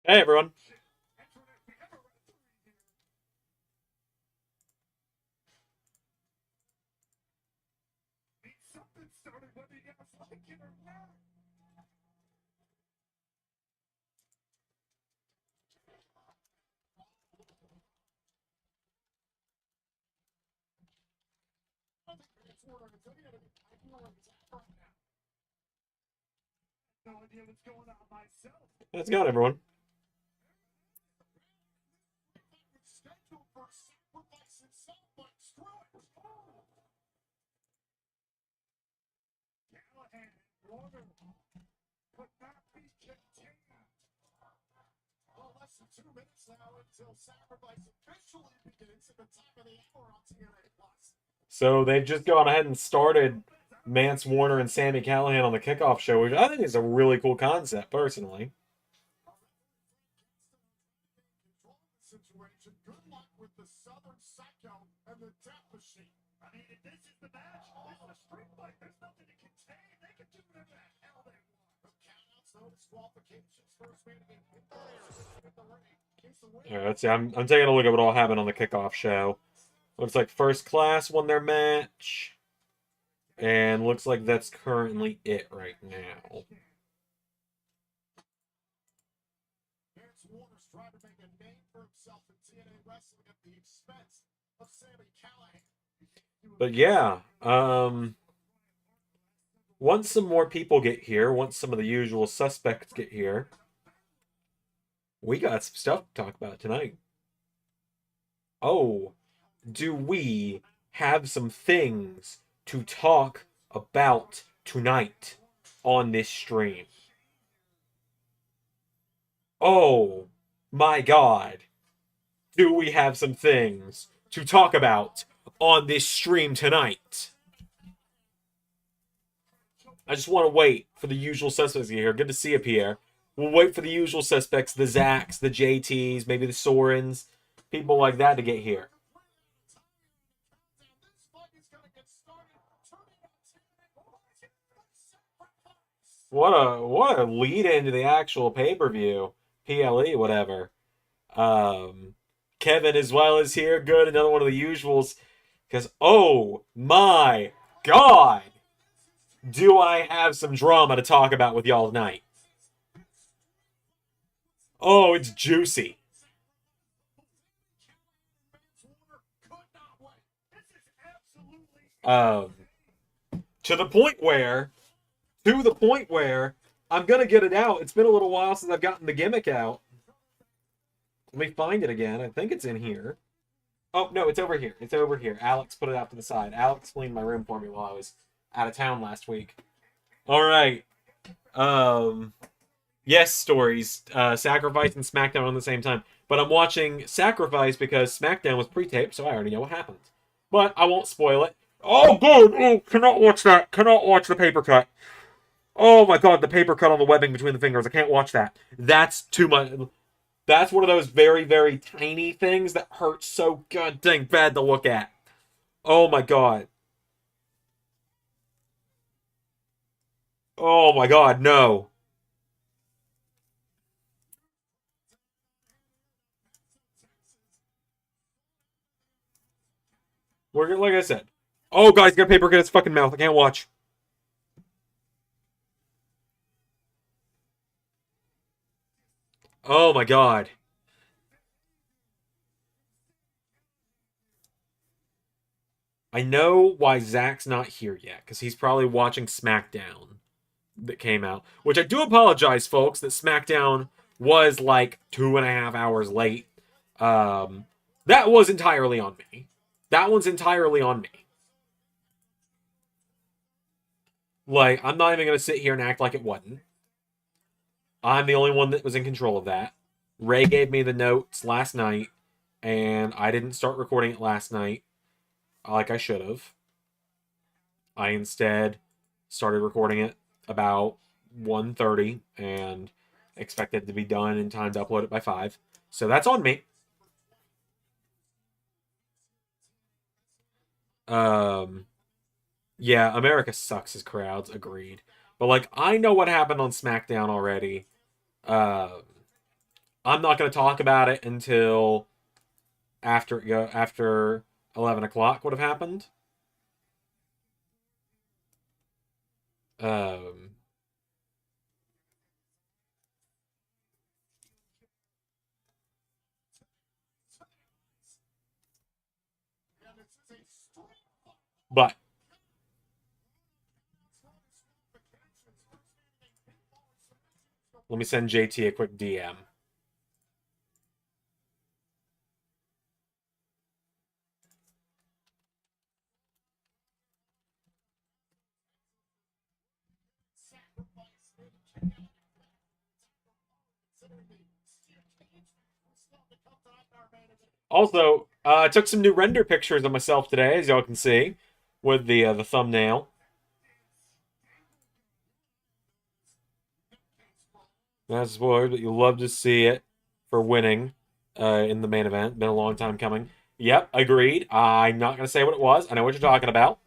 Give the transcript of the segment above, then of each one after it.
Hey everyone. How's it going, everyone? So they've just gone ahead and started Mance Warner and Sammy Callahan on the kickoff show, which I think is a really cool concept, personally. All right, let's see. I'm taking a look at what all happened on the kickoff show. Looks like First Class won their match. And looks like that's currently it right now. But yeah, once some more people get here, once some of the usual suspects get here, we got some stuff to talk about tonight. Oh, do we have some things to talk about tonight on this stream? Oh my God. Do we have some things to talk about on this stream tonight? I just want to wait for the usual suspects to get here. Good to see you, Pierre. We'll wait for the usual suspects, the Zacks, the JTs, maybe the Sorens, people like that to get here. What a lead into the actual pay-per-view. PLE, whatever. Kevin as well is here. Good, another one of the usuals. Because, oh my God, do I have some drama to talk about with y'all tonight. Oh, it's juicy. Um, to the point where I'm gonna get it out. It's been a little while since I've gotten the gimmick out. Let me find it again. I think it's in here. Oh, no, it's over here. It's over here. Alex put it out to the side. Alex cleaned my room for me while I was out of town last week. All right. Yes, stories. Sacrifice and SmackDown on the same time. But I'm watching Sacrifice because SmackDown was pre-taped, so I already know what happened. But I won't spoil it. Oh, good. Oh, cannot watch that. Cannot watch the paper cut. Oh my God, the paper cut on the webbing between the fingers. I can't watch that. That's too much. That's one of those very, very tiny things that hurts so god dang bad to look at. Oh my God. Oh my God, no. We're like I said. Oh God, he's got paper cut in his fucking mouth. I can't watch. Oh my God. I know why Zach's not here yet, because he's probably watching SmackDown that came out. Which I do apologize, folks, that SmackDown was like 2.5 hours late. That was entirely on me. That one's entirely on me. Like, I'm not even going to sit here and act like it wasn't. I'm the only one that was in control of that. Ray gave me the notes last night, and I didn't start recording it last night like I should have. I instead started recording it about 1:30 and expected to be done in time to upload it by 5. So that's on me. Yeah, America sucks as crowds, agreed. But like I know what happened on SmackDown already. Uh I'm not going to talk about it until after 11 o'clock would have happened. Um, but let me send JT a quick DM. Also, I took some new render pictures of myself today, as y'all can see, with the thumbnail. That's spoiled, but you love to see it for winning in the main event. Been a long time coming. Yep, agreed. I'm not going to say what it was. I know what you're talking about.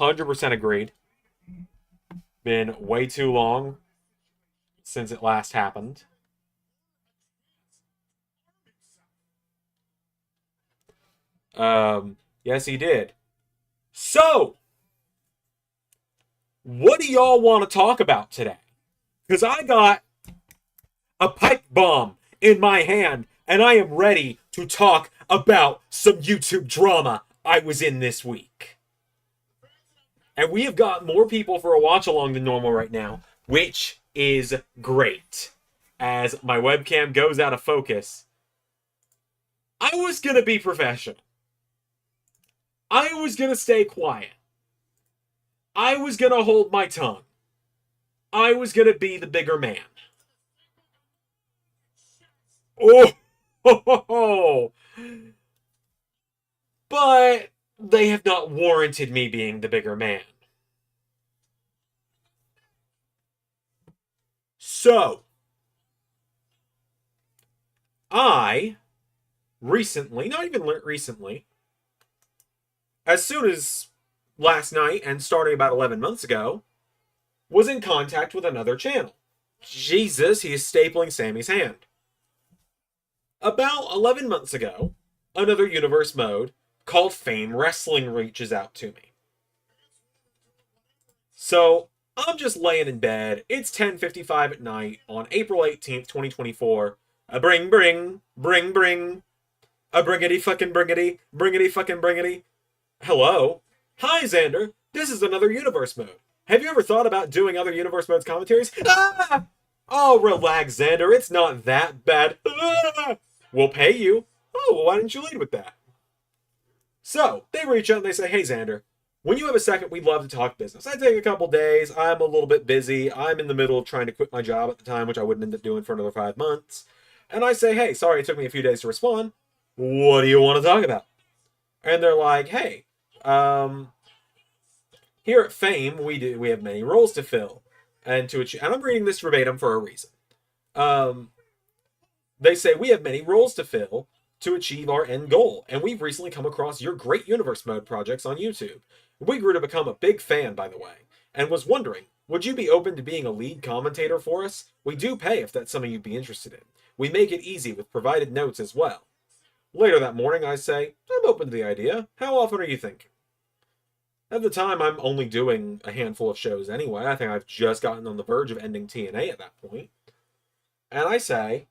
100% agreed. Been way too long since it last happened. Yes, he did. So, what do y'all want to talk about today? Because I got a pipe bomb in my hand, and I am ready to talk about some YouTube drama I was in this week. And we have got more people for a watch along than normal right now, which is great. As my webcam goes out of focus, I was going to be professional. I was going to stay quiet. I was going to hold my tongue. I was going to be the bigger man. Oh, ho, ho, ho. But they have not warranted me being the bigger man. So, I recently, not even recently, as soon as last night and starting about 11 months ago, was in contact with another channel. Jesus, he is stapling Sammy's hand. About 11 months ago, another universe mode called Fame Wrestling reaches out to me. So, I'm just laying in bed. It's 10:55 at night on April 18th, 2024. A bring. A bringity fucking bringity. Hello? Hi, Xander. This is another universe mode. Have you ever thought about doing other universe modes commentaries? Ah! Oh, relax, Xander. It's not that bad. Ah! We'll pay you. Oh, well, why didn't you lead with that? So, they reach out and they say, hey, Xander, when you have a second, we'd love to talk business. I take a couple days. I'm a little bit busy. I'm in the middle of trying to quit my job at the time, which I wouldn't end up doing for another 5 months. And I say, hey, sorry, it took me a few days to respond. What do you want to talk about? And they're like, hey, here at Fame, we have many roles to fill. And I'm reading this verbatim for a reason. They say, we have many roles to fill to achieve our end goal, and we've recently come across your great universe mode projects on YouTube. We grew to become a big fan, by the way, and was wondering, would you be open to being a lead commentator for us? We do pay if that's something you'd be interested in. We make it easy with provided notes as well. Later that morning, I say, I'm open to the idea. How often are you thinking? At the time, I'm only doing a handful of shows anyway. I think I've just gotten on the verge of ending TNA at that point. And I say,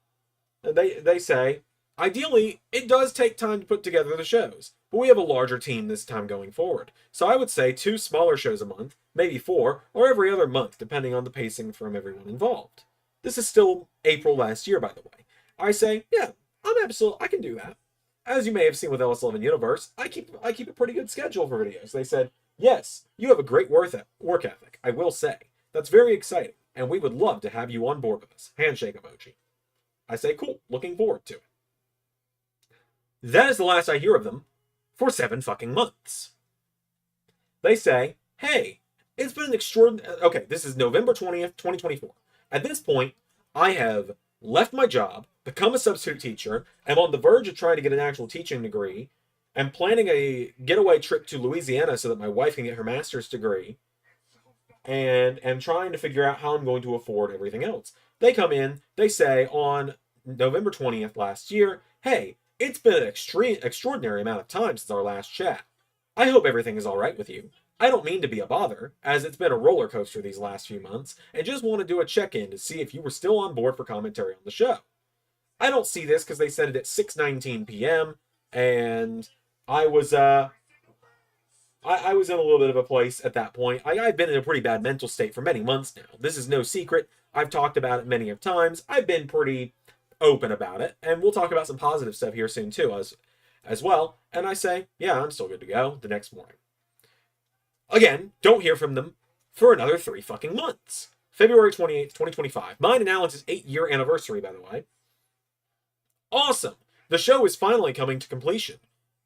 they say, ideally, it does take time to put together the shows, but we have a larger team this time going forward. So I would say 2 smaller shows a month, maybe 4, or every other month, depending on the pacing from everyone involved. This is still April last year, by the way. I say, yeah, I can do that. As you may have seen with LS11 Universe, I keep a pretty good schedule for videos. They said, yes, you have a great work ethic, I will say. That's very exciting, and we would love to have you on board with us. Handshake emoji. I say, cool, looking forward to it. That is the last I hear of them for 7 fucking months. They say, hey, it's been an extraordinary... Okay, this is November 20th, 2024. At this point, I have left my job, become a substitute teacher, am on the verge of trying to get an actual teaching degree, am planning a getaway trip to Louisiana so that my wife can get her master's degree, and am trying to figure out how I'm going to afford everything else. They come in, they say on November 20th last year, hey, it's been an extraordinary amount of time since our last chat. I hope everything is alright with you. I don't mean to be a bother, as it's been a roller coaster these last few months, and just want to do a check-in to see if you were still on board for commentary on the show. I don't see this because they said it at 6:19 p.m., and I was I was in a little bit of a place at that point. I've been in a pretty bad mental state for many months now. This is no secret. I've talked about it many of times. I've been pretty open about it, and we'll talk about some positive stuff here soon too, as well. And I say, yeah, I'm still good to go the next morning. Again, don't hear from them for another 3 fucking months. February 28th, 2025. Mine and Alex's 8-year anniversary, by the way. Awesome. The show is finally coming to completion.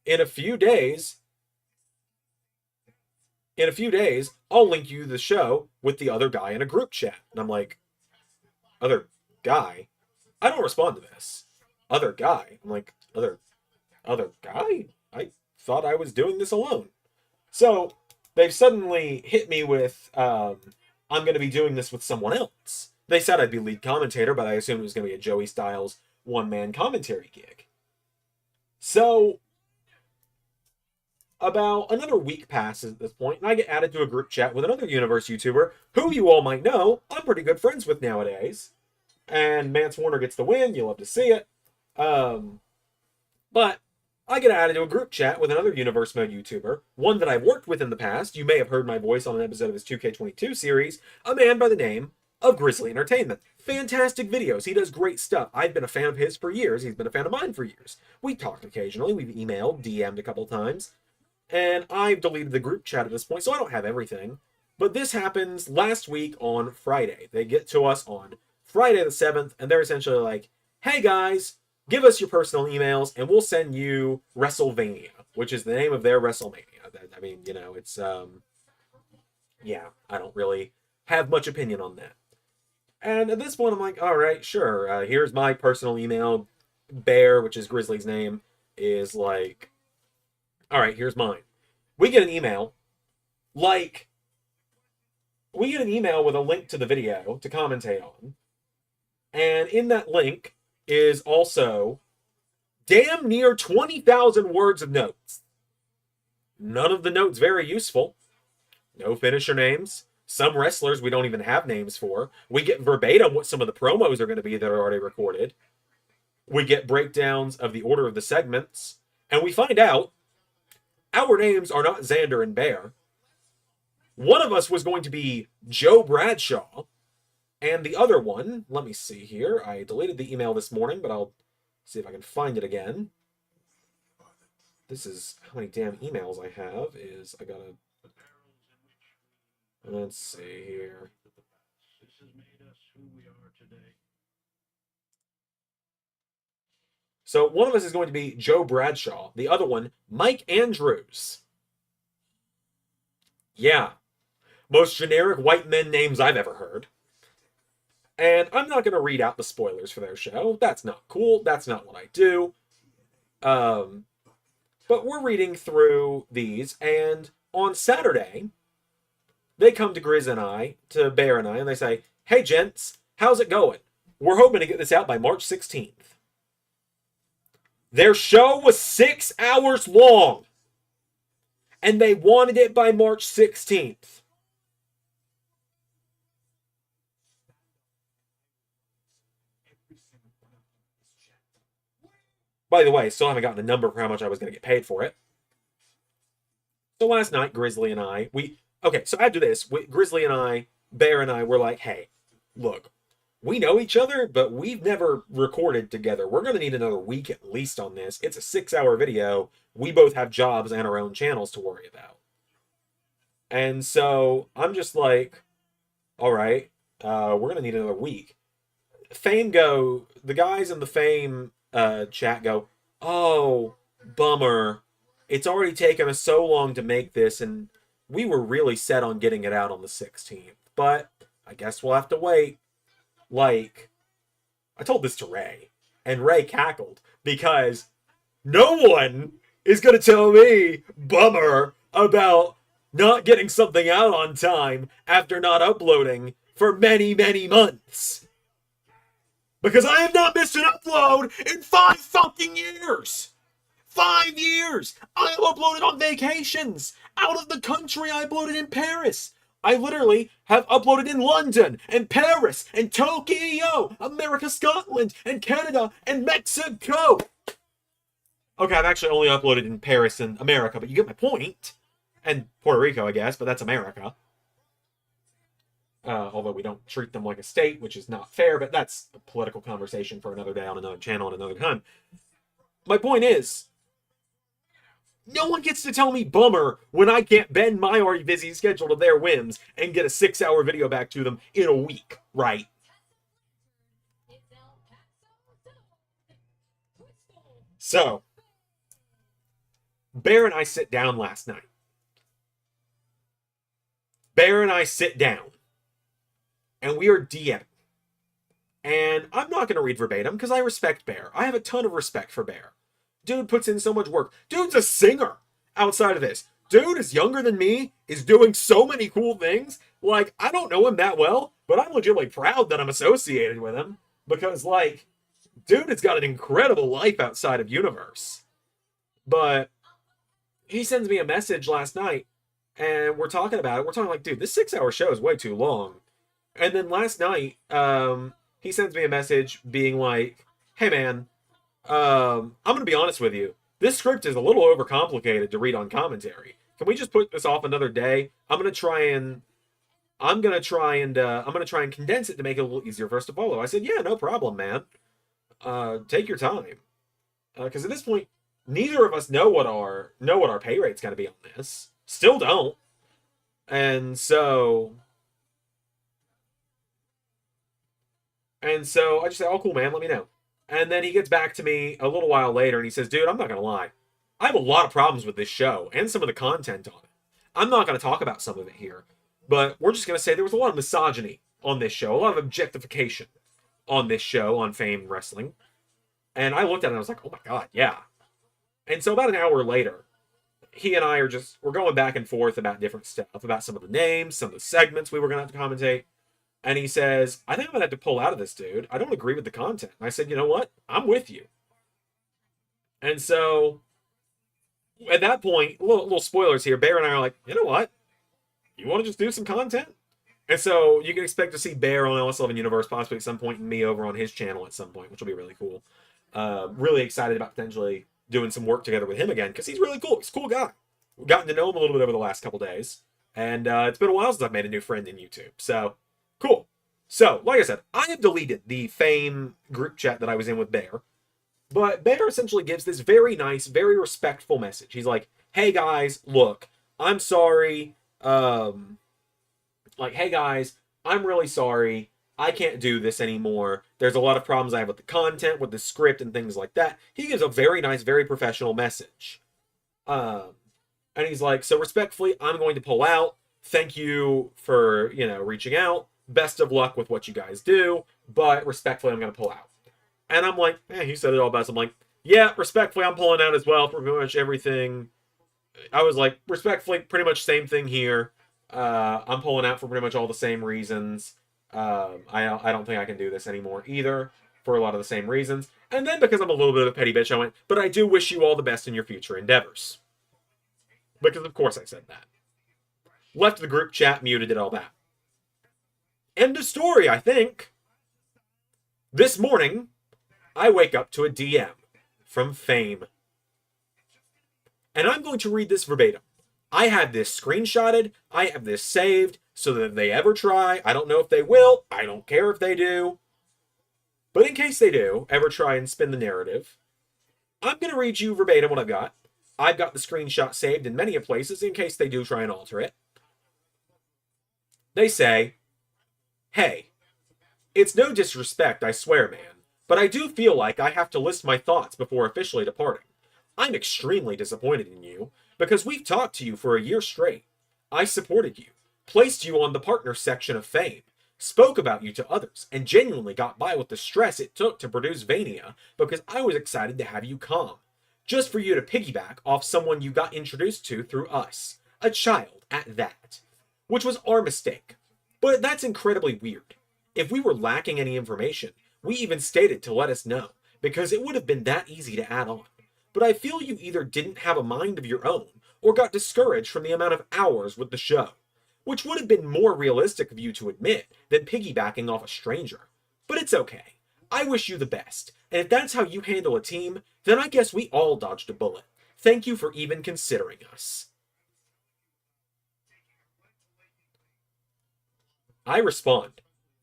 In a few days, I'll link you the show with the other guy in a group chat. And I'm like, other guy? I don't respond to this. Other guy? I'm like, other guy? I thought I was doing this alone. So they've suddenly hit me with, I'm going to be doing this with someone else. They said I'd be lead commentator, but I assumed it was going to be a Joey Styles one-man commentary gig. So about another week passes at this point, and I get added to a group chat with another Universe YouTuber who you all might know I'm pretty good friends with nowadays. And Mance Warner gets the win. You'll love to see it. But I get added to a group chat with another Universe Mode YouTuber, one that I've worked with in the past. You may have heard my voice on an episode of his 2K22 series, a man by the name of Grizzly Entertainment. Fantastic videos. He does great stuff. I've been a fan of his for years. He's been a fan of mine for years. We talked occasionally. We've emailed, DM'd a couple times. And I've deleted the group chat at this point, so I don't have everything. But this happens last week on Friday. They get to us on Friday the 7th, and they're essentially like, hey guys, give us your personal emails, and we'll send you WrestleVania, which is the name of their WrestleMania. I mean, you know, it's, yeah, I don't really have much opinion on that. And at this point, I'm like, all right, sure. Here's my personal email. Bear, which is Grizzly's name, is like, all right, here's mine. We get an email, with a link to the video to commentate on. And in that link is also damn near 20,000 words of notes. None of the notes very useful. No finisher names. Some wrestlers we don't even have names for. We get verbatim what some of the promos are going to be that are already recorded. We get breakdowns of the order of the segments. And we find out our names are not Xander and Bear. One of us was going to be Joe Bradshaw. And the other one, let me see here. I deleted the email this morning, but I'll see if I can find it again. This is how many damn emails I have. I gotta... Let's see here. This has made us who we are today. So one of us is going to be Joe Bradshaw. The other one, Mike Andrews. Yeah. Most generic white men names I've ever heard. And I'm not going to read out the spoilers for their show. That's not cool. That's not what I do. But we're reading through these, and on Saturday, they come to Bear and I, and they say, hey, gents, how's it going? We're hoping to get this out by March 16th. Their show was 6 hours long, and they wanted it by March 16th. By the way, still haven't gotten a number for how much I was going to get paid for it. So last night, Grizzly and I, so after this, Grizzly and I, Bear and I were like, hey, look, we know each other, but we've never recorded together. We're going to need another week at least on this. It's a 6-hour video. We both have jobs and our own channels to worry about. And so I'm just like, all right, we're going to need another week. The guys in the Fame chat go, oh, bummer. It's already taken us so long to make this, and we were really set on getting it out on the 16th. But I guess we'll have to wait. Like, I told this to Ray, and Ray cackled, because no one is going to tell me, bummer, about not getting something out on time after not uploading for many, many months. Because I have not missed an upload in 5 fucking years! 5 years! I have uploaded on vacations! Out of the country, I uploaded in Paris! I literally have uploaded in London, and Paris, and Tokyo, America, Scotland, and Canada, and Mexico! Okay, I've actually only uploaded in Paris and America, but you get my point. And Puerto Rico, I guess, but that's America. Although we don't treat them like a state, which is not fair, but that's a political conversation for another day on another channel at another time. My point is, no one gets to tell me bummer when I can't bend my already busy schedule to their whims and get a 6-hour video back to them in a week, right? So, Bear and I sit down last night. Bear and I sit down. And we are DMing. And I'm not going to read verbatim because I respect Bear. I have a ton of respect for Bear. Dude puts in so much work. Dude's a singer outside of this. Dude is younger than me, is doing so many cool things. Like, I don't know him that well, but I'm legitimately proud that I'm associated with him. Because, like, dude has got an incredible life outside of Universe. But he sends me a message last night, and we're talking about it. We're talking like, dude, this 6-hour show is way too long. And then last night, he sends me a message being like, hey, man, I'm going to be honest with you. This script is a little overcomplicated to read on commentary. Can we just put this off another day? I'm going to try and condense it to make it a little easier for us to follow. I said, yeah, no problem, man. Take your time. Because at this point, neither of us know what our pay rate's going to be on this. Still don't. And so I just say, oh, cool, man, let me know. And then he gets back to me a little while later, and he says, dude, I'm not going to lie. I have a lot of problems with this show and some of the content on it. I'm not going to talk about some of it here, but we're just going to say there was a lot of misogyny on this show, a lot of objectification on this show, on Fame Wrestling. And I looked at it and I was like, oh my God, yeah. And so about an hour later, he and I we're going back and forth about different stuff, about some of the names, some of the segments we were going to have to commentate. And he says, I think I'm going to have to pull out of this, dude. I don't agree with the content. And I said, you know what? I'm with you. And so, at that point, little spoilers here, Bear and I are like, you know what? You want to just do some content? And so, you can expect to see Bear on LS11 Universe possibly at some point, and me over on his channel at some point, which will be really cool. Really excited about potentially doing some work together with him again, because he's really cool. He's a cool guy. We've gotten to know him a little bit over the last couple days. And it's been a while since I've made a new friend in YouTube. So, cool. So, like I said, I have deleted the Fame group chat that I was in with Bear. But Bear essentially gives this very nice, very respectful message. He's like, hey guys, look, I'm sorry. Hey guys, I'm really sorry. I can't do this anymore. There's a lot of problems I have with the content, with the script, and things like that. He gives a very nice, very professional message. And he's like, so respectfully, I'm going to pull out. Thank you for, reaching out. Best of luck with what you guys do, but respectfully, I'm going to pull out. And I'm like, he said it all best. I'm like, yeah, respectfully, I'm pulling out as well for pretty much everything. I was like, respectfully, pretty much same thing here. I'm pulling out for pretty much all the same reasons. I don't think I can do this anymore either for a lot of the same reasons. And then because I'm a little bit of a petty bitch, I went, but I do wish you all the best in your future endeavors. Because of course I said that. Left the group chat, muted it, all that. End of story, I think. This morning, I wake up to a DM from Fame. And I'm going to read this verbatim. I have this screenshotted. I have this saved so that if they ever try, I don't know if they will. I don't care if they do. But in case they do ever try and spin the narrative, I'm going to read you verbatim what I've got. I've got the screenshot saved in many places in case they do try and alter it. They say, hey, it's no disrespect, I swear, man, but I do feel like I have to list my thoughts before officially departing. I'm extremely disappointed in you, because we've talked to you for a year straight. I supported you, placed you on the partner section of Fame, spoke about you to others, and genuinely got by with the stress it took to produce Vania because I was excited to have you come, just for you to piggyback off someone you got introduced to through us, a child at that, which was our mistake. But that's incredibly weird. If we were lacking any information, We even stated to let us know, because it would have been that easy to add on. But I feel you either didn't have a mind of your own, or got discouraged from the amount of hours with the show, which would have been more realistic of you to admit than piggybacking off a stranger. But it's okay. I wish you the best, and if that's how you handle a team, then I guess we all dodged a bullet. Thank you for even considering us. I respond.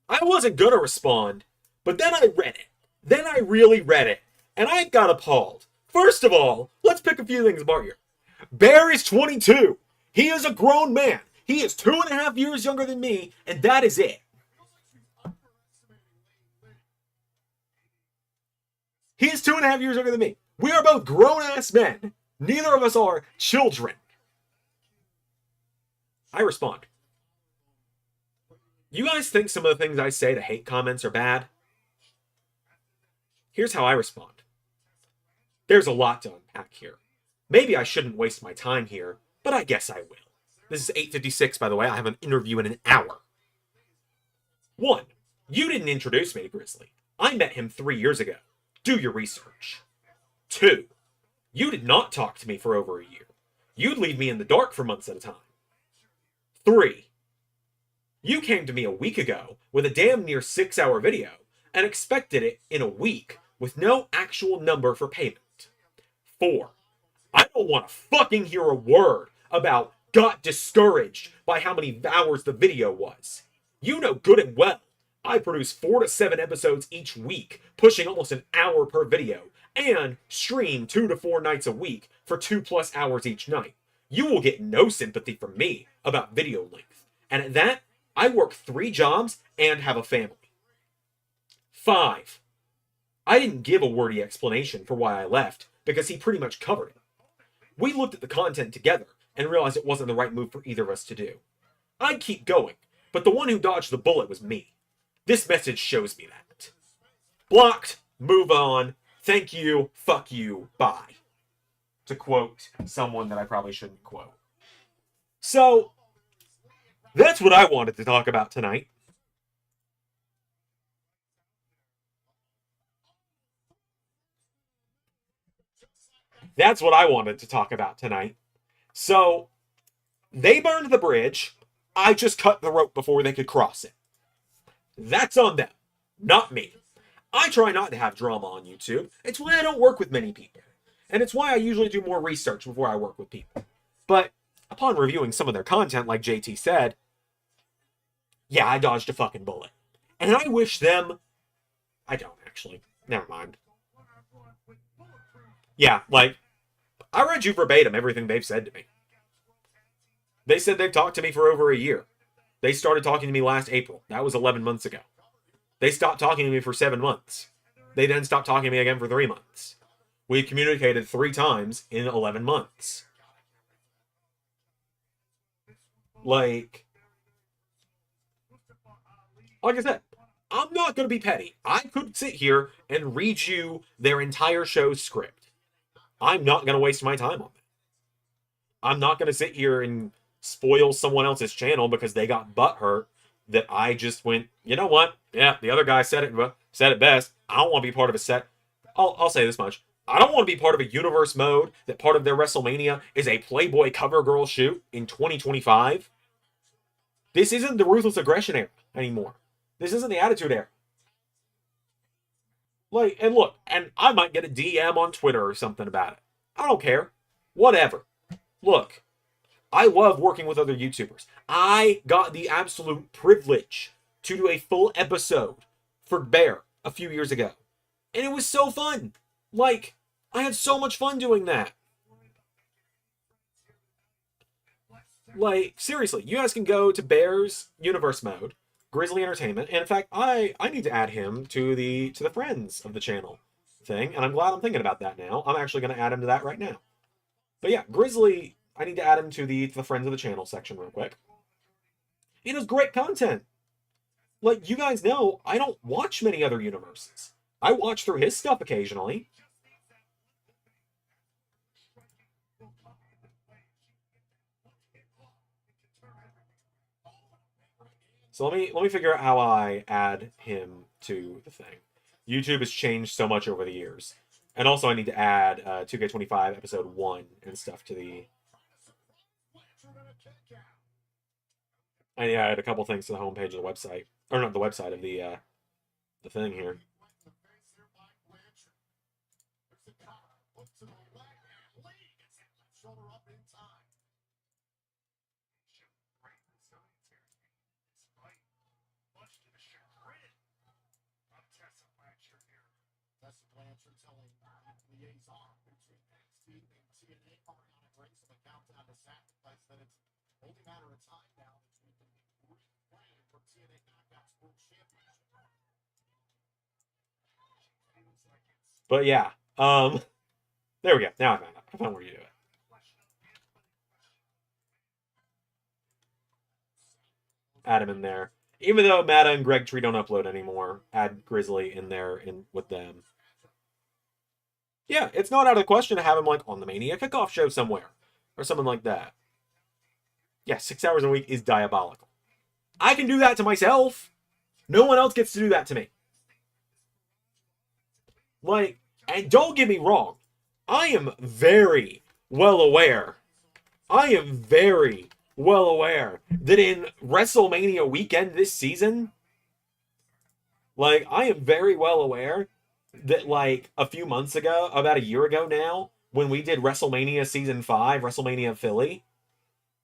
I wasn't gonna respond, but then I read it. Then I really read it, and I got appalled. First of all, let's pick a few things apart here. Bear is 22. He is a grown man. He is 2.5 years younger than me, and that is it. He is 2.5 years younger than me. We are both grown-ass men. Neither of us are children. I respond. You guys think some of the things I say to hate comments are bad? Here's how I respond. There's a lot to unpack here. Maybe I shouldn't waste my time here, but I guess I will. This is 8:56, by the way. I have an interview in an hour. 1. You didn't introduce me to Grizzly. I met him 3 years ago. Do your research. 2. You did not talk to me for over a year. You'd leave me in the dark for months at a time. 3. You came to me a week ago with a damn near 6-hour video and expected it in a week with no actual number for payment. 4. I don't want to fucking hear a word about got discouraged by how many hours the video was. You know good and well I produce 4 to 7 episodes each week, pushing almost an hour per video, and stream 2 to 4 nights a week for 2+ hours each night. You will get no sympathy from me about video length. And at that, I work 3 jobs and have a family. 5. I didn't give a wordy explanation for why I left, because he pretty much covered it. We looked at the content together and realized it wasn't the right move for either of us to do. I'd keep going, but the one who dodged the bullet was me. This message shows me that. Blocked, move on, thank you, fuck you, bye. To quote someone that I probably shouldn't quote. So, that's what I wanted to talk about tonight. That's what I wanted to talk about tonight. So, they burned the bridge. I just cut the rope before they could cross it. That's on them, not me. I try not to have drama on YouTube. It's why I don't work with many people. And it's why I usually do more research before I work with people. But upon reviewing some of their content, like JT said, yeah, I dodged a fucking bullet. And I wish them... I don't, actually. Never mind. Yeah, like, I read you verbatim everything they've said to me. They said they've talked to me for over a year. They started talking to me last April. That was 11 months ago. They stopped talking to me for 7 months. They then stopped talking to me again for 3 months. We communicated 3 times in 11 months. Like I said, I'm not going to be petty. I could sit here and read you their entire show's script. I'm not going to waste my time on that. I'm not going to sit here and spoil someone else's channel because they got butthurt that I just went, you know what? Yeah, the other guy said it best. I don't want to be part of a set. I'll say this much. I don't want to be part of a universe mode that part of their WrestleMania is a Playboy cover girl shoot in 2025. This isn't the Ruthless Aggression era anymore. This isn't the Attitude era. Like, and look, and I might get a DM on Twitter or something about it. I don't care. Whatever. Look, I love working with other YouTubers. I got the absolute privilege to do a full episode for Bear a few years ago. And it was so fun. Like, I had so much fun doing that. Like, seriously, you guys can go to Bear's Universe mode, Grizzly Entertainment, and in fact, I need to add him to the friends of the channel thing, and I'm glad I'm thinking about that now. I'm actually going to add him to that right now. But yeah, Grizzly, I need to add him to the friends of the channel section real quick. He does great content. Like, you guys know, I don't watch many other universes. I watch through his stuff occasionally. So let me figure out how I add him to the thing. YouTube has changed so much over the years. And also, I need to add 2K25 episode 1 and stuff to the. I need to add a couple things to the homepage of the website, or not the website of the thing here. But yeah, there we go. Now I found it. I found where you do it. Add him in there. Even though Matta and Greg Tree don't upload anymore, add Grizzly in there with them. Yeah, it's not out of the question to have him like on the Mania kickoff show somewhere or something like that. Yeah, 6 hours a week is diabolical. I can do that to myself. No one else gets to do that to me. Like, and don't get me wrong, I am very well aware. I am very well aware that in WrestleMania weekend this season, like, I am very well aware that, like, a few months ago, about a year ago now, when we did WrestleMania Season 5, WrestleMania Philly,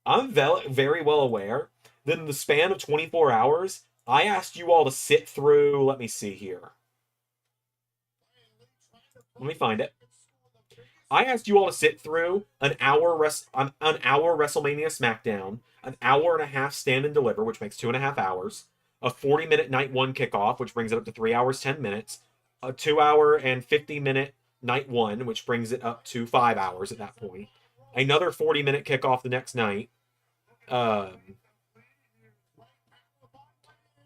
I'm very well aware that in the span of 24 hours, I asked you all to sit through, let me see here. Let me find it. I asked you all to sit through an hour WrestleMania SmackDown, an hour and a half Stand and Deliver, which makes 2.5 hours, a 40-minute Night 1 kickoff, which brings it up to 3 hours 10 minutes, a 2-hour and 50-minute Night 1, which brings it up to 5 hours at that point, another 40-minute kickoff the next night.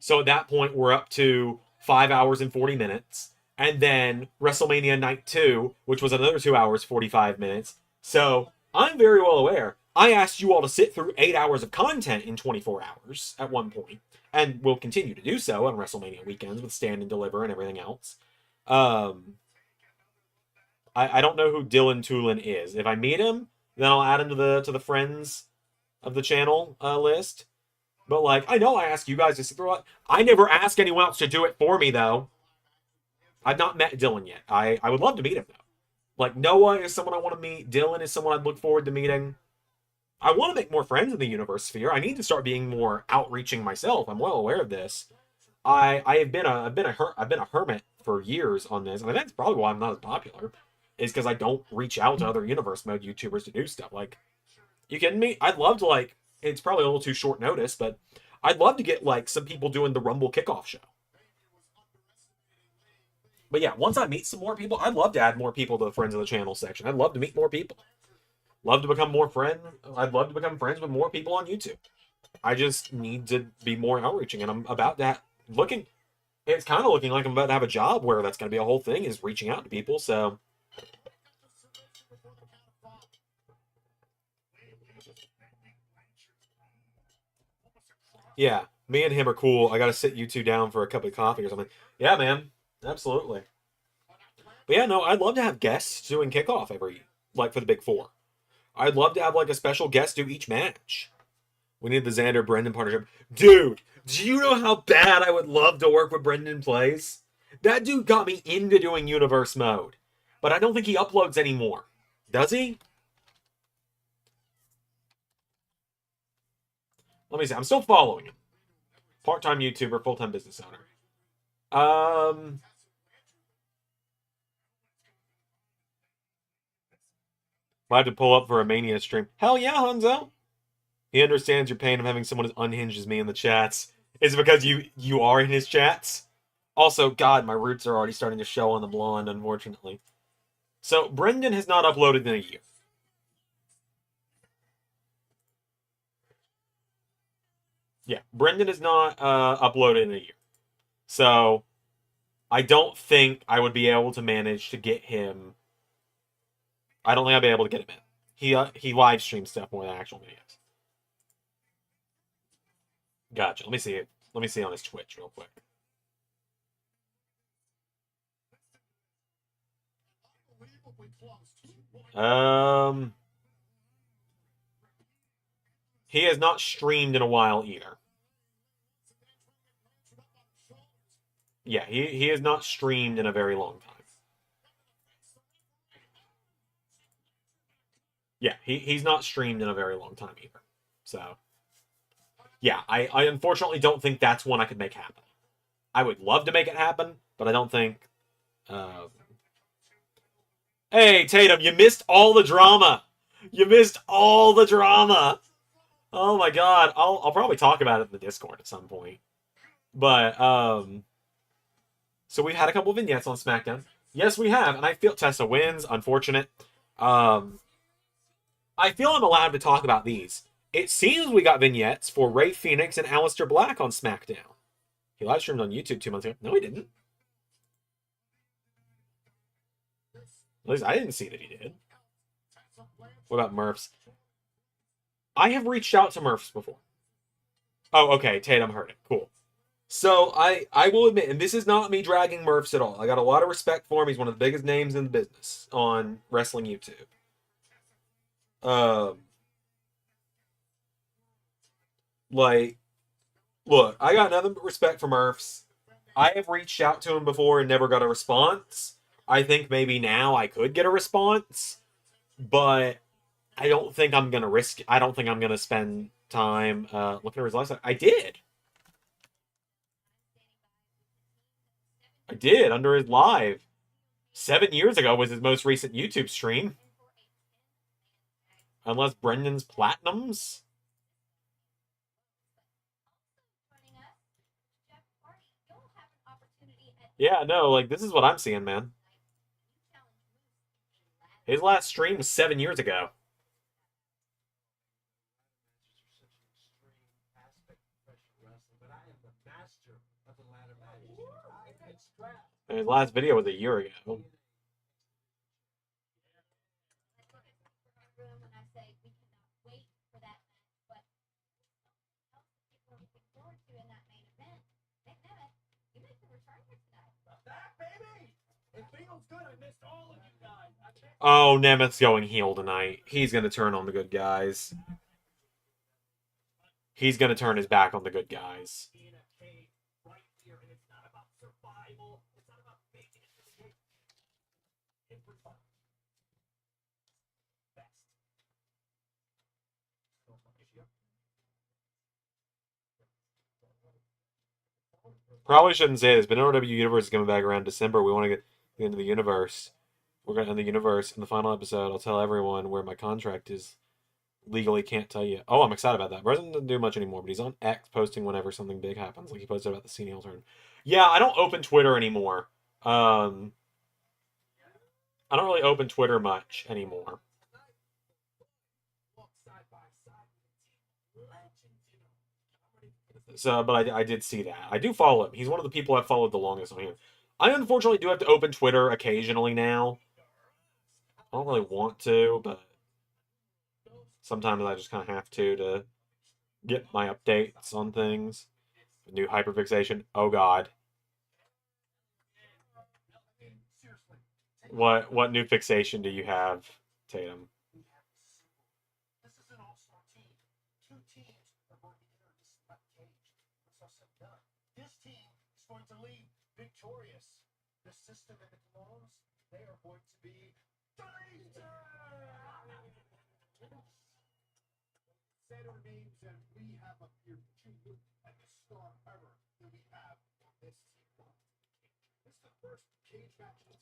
So at that point, we're up to 5 hours and 40 minutes. And then WrestleMania Night 2, which was another 2 hours, 45 minutes. So I'm very well aware. I asked you all to sit through 8 hours of content in 24 hours at one point, and will continue to do so on WrestleMania weekends with Stand and Deliver and everything else. I don't know who Dylan Tulin is. If I meet him, then I'll add him to the friends of the channel list. But like, I know I ask you guys to sit through it. I never ask anyone else to do it for me, though. I've not met Dylan yet. I would love to meet him, though. Like, Noah is someone I want to meet. Dylan is someone I'd look forward to meeting. I want to make more friends in the universe sphere. I need to start being more outreaching myself. I'm well aware of this. I've been a hermit for years on this, and I think that's probably why I'm not as popular. Is because I don't reach out to other universe mode YouTubers to do stuff. Like, you kidding me? I'd love to, like, it's probably a little too short notice, but I'd love to get like some people doing the Rumble kickoff show. But yeah, once I meet some more people, I'd love to add more people to the friends of the channel section. I'd love to meet more people. Love to become more friend. I'd love to become friends with more people on YouTube. I just need to be more outreaching, and I'm about that. It's kind of looking like I'm about to have a job where that's going to be a whole thing, is reaching out to people. So yeah, me and him are cool. I got to sit you two down for a cup of coffee or something. Yeah, man, absolutely. But yeah, no, I'd love to have guests doing kickoff like for the Big Four. I'd love to have like a special guest do each match. We need the Xander Brendan partnership. Dude, do you know how bad I would love to work with Brendan Plays? That dude got me into doing universe mode. But I don't think he uploads anymore. Does he? Let me see. I'm still following him. Part-time YouTuber, full-time business owner. I have to pull up for a Mania stream. Hell yeah, Hanzo. He understands your pain of having someone as unhinged as me in the chats. Is it because you are in his chats? Also, God, my roots are already starting to show on the blonde, unfortunately. So, Brendan has not uploaded in a year. Yeah, Brendan has not uploaded in a year. So, I don't think I would be able to manage to get him. I don't think I'd be able to get him in. He live streams stuff more than actual videos. Gotcha. Let me see on his Twitch real quick. He has not streamed in a while either. Yeah, he has not streamed in a very long time. Yeah, he's not streamed in a very long time either. So, yeah, I unfortunately don't think that's one I could make happen. I would love to make it happen, but I don't think. Uh... Hey, Tatum, you missed all the drama. You missed all the drama. Oh my god, I'll probably talk about it in the Discord at some point. But so we've had a couple vignettes on SmackDown. Yes, we have, and I feel Tessa wins. Unfortunate. Um, I feel I'm allowed to talk about these. It seems we got vignettes for Rey Fenix and Aleister Black on SmackDown. He live streamed on YouTube 2 months ago. No, he didn't. At least I didn't see that he did. What about Murphs? I have reached out to Murphs before. Oh, okay. Tatum heard it. Cool. So I will admit, and this is not me dragging Murphs at all. I got a lot of respect for him. He's one of the biggest names in the business on wrestling YouTube. Like, look, I got nothing but respect for Murphs. I have reached out to him before and never got a response. I think maybe now I could get a response, but I don't think I'm gonna risk it. I don't think I'm gonna spend time looking at his lifestyle. I did under his live. 7 years ago was his most recent YouTube stream. Unless Brendan's Platinums. Yeah, no, like, this is what I'm seeing, man. His last stream was 7 years ago. And his last video was a year ago. Oh, Nemeth's going heel tonight. He's going to turn on the good guys. He's going to turn his back on the good guys. Probably shouldn't say this, but NOW Universe is coming back around December. We want to get into the universe. We're going to end the universe. In the final episode, I'll tell everyone where my contract is. Legally can't tell you. Oh, I'm excited about that. Brendan doesn't do much anymore, but he's on X posting whenever something big happens. Like he posted about the Senile turn. Yeah, I don't open Twitter anymore. I don't really open Twitter much anymore. So, but I did see that. I do follow him. He's one of the people I've followed the longest on here. I unfortunately do have to open Twitter occasionally now. I don't really want to, but sometimes I just kind of have to get my updates on things. New hyperfixation. Oh God. What new fixation do you have, Tatum?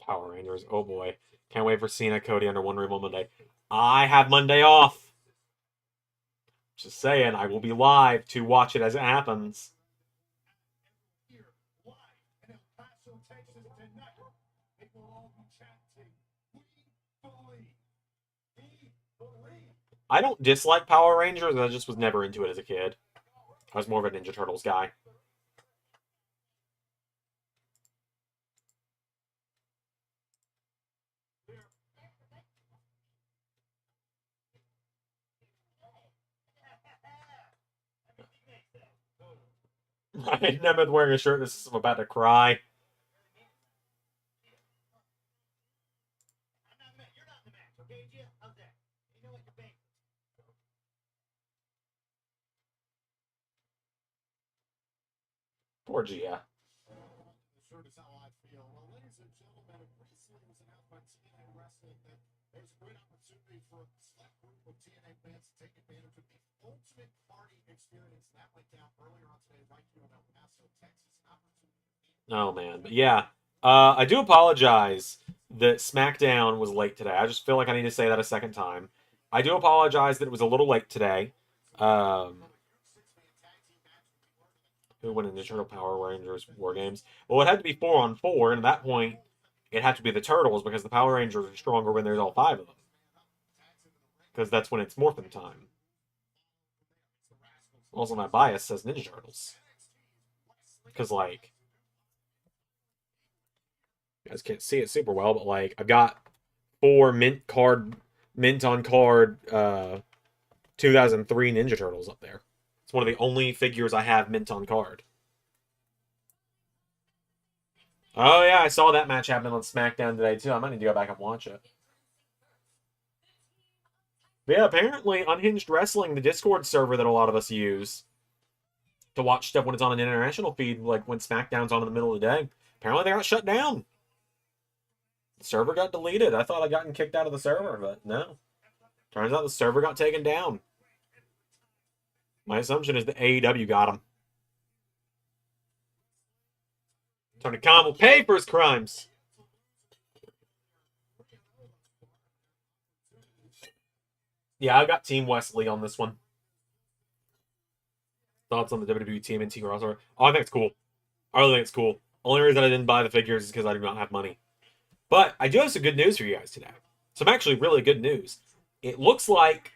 Power Rangers. Oh boy. Can't wait for Cena Cody under one roof on Monday. I have Monday off. Just saying, I will be live to watch it as it happens. I don't dislike Power Rangers, I just was never into it as a kid. I was more of a Ninja Turtles guy. Nemeth wearing a shirt that says I'm about to cry. Poor Gia. Oh man, but yeah, I do apologize that SmackDown was late today. I just feel like I need to say that a second time. I do apologize that it was a little late today. Um, who won in the Turtle Power Rangers War Games? Well, it had to be 4-on-4, and at that point, it had to be the Turtles because the Power Rangers are stronger when there's all 5 of them. Because that's when it's Morphin time. Also, my bias says Ninja Turtles. Because, like, you guys can't see it super well, but, like, I've got 4 mint on card 2003 Ninja Turtles up there. It's one of the only figures I have mint on card. Oh yeah, I saw that match happen on SmackDown today too. I might need to go back and watch it. But yeah, apparently Unhinged Wrestling, the Discord server that a lot of us use to watch stuff when it's on an international feed, like when SmackDown's on in the middle of the day, apparently they got shut down. The server got deleted. I thought I'd gotten kicked out of the server, but no. Turns out the server got taken down. My assumption is the AEW got him. Tony Khan will pay for his crimes. Yeah, I got Team Wesley on this one. Thoughts on the WWE TMNT crossover? Oh, I think it's cool. I really think it's cool. Only reason I didn't buy the figures is because I do not have money. But I do have some good news for you guys today. Some actually really good news. It looks like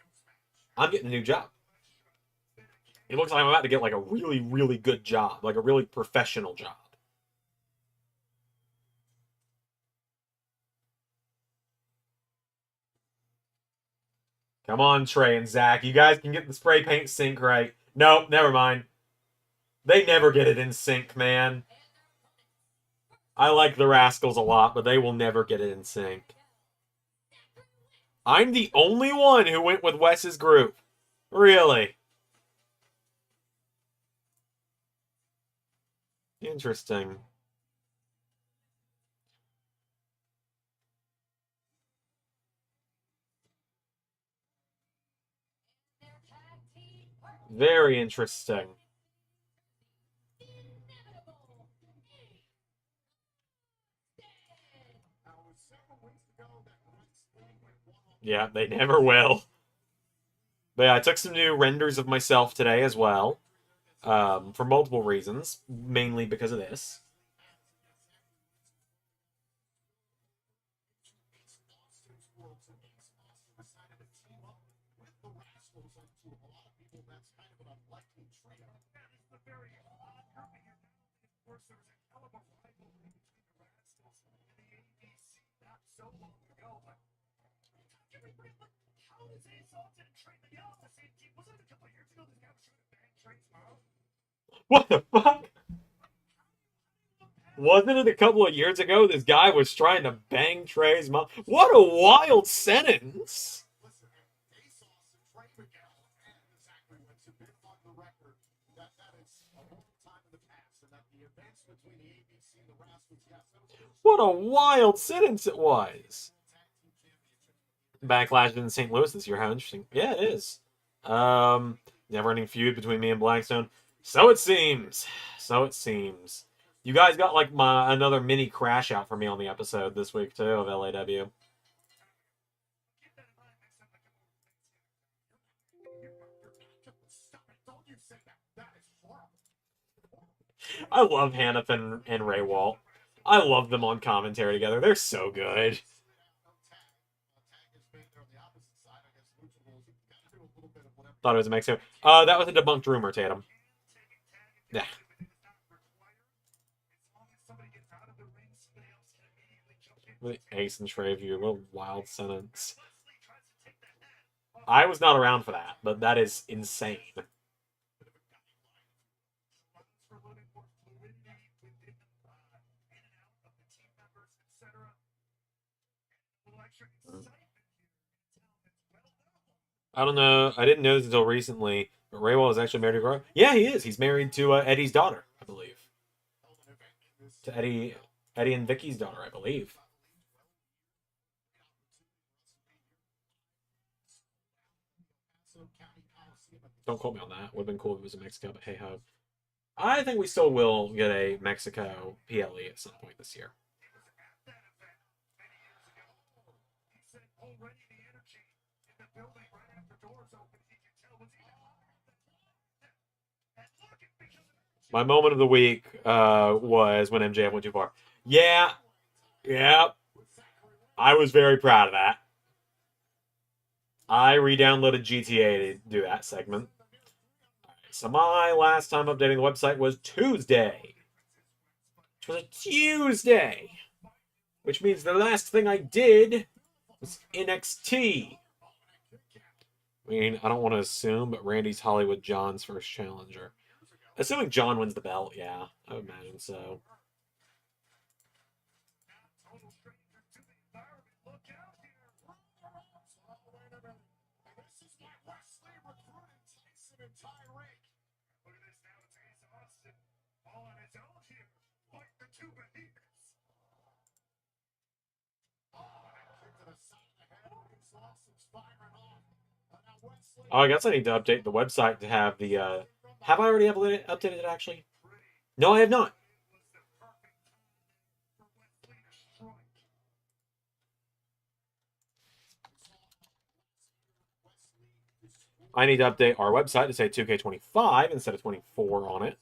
I'm getting a new job. It looks like I'm about to get like a really, really good job. Like a really professional job. Come on, Trey and Zach. You guys can get the spray paint sync right. Nope, never mind. They never get it in sync, man. I like the Rascals a lot, but they will never get it in sync. I'm the only one who went with Wes's group. Really? Interesting. Very interesting. Yeah, they never will. But yeah, I took some new renders of myself today as well. For multiple reasons, mainly because of this. What the fuck? Wasn't it a couple of years ago this guy was trying to bang Trey's mom? What a wild sentence! What a wild sentence it was! Backlash in St. Louis this year. How interesting. Yeah, it is. Never-ending feud between me and Blackstone. So it seems. So it seems. You guys got like another mini crash out for me on the episode this week too of LAW. I love Hannafin and Ray Walt. I love them on commentary together. They're so good. Thought it was a Mexico. That was a debunked rumor, Tatum. Yeah. Ace and Trey view. What a wild sentence. I was not around for that, but that is insane. I don't know. I didn't know this until recently. But Raywell is actually married to Girl. Yeah, he is. He's married to Eddie's daughter, I believe. to Eddie and Vicky's daughter, I believe. Don't quote me on that. Would have been cool if it was in Mexico, but hey ho. I think we still will get a Mexico PLE at some point this year. My moment of the week was when MJF went too far. Yeah, yeah. I was very proud of that. I re-downloaded GTA to do that segment. So my last time updating the website was Tuesday. It was a Tuesday. Which means the last thing I did was NXT. I mean, I don't want to assume, but Randy's Hollywood John's first challenger. Assuming John wins the belt, yeah. I would imagine so. Oh, I guess I need to update the website to have the, have I already updated it, actually? No, I have not. I need to update our website to say 2K25 instead of 24 on it.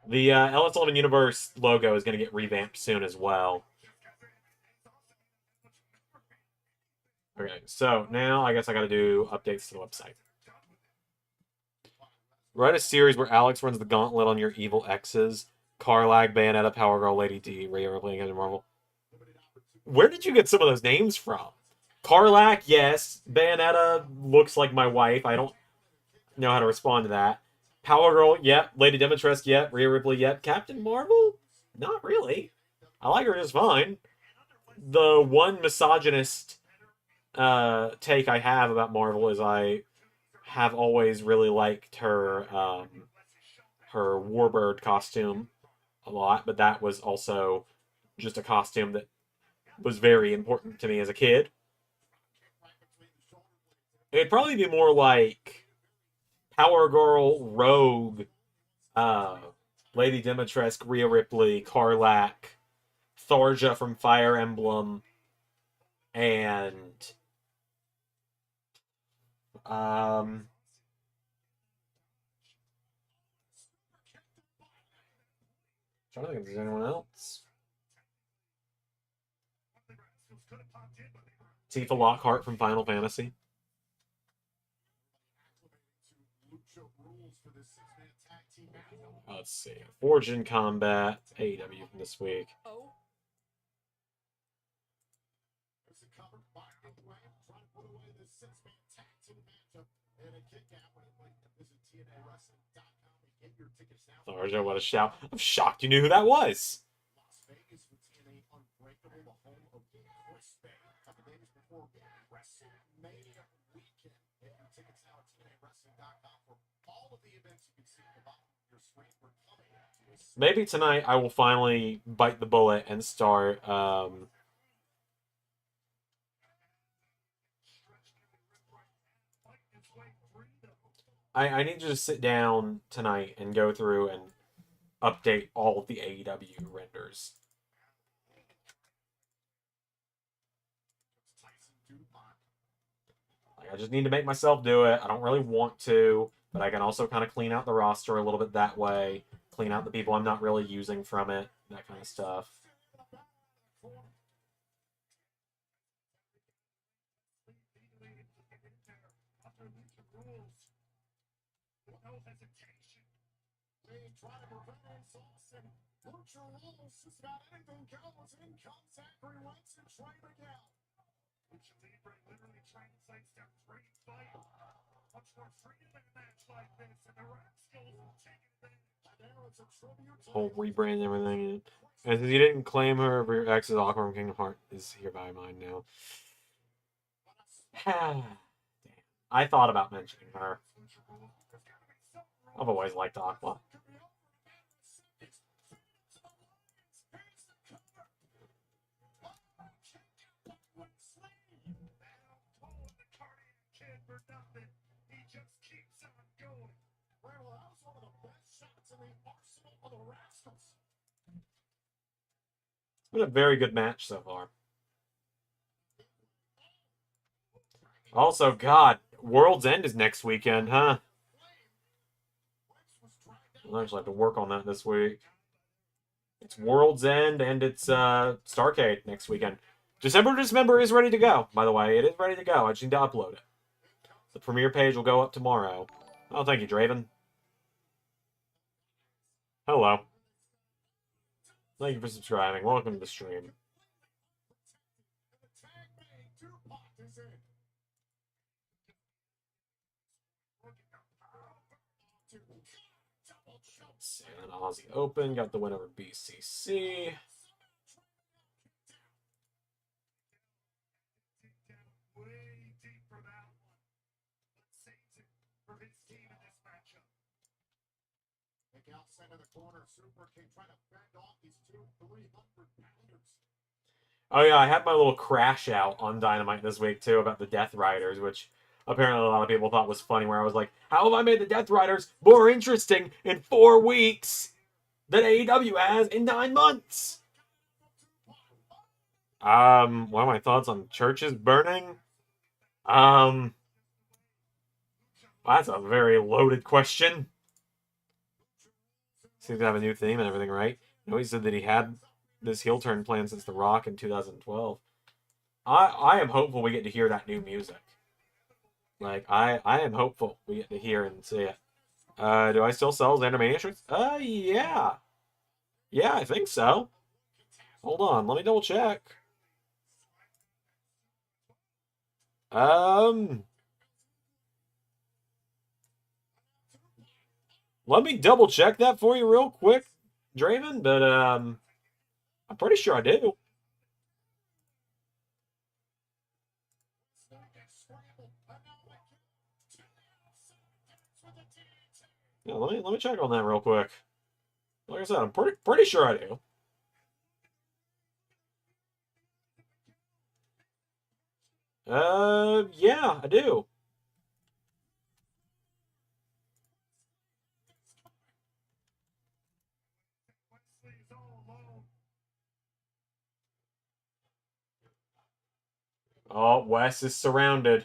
The LS11 Universe logo is going to get revamped soon as well. Okay, so now I guess I got to do updates to the website. Write a series where Alex runs the gauntlet on your evil exes. Carlag, Bayonetta, Power Girl, Lady D, Rhea Ripley, and Marvel. Where did you get some of those names from? Carlac, yes. Bayonetta looks like my wife. I don't know how to respond to that. Power Girl, yep. Lady Dimitrescu, yep. Rhea Ripley, yep. Captain Marvel? Not really. I like her just fine. The one misogynist take I have about Marvel is I have always really liked her her Warbird costume a lot, but that was also just a costume that was very important to me as a kid. It'd probably be more like Power Girl, Rogue, Lady Dimitrescu, Rhea Ripley, Karlach, Thorja from Fire Emblem, and trying to think if there's anyone else. Tifa Lockhart from Final Fantasy. Let's see. Forge in Combat, AEW from this week. Thorja, what a shout. I'm shocked you knew who that was. Maybe tonight I will finally bite the bullet and start I need to just sit down tonight and go through and update all of the AEW renders. Like, I just need to make myself do it. I don't really want to, but I can also kind of clean out the roster a little bit that way. Clean out the people I'm not really using from it. That kind of stuff. Whole rebrand and everything. And since you didn't claim her for your ex's offer from Kingdom Heart is hereby mine now. Damn. I thought about mentioning her. I've always liked Aqua. It's been a very good match so far. Also, God, World's End is next weekend, huh? I'll actually have to work on that this week. It's World's End and it's Starcade next weekend. December to Dismember is ready to go, by the way. It is ready to go. I just need to upload it. The premiere page will go up tomorrow. Oh, thank you, Draven. Hello. Thank you for subscribing. Welcome to the stream. And Aussie Open got the win over BCC. Oh yeah, I had my little crash out on Dynamite this week too about the Death Riders, which apparently a lot of people thought was funny, where I was like, how have I made the Death Riders more interesting in 4 weeks than AEW has in 9 months? What are my thoughts on churches burning? That's a very loaded question. Seems to have a new theme and everything, right? You know, he said that he had this heel turn plan since The Rock in 2012. I am hopeful we get to hear that new music. Like, I am hopeful we get to hear and see it. Do I still sell Xandermania shirts? Yeah. Yeah, I think so. Hold on, let me double check. Let me double check that for you real quick, Draven, but I'm pretty sure I do. Yeah, let me check on that real quick. Like I said, I'm pretty sure I do. Yeah, I do. Oh, Wes is surrounded.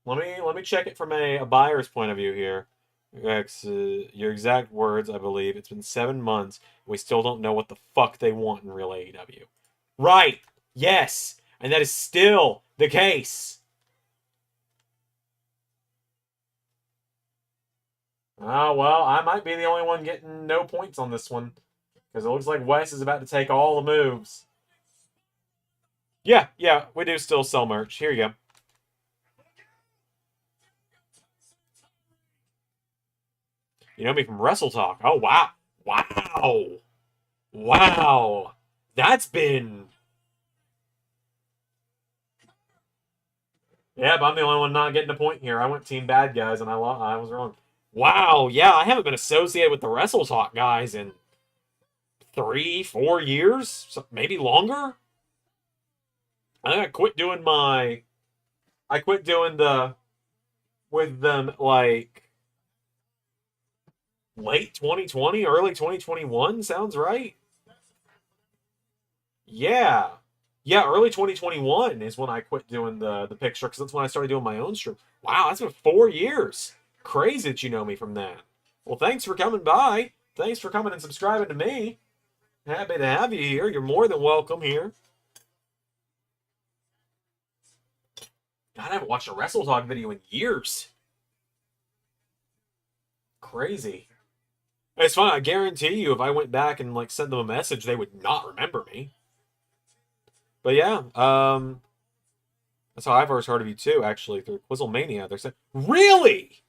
Let me check it from a buyer's point of view here. Your exact words, I believe. It's been 7 months. We still don't know what the fuck they want in real AEW. Right. Yes. And that is still the case. Oh, well, I might be the only one getting no points on this one. Because it looks like Wes is about to take all the moves. Yeah, we do still sell merch. Here you go. You know me from Wrestle Talk. Oh, wow. Wow. Wow. That's been... Yeah, but I'm the only one not getting a point here. I went Team Bad Guys, and I was wrong. Wow, yeah, I haven't been associated with the Wrestle Talk guys in 3, 4 years, so maybe longer. I think I quit doing with them like late 2020, early 2021. Sounds right. Yeah. Yeah, early 2021 is when I quit doing the picture, because that's when I started doing my own stream. Wow, that's been 4 years. Crazy that you know me from that. Well, thanks for coming by. Thanks for coming and subscribing to me. Happy to have you here. You're more than welcome here. God, I haven't watched a Wrestle Talk video in years. Crazy. It's fun. I guarantee you, if I went back and like sent them a message, they would not remember me. But yeah, That's how I first heard of you too, actually, through Quizzlemania. They're saying, really?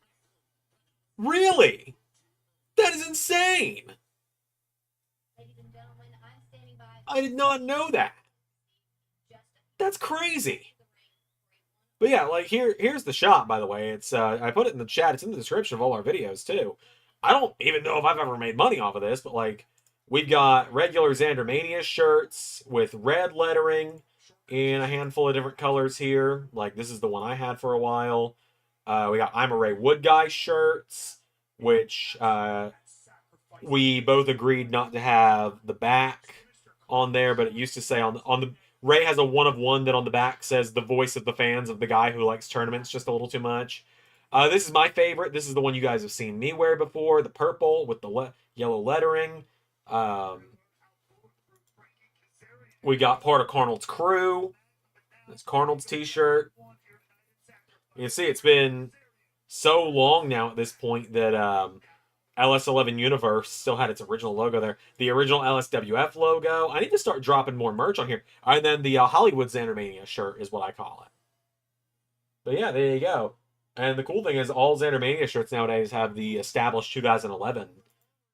Really? That is insane! I did not know that. That's crazy. But yeah, like here's the shop, by the way. It's I put it in the chat. It's in the description of all our videos too. I don't even know if I've ever made money off of this, but like we've got regular Xandermania shirts with red lettering in a handful of different colors here. Like this is the one I had for a while. We got I'm a Ray Wood Guy shirts, which we both agreed not to have the back on there, but it used to say on the Ray has a one of one that on the back says the voice of the fans of the guy who likes tournaments just a little too much. This is my favorite. This is the one you guys have seen me wear before, the purple with the yellow lettering. Um, we got part of Carnold's crew. It's Carnold's t-shirt. You can see it's been so long now at this point that LS11 Universe still had its original logo there. The original LSWF logo. I need to start dropping more merch on here. And then the Hollywood Xandermania shirt is what I call it. But yeah, there you go. And the cool thing is all Xandermania shirts nowadays have the established 2011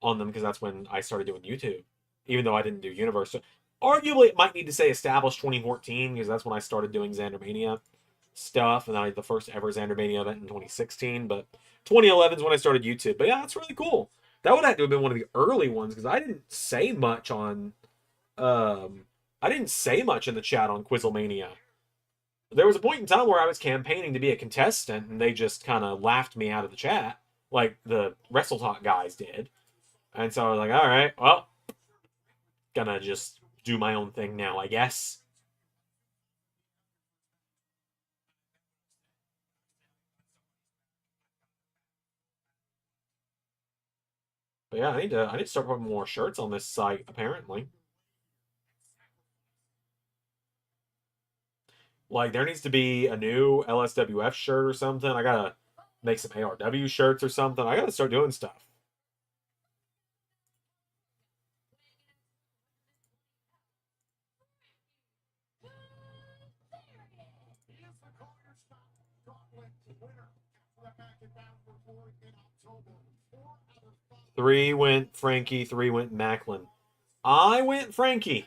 on them because that's when I started doing YouTube. Even though I didn't do Universe. So arguably, it might need to say established 2014 because that's when I started doing Xandermania stuff. And I had the first ever Xandermania event in 2016. But 2011 is when I started YouTube. But yeah, that's really cool. That would have to have been one of the early ones because I didn't say much on I didn't say much in the chat on Quizzlemania. There was a point in time where I was campaigning to be a contestant and they just kind of laughed me out of the chat like the Wrestle Talk guys did. And so I was like, all right, well, gonna just do my own thing now, I guess. But yeah, I need to start putting more shirts on this site, apparently. Like there needs to be a new LSWF shirt or something. I gotta make some ARW shirts or something. I gotta start doing stuff. Three went Frankie, three went Macklin. I went Frankie.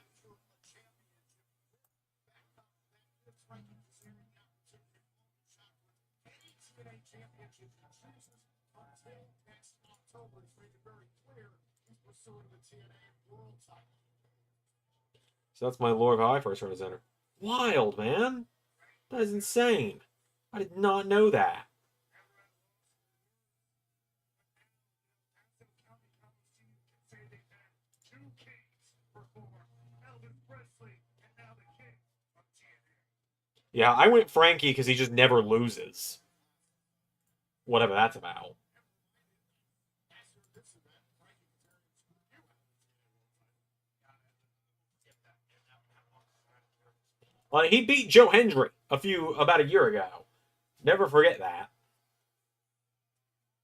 So that's my lore of how I first heard of Xander. Wild, man. That is insane. I did not know that. Yeah, I went Frankie because he just never loses. Whatever that's about. He beat Joe Hendry about a year ago. Never forget that.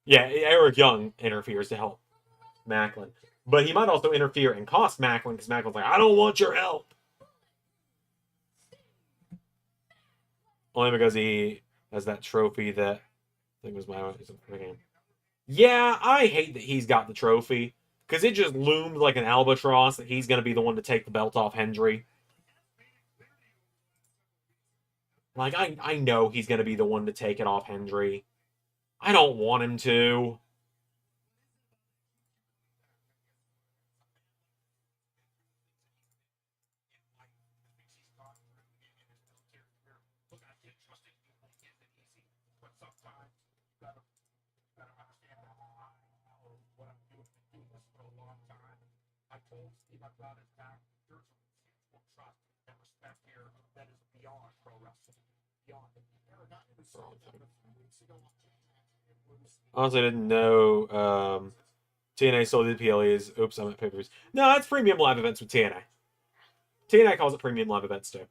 Yeah, Eric Young interferes to help Macklin. But he might also interfere and cost Macklin because Macklin's like, I don't want your help. Only because he has that trophy that I think was my name. Yeah, I hate that he's got the trophy because it just loomed like an albatross that he's going to be the one to take the belt off Hendry. Like, I know he's going to be the one to take it off Hendry. I don't want him to. Honestly, I didn't know TNA still did PLEs. Oops, I'm at pay-per-views. No, it's premium live events with TNA. TNA calls it premium live events too.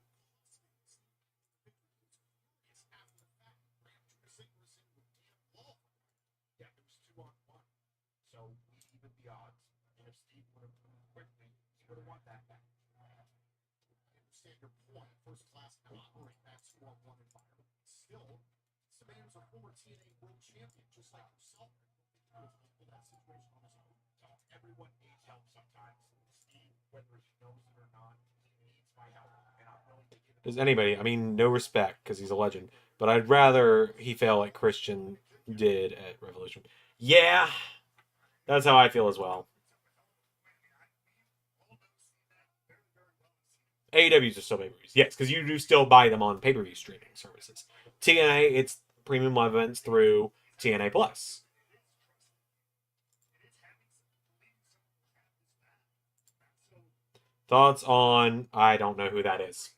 Does anybody? I mean, no respect because he's a legend, but I'd rather he fail like Christian did at Revolution. Yeah, that's how I feel as well. AEWs are still pay-per-views, yes, because you do still buy them on pay-per-view streaming services. TNA, it's premium live events through TNA Plus. Thoughts on? I don't know who that is.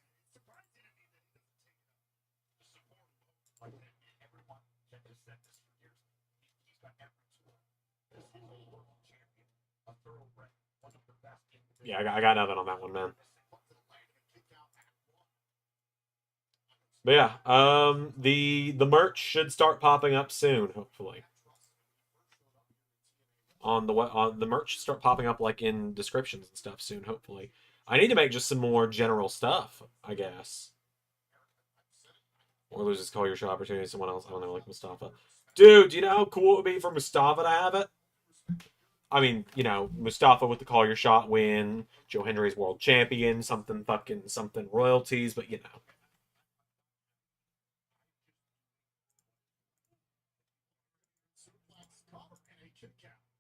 Yeah, I got nothing on that one, man. But yeah, the merch should start popping up soon, hopefully. On the merch should start popping up like in descriptions and stuff soon, hopefully. I need to make just some more general stuff, I guess. Or lose his call your shot opportunity to someone else. I don't know, like Mustafa. Dude, do you know how cool it would be for Mustafa to have it? I mean, Mustafa with the call your shot win, Joe Hendry's world champion, something fucking something royalties, but you know.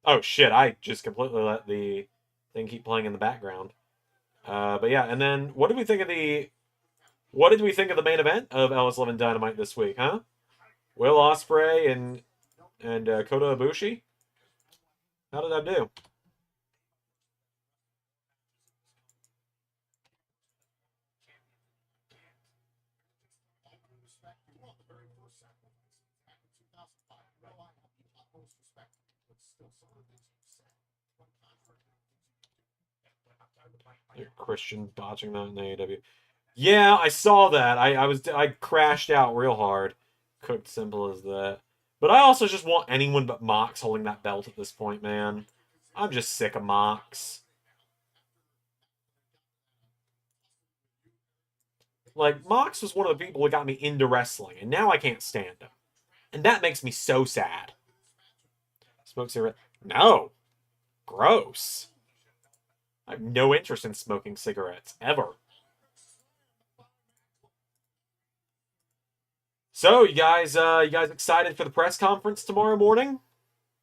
Oh shit, I just completely let the thing keep playing in the background. But yeah, and then what did we think of the main event of LS11 Dynamite this week, huh? Will Ospreay and Kota Ibushi. How did I do? Christian botching that in AEW. Yeah, I saw that. I crashed out real hard. Cooked simple as that. But I also just want anyone but Mox holding that belt at this point, man. I'm just sick of Mox. Like, Mox was one of the people who got me into wrestling, and now I can't stand him. And that makes me so sad. Smoke cigarette? No. Gross. I have no interest in smoking cigarettes, ever. So, you guys excited for the press conference tomorrow morning?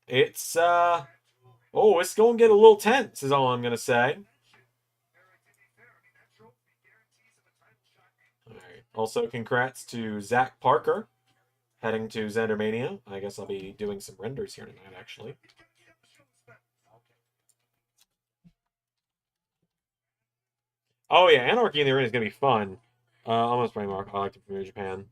It's it's going to get a little tense, is all I'm going to say. All right. Also, congrats to Zach Parker heading to Xandermania. I guess I'll be doing some renders here tonight, actually. Oh yeah, Anarchy in the Arena is gonna be fun. Almost playing Mark. I like it from New Japan.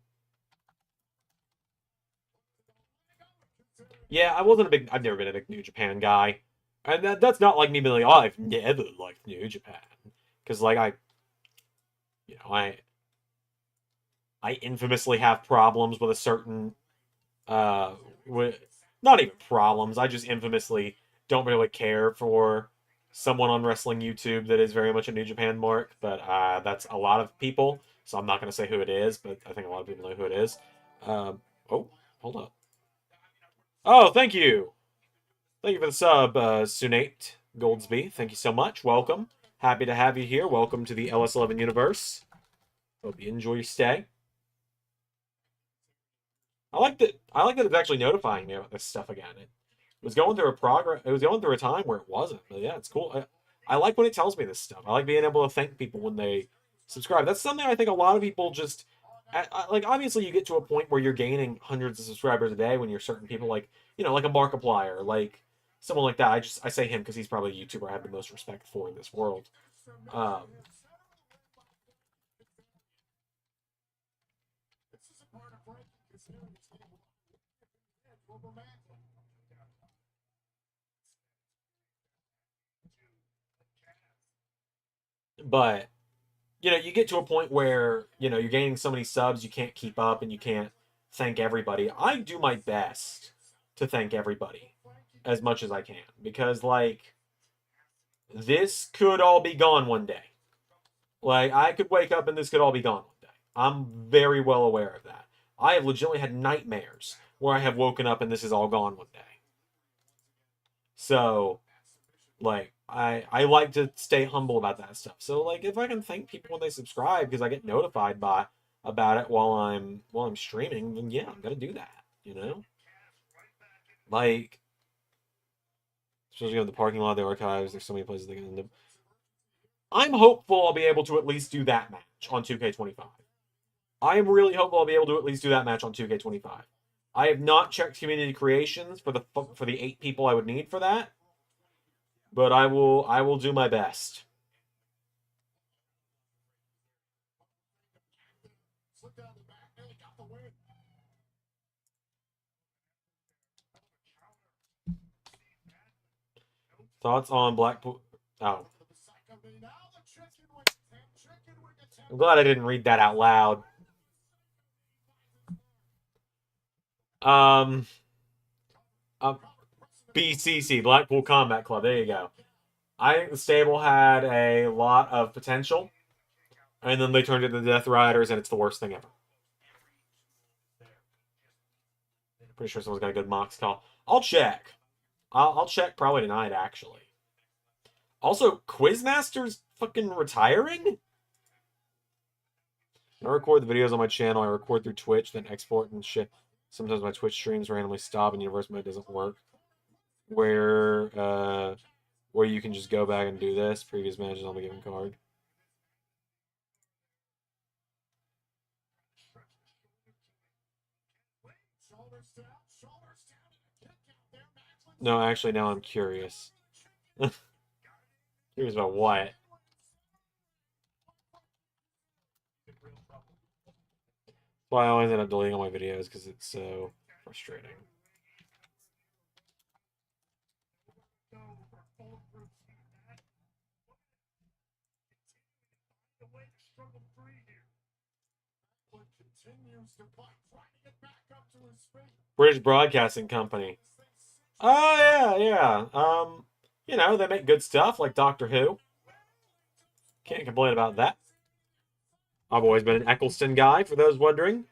Yeah, I wasn't a big. I've never been a big New Japan guy, and that's not like me being like, oh, I've never liked New Japan, because like I infamously have problems with a certain with not even problems. I just infamously don't really care for someone on wrestling YouTube that is very much a New Japan mark, but that's a lot of people. So I'm not going to say who it is, but I think a lot of people know who it is. Oh, hold up. Oh, thank you. Thank you for the sub, Sunate Goldsby. Thank you so much. Welcome. Happy to have you here. Welcome to the LS11 universe. Hope you enjoy your stay. I like that it's actually notifying me about this stuff again. It was going through a progress. It was going through a time where it wasn't. But yeah, it's cool. I like when it tells me this stuff. I like being able to thank people when they subscribe. That's something I think a lot of people just like. Obviously, you get to a point where you're gaining hundreds of subscribers a day when you're certain people like like a Markiplier, like someone like that. I say him because he's probably a YouTuber I have the most respect for in this world. Um, but you get to a point where you're gaining so many subs you can't keep up and you can't thank everybody. I do my best to thank everybody as much as I can because like this could all be gone one day. Like, I could wake up and this could all be gone one day. I'm very well aware of that. I have legitimately had nightmares where I have woken up and this is all gone one day. So, like, I like to stay humble about that stuff. So, like, if I can thank people when they subscribe because I get notified about it while I'm streaming, then yeah, I'm gonna do that. You know, like, especially on the parking lot, the archives. There's so many places they can end up. I'm hopeful I'll be able to at least do that match on 2K25. I am really hopeful I'll be able to at least do that match on 2K25. I have not checked community creations for the 8 people I would need for that, but I will do my best. Thoughts on Blackpool? Oh, I'm glad I didn't read that out loud. Um, uh, BCC, Blackpool Combat Club. There you go. I think the stable had a lot of potential, and then they turned into the Death Riders, and it's the worst thing ever. Pretty sure someone's got a good Mox call. I'll check. I'll check probably tonight, actually. Also, Quizmaster's fucking retiring? I record the videos on my channel. I record through Twitch, then export and shit. Sometimes my Twitch streams randomly stop and universe mode doesn't work. Where you can just go back and do this. Previous matches on the given card. No, actually, now I'm curious. Curious about what? That's why I always end up deleting all my videos because it's so frustrating. British Broadcasting Company. Oh yeah. They make good stuff like Doctor Who. Can't complain about that. I've always been an Eccleston guy, for those wondering.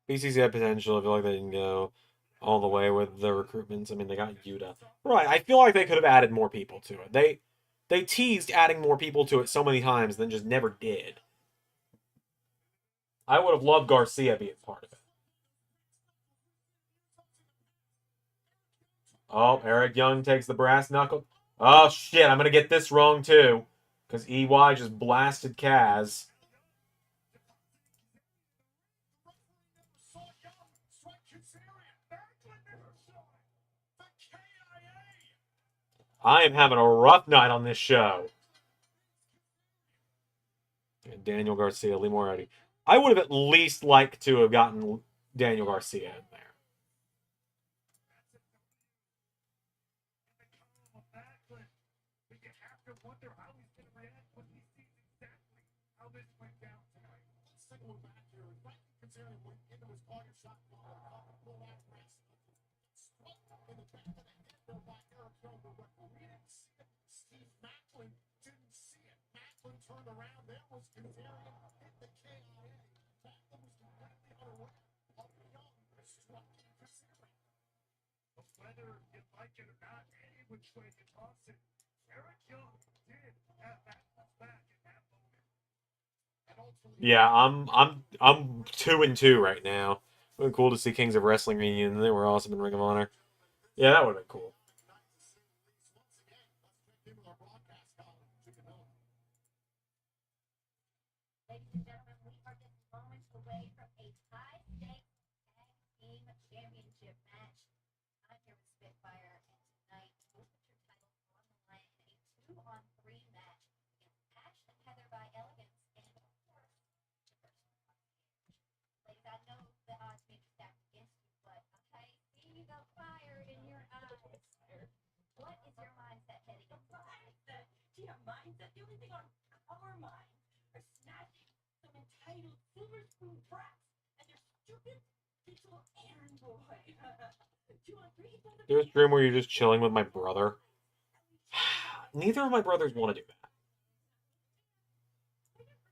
BCC had potential. I feel like they didn't go all the way with the recruitments. I mean, they got Yuta. Right. I feel like they could have added more people to it. They teased adding more people to it so many times, then just never did. I would have loved Garcia being part of it. Oh, Eric Young takes the brass knuckle. Oh shit, I'm gonna get this wrong too. Because EY just blasted Kaz. I am having a rough night on this show. And Daniel Garcia, Lee Moriarty. I would have at least liked to have gotten Daniel Garcia in there. Yeah, I'm 2-2 right now. It would be cool to see Kings of Wrestling reunion. They were awesome in Ring of Honor. Yeah, that would have been cool. There's a dream where you're just chilling with my brother. Neither of my brothers want to do that.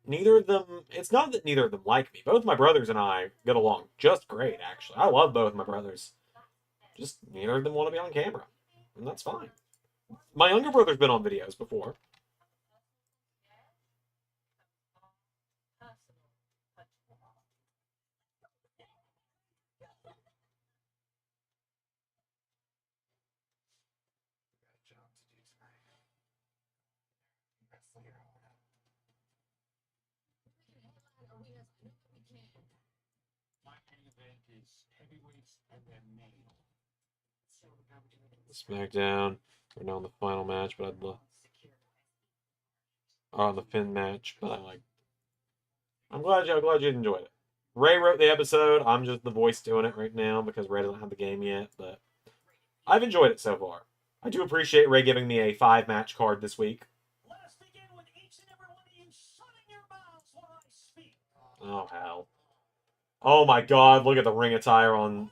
Neither of them. It's not that neither of them like me. Both my brothers and I get along just great, actually. I love both my brothers. Just neither of them want to be on camera. And that's fine. My younger brother's been on videos before. SmackDown. We're now in the final match, but I'd love. On the Finn match, but I'm glad you enjoyed it. Ray wrote the episode. I'm just the voice doing it right now because Ray doesn't have the game yet, but I've enjoyed it so far. I do appreciate Ray giving me a 5-match card this week. Oh hell! Oh my God! Look at the ring attire on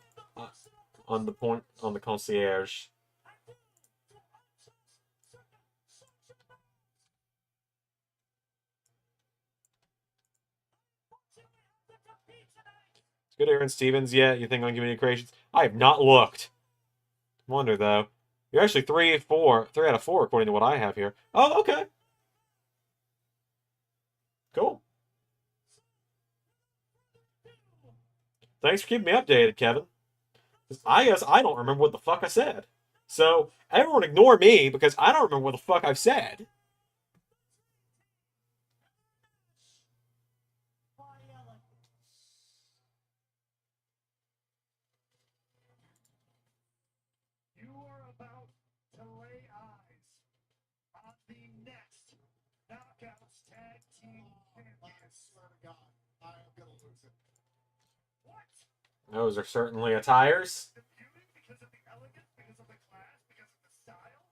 the concierge. It's good, Aaron Stevens. Yeah, you think on Community Creations? I have not looked. Wonder though. You're actually 3 out of 4 according to what I have here. Oh, okay. Cool. Thanks for keeping me updated, Kevin. I guess I don't remember what the fuck I said. So, everyone ignore me because I don't remember what the fuck I've said. You are about to lay eyes on the next Knockouts Tag Team Champions. I swear to God, I am going to lose it. What? Those are certainly attires. The beauty because of the elegance, because of the class, because of the style.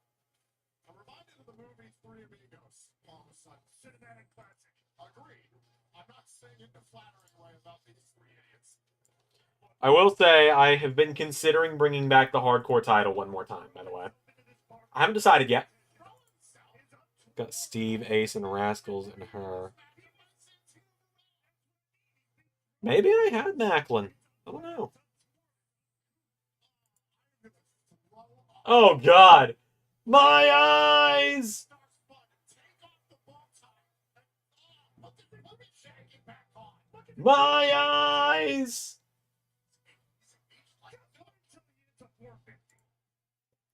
I'm reminded of the movie Three Amigos all of a sudden. Cinematic classic. Agreed. I'm not saying it in a flattering way about these three idiots. I will say I have been considering bringing back the hardcore title one more time, by the way. I haven't decided yet. Got Steve, Ace, and Rascals and her. Maybe I had Macklin. I don't know. Oh, God. My eyes! My eyes!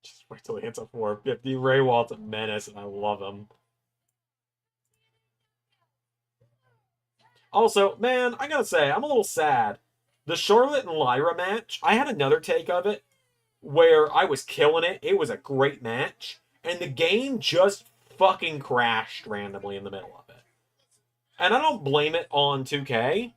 Just wait till he hits a 450. Ray Walt's a menace, and I love him. Also, man, I gotta say, I'm a little sad. The Charlotte and Lyra match, I had another take of it where I was killing it. It was a great match. And the game just fucking crashed randomly in the middle of it. And I don't blame it on 2K.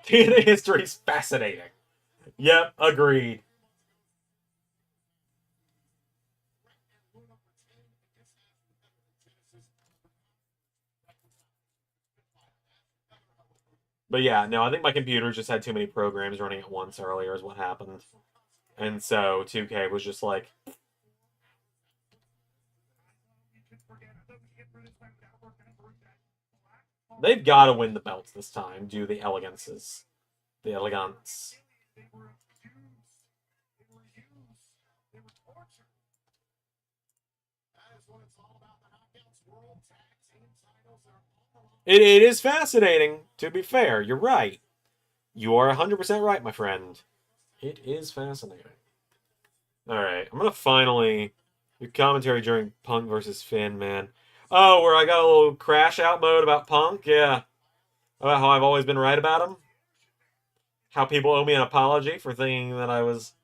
TNA history is fascinating. Yep, agreed. But yeah, no, I think my computer just had too many programs running at once earlier is what happened. And so 2K was just like... They've got to win the belts this time, due to the elegances. The elegance. It is fascinating, to be fair. You're right. You are 100% right, my friend. It is fascinating. Alright, I'm going to finally... Your commentary during Punk versus Finn, man. Oh, where I got a little crash out mode about Punk? Yeah. About how I've always been right about him? How people owe me an apology for thinking that I was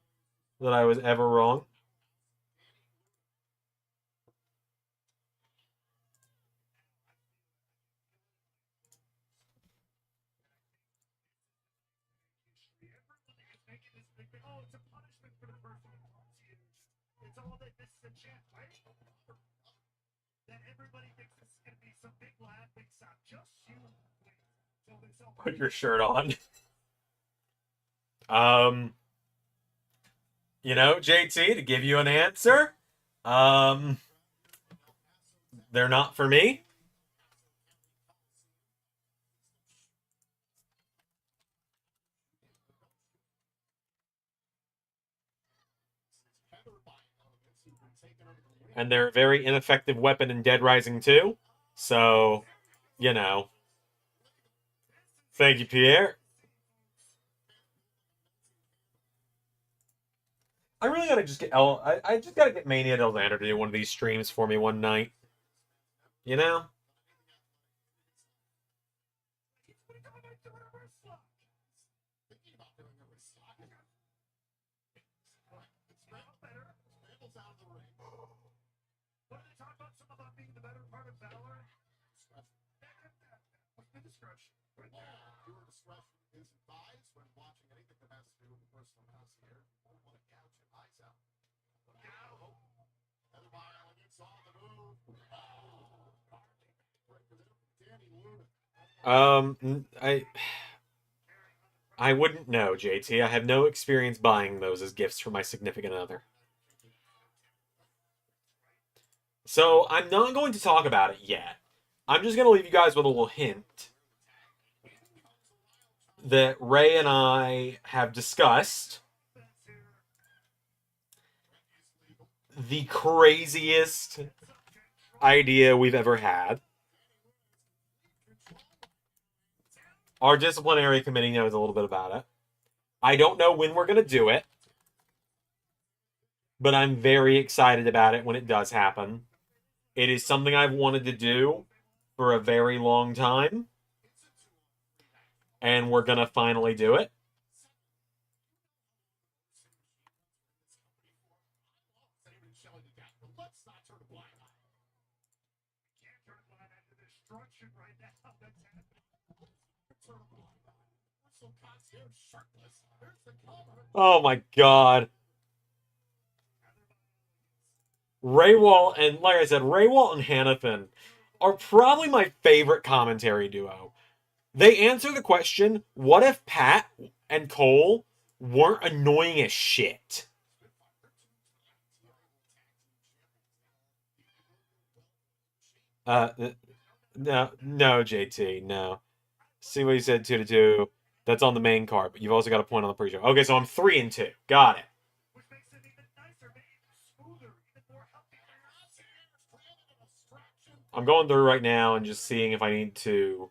ever wrong? oh, it's a punishment for the person who calls you. It's all that this is a chance, right? That everybody thinks this is going to be some big laugh, big sound. Just you wait till this all. Put your shirt on. You know, JT, to give you an answer, they're not for me. And they're a very ineffective weapon in Dead Rising 2. So, you know. Thank you, Pierre. I really gotta just get I just gotta get Mania Delander to do one of these streams for me one night. You know? I wouldn't know, JT. I have no experience buying those as gifts for my significant other. So I'm not going to talk about it yet. I'm just going to leave you guys with a little hint that Ray and I have discussed the craziest idea we've ever had. Our disciplinary committee knows a little bit about it. I don't know when we're going to do it, but I'm very excited about it when it does happen. It is something I've wanted to do for a very long time, and we're going to finally do it. Oh my god. Raywalt and, like I said, Raywalt and Hannafin are probably my favorite commentary duo. They answer the question, what if Pat and Cole weren't annoying as shit? No, JT, no. See what you said, 2-2. That's on the main card, but you've also got a point on the pre-show. Okay, so I'm 3-2. Got it. I'm going through right now and just seeing if I need to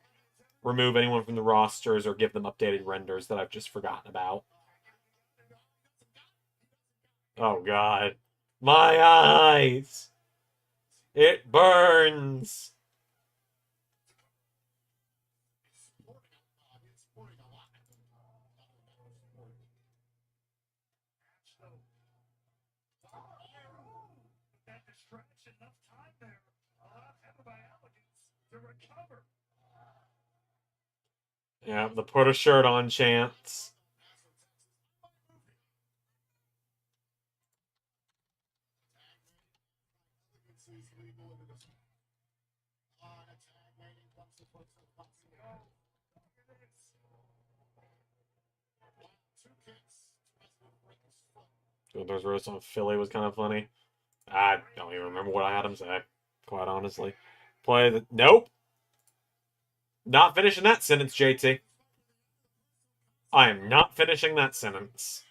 remove anyone from the rosters or give them updated renders that I've just forgotten about. Oh, God. My eyes! It burns! Yeah, the put a shirt on chance. There's roast on Philly was kind of funny. I don't even remember what I had him say, quite honestly. Play the... Nope! Not finishing that sentence, JT. I am not finishing that sentence.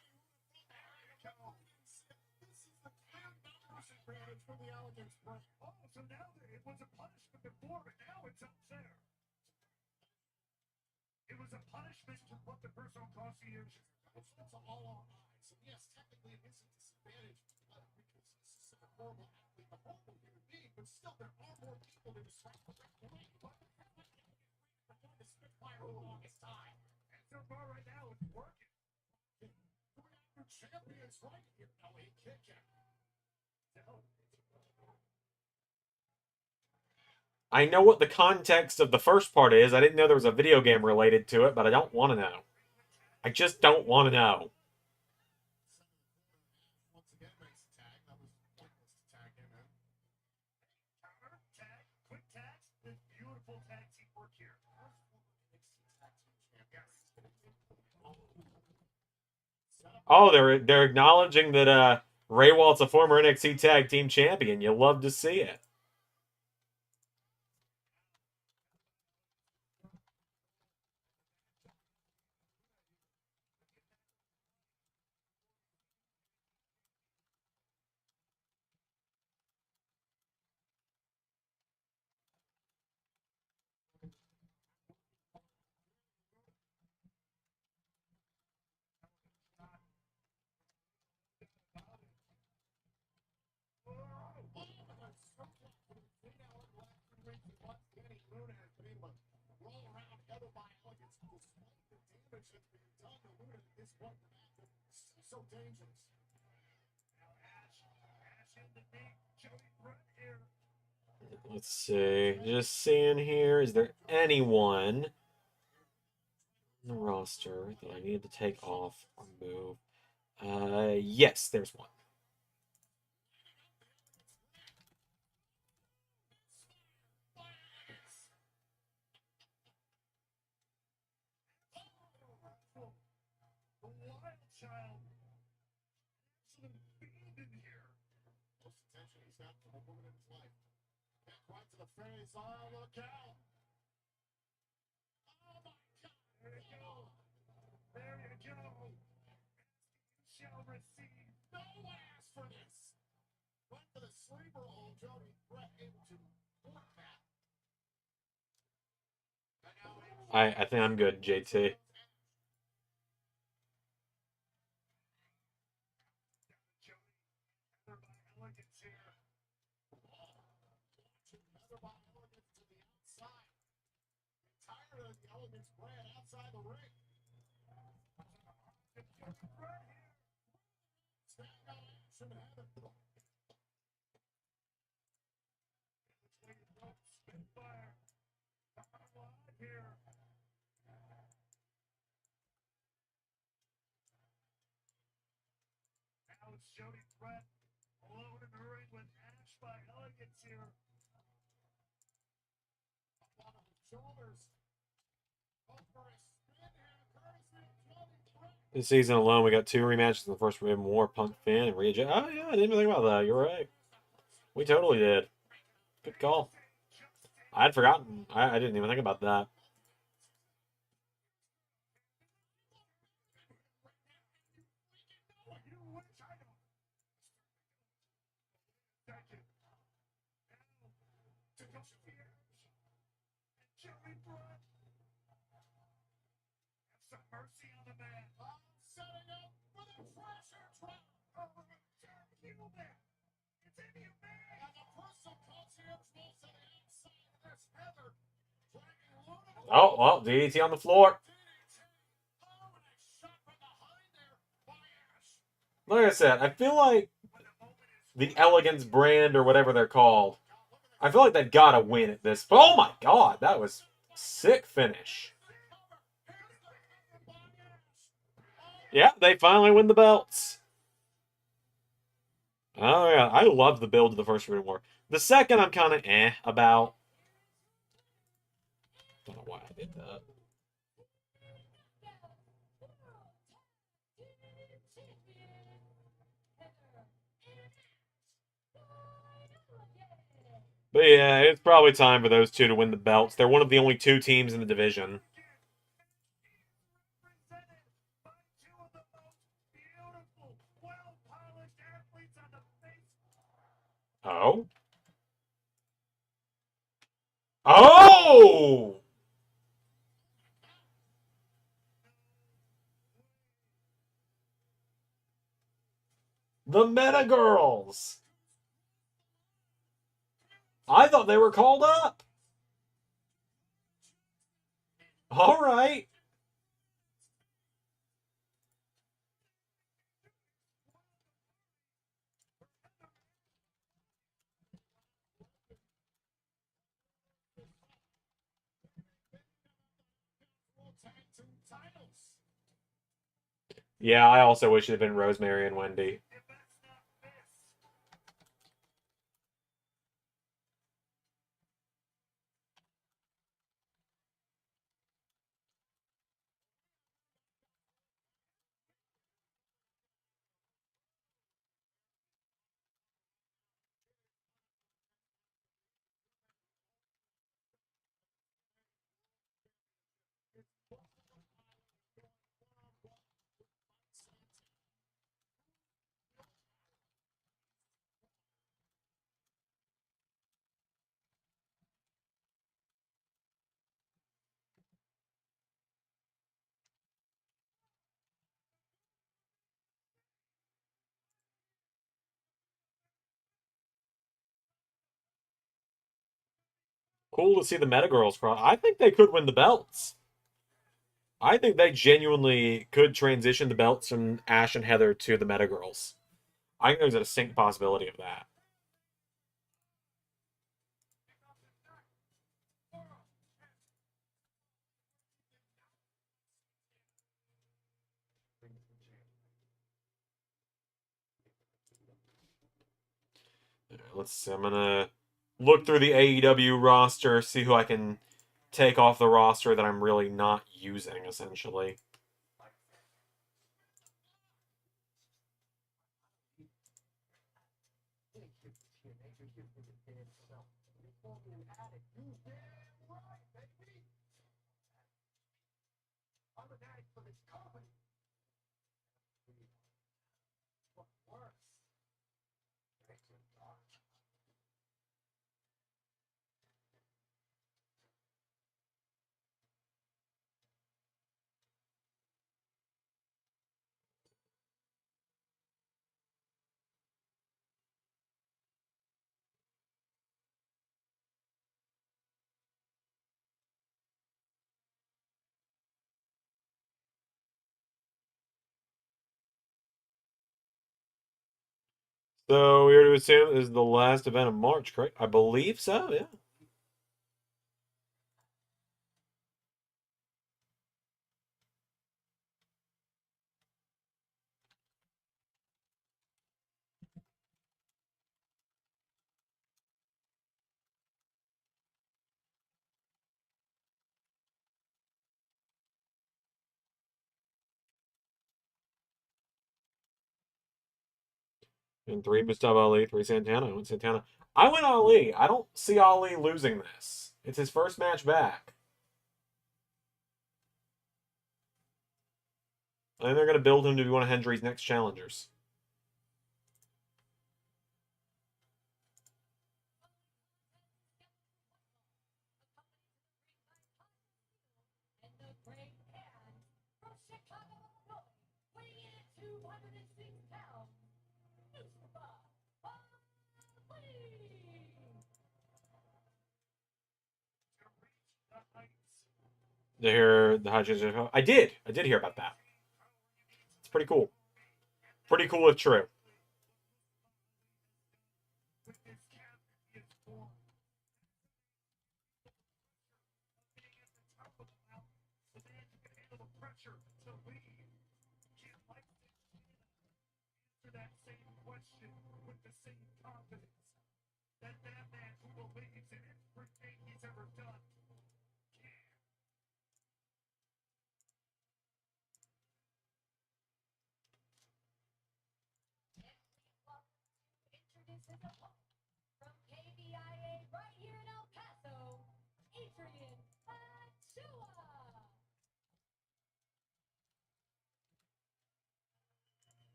It was a punishment to put the personal concierge. That's all on eyes. And yes, technically it is a disadvantage because this is a horrible athlete, a horrible human being, but still there are more people to distract the right way. But the Spitfire for the longest time. And so far right now it's working. Going after champions right here. No, he kicked him. I know what the context of the first part is. I didn't know there was a video game related to it, but I don't want to know. I just don't want to know. Oh, they're acknowledging that Ray Walt's a former NXT Tag Team Champion. You love to see it. So dangerous. Now Ash in the knee. Jody Brett here. Let's see. Just seeing here, is there anyone on the roster that I need to take off or move? Yes, there's one. The wild child. Absolute fiend in here. Most attention he's had from a woman in his life. Back right to the face. Oh, look out. Oh, my God. There you go. There you go. You shall receive. No one asked for this. Went to the sleeper hole, Jody Brett into court that. And now I think I'm good, JT. Jody, Heather by Elegance here. Heather by Elegance to the outside. Tired of the Elegance brand outside the ring. Right here. Staying on action, Heather. Spitfire. Live here. Now it's Jody Brett alone in the ring with Ash by Elegance here. Up on the shoulders. Over a spin here, courtesy of Jody Brett. This season alone, we got 2 rematches in the first Forbidden War, Punk Finn and Rhea J. Oh, yeah, I didn't even think about that. You're right. We totally did. Good call. I had forgotten. I didn't even think about that. You wish I know. Thank you. Now to go Spears and Jody Brett. Have some mercy on the man. Setting up for the pressure trap. Oh, inhuman. It's inhumane. And the personal concierge rolls to the outside. And there's Heather dragging Luna. Oh, well, DDT on the floor. Oh, and a shot from behind there by Ash. Like I said, I feel like When the moment is the Elegance brand or whatever they're called, I feel like they've got to win at this. Oh my god, that was sick finish. Yeah, they finally win the belts. Oh yeah, I love the build of the first Forbidden War. The second, I'm kind of about. Don't know why I did that. But yeah, it's probably time for those two to win the belts. They're one of the only 2 teams in the division. represented by two of the most beautiful, well-polished athletes on the face. Oh? Oh! The Meta Girls! I thought they were called up. All right. Tag team titles. Yeah, I also wish it had been Rosemary and Wendy. If that's not this, Cool to see the Meta Girls cross. I think they could win the belts. I think they genuinely could transition the belts from Ash and Heather to the Meta Girls. I think there's a distinct possibility of that. Let's see. I'm gonna look through the AEW roster, see who I can take off the roster that I'm really not using, essentially. So we are to assume this is the last event of March, correct? I believe so, yeah. And three Mustafa Ali, three Santana. I went Santana. I went Ali. I don't see Ali losing this. It's his first match back. I think they're going to build him to be one of Hendry's next challengers. To hear the High JJ. I did hear about that. It's pretty cool. Pretty cool if true.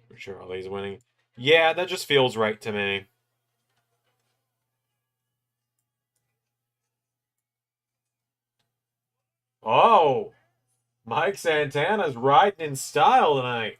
For sure, Ali's winning. Yeah, that just feels right to me. Oh, Mike Santana's riding in style tonight.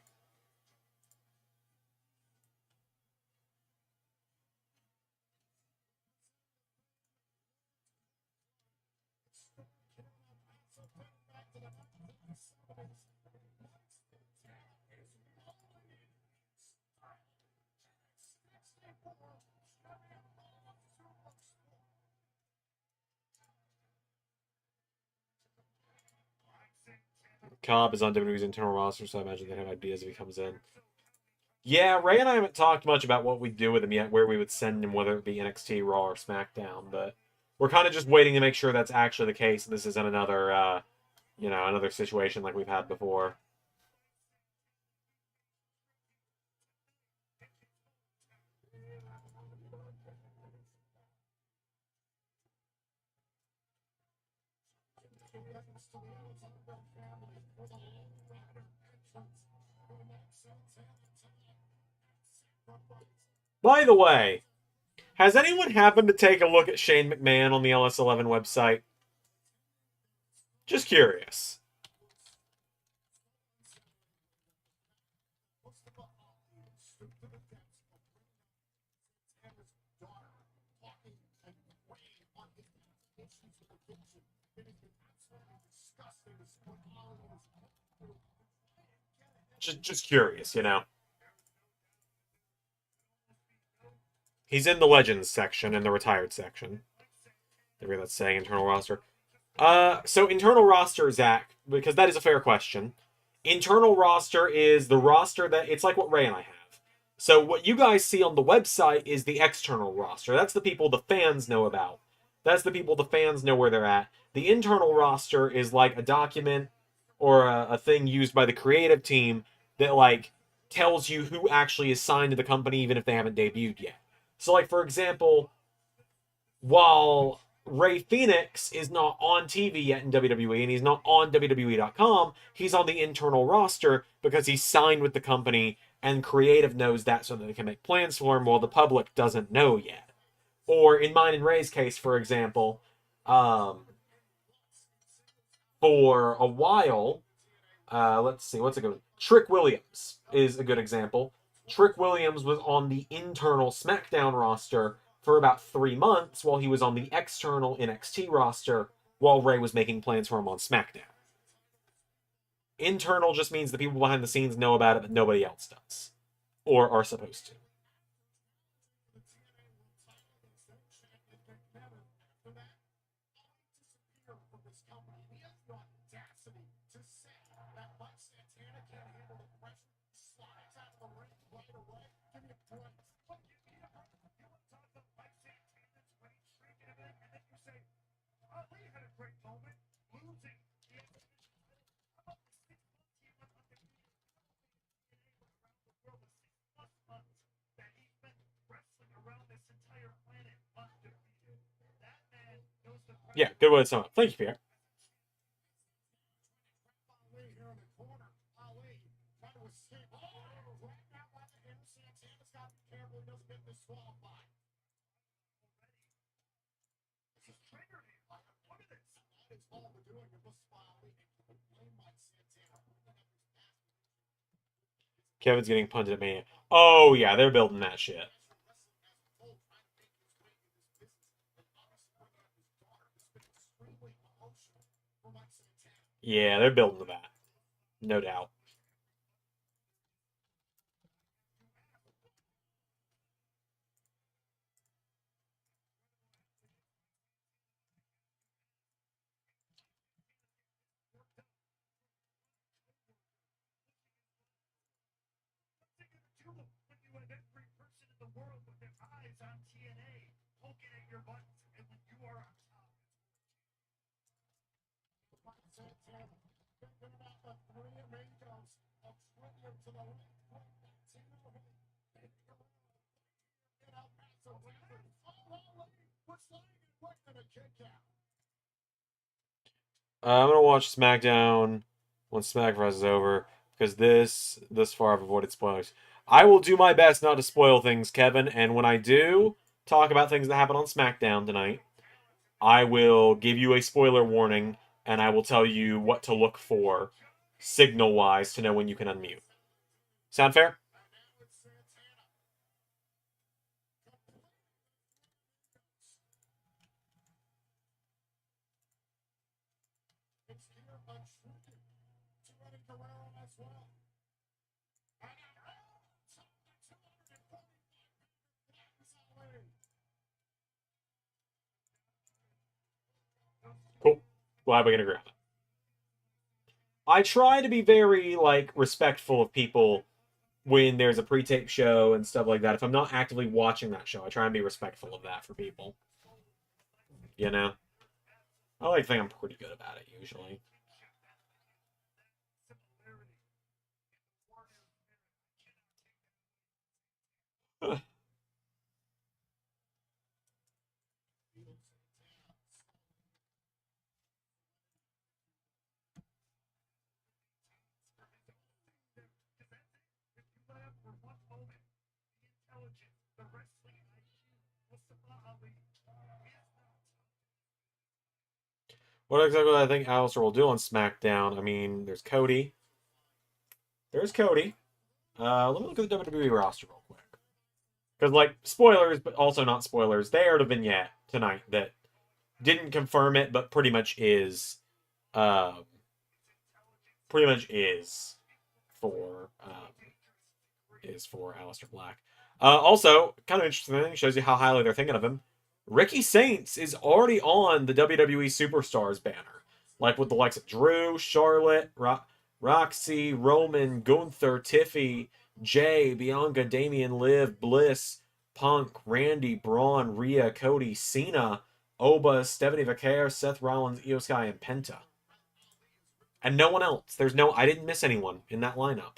Cobb is on WWE's internal roster, so I imagine they have ideas if he comes in. Yeah, Ray and I haven't talked much about what we'd do with him yet, where we would send him, whether it be NXT, Raw, or SmackDown. But we're kind of just waiting to make sure that's actually the case. This isn't another, another situation like we've had before. By the way, has anyone happened to take a look at Shane McMahon on the LS11 website? Just curious. Just curious, you know. He's in the Legends section and the Retired section. Maybe that's saying internal roster. So internal roster, Zach, because that is a fair question. Internal roster is the roster that it's like what Ray and I have. So what you guys see on the website is the external roster. That's the people the fans know about. That's the people the fans know where they're at. The internal roster is like a document or a thing used by the creative team that like tells you who actually is signed to the company even if they haven't debuted yet. So like for example, while Ray Phoenix is not on TV yet in WWE and he's not on WWE.com, he's on the internal roster because he's signed with the company and creative knows that so that they can make plans for him while the public doesn't know yet. Or in mine and Ray's case, for example, um, for a while, let's see, what's a good one? Trick Williams is a good example. Trick Williams was on the internal SmackDown roster for about 3 months while he was on the external NXT roster while Ray was making plans for him on SmackDown. Internal just means the people behind the scenes know about it, but nobody else does. Or are supposed to. Yeah, good way to sum up. Thank you, Pierre. Kevin's getting punted at me. Oh, yeah, they're building that shit. Yeah, they're building that. No doubt. I'm gonna watch SmackDown when SmackDown is over because this far I've avoided spoilers. I will do my best not to spoil things, Kevin, and when I do talk about things that happen on SmackDown tonight, I will give you a spoiler warning and I will tell you what to look for signal wise to know when you can unmute. Sound fair? Cool. Glad we can agree on that. I try to be very like respectful of people when there's a pre-tape show and stuff like that. If I'm not actively watching that show, I try and be respectful of that for people. You know? I like to think I'm pretty good about it usually. What exactly do I think Alistair will do on SmackDown? I mean, there's Cody. There's Cody. Let me look at the WWE roster real quick. Because, like, spoilers, but also not spoilers. They aired a vignette tonight that didn't confirm it, but pretty much is. Pretty much for is for Aleister Black. Also, kind of interesting, shows you how highly they're thinking of him. Ricky Saints is already on the WWE Superstars banner, like with the likes of Drew, Charlotte, Roxy, Roman, Gunther, Tiffy, Jay, Bianca, Damian, Liv, Bliss, Punk, Randy, Braun, Rhea, Cody, Cena, Oba, Stephanie Vaquer, Seth Rollins, Io Sky, and Penta. And no one else. I didn't miss anyone in that lineup.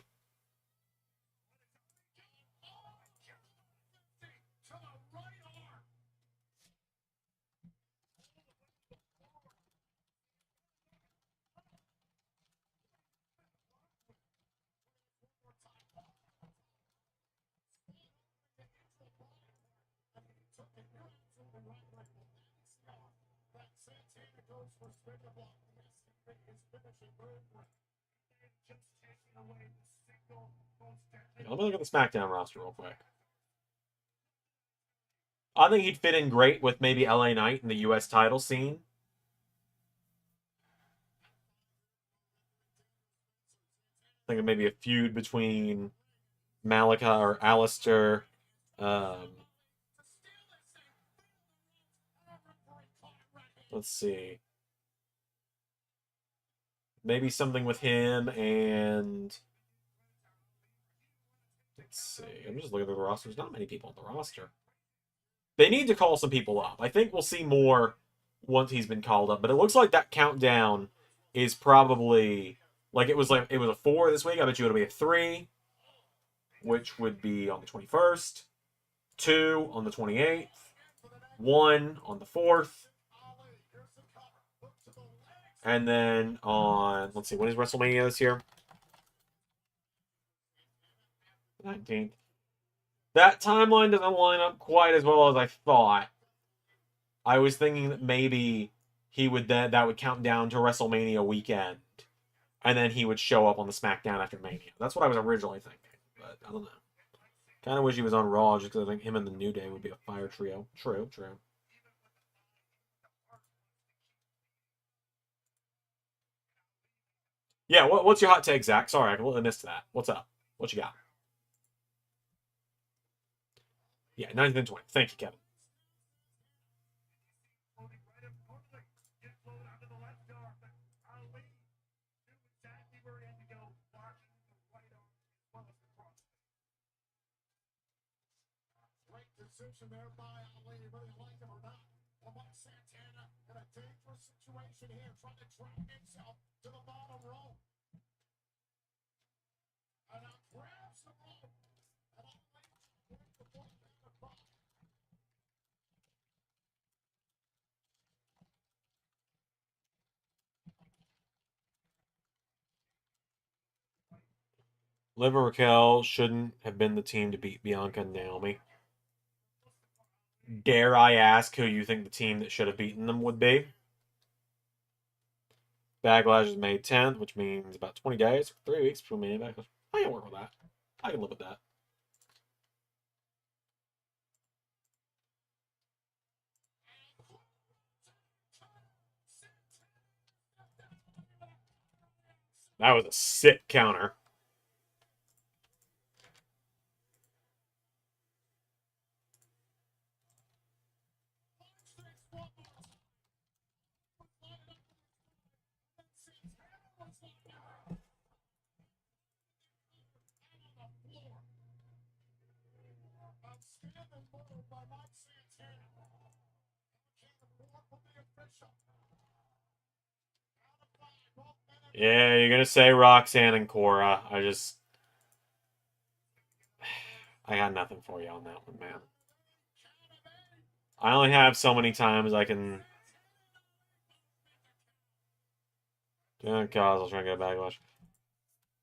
Let me look at the SmackDown roster real quick. I think he'd fit in great with maybe LA Knight in the US title scene. I think maybe a feud between Malika or Alistair. Let's see. Maybe something with him and... Let's see. I'm just looking at the roster. There's not many people on the roster. They need to call some people up. I think we'll see more once he's been called up. But it looks like that countdown is probably... Like it was a 4 this week. I bet you it'll be a 3. Which would be on the 21st. 2 on the 28th. 1 on the 4th. And then on, let's see, when is WrestleMania this year? 19th. That timeline doesn't line up quite as well as I thought. I was thinking that maybe that would count down to WrestleMania weekend. And then he would show up on the SmackDown after Mania. That's what I was originally thinking. But I don't know. Kind of wish he was on Raw just because I think him and the New Day would be a fire trio. True. Yeah, what's your hot take, Zach? Sorry, I completely missed that. What's up? What you got? Yeah, 19th and 20th. Thank you, Kevin. Decision there by Ali, whether you like him or not. Lamar Santana in a dangerous situation here, trying to drag himself to the bottom row. And now grabs the rope. And Ali brings the ball down the front. Liv and Raquel shouldn't have been the team to beat Bianca and Naomi. Dare I ask who you think the team that should have beaten them would be? Backlash is May 10th, which means about 20 days, 3 weeks between Mania and Backlash. I can work with that. I can live with that. That was a sick counter. Yeah, you're gonna say Roxanne and Cora. I got nothing for you on that one, man. I only have so many times I can. Oh God, I was trying to get a backlash.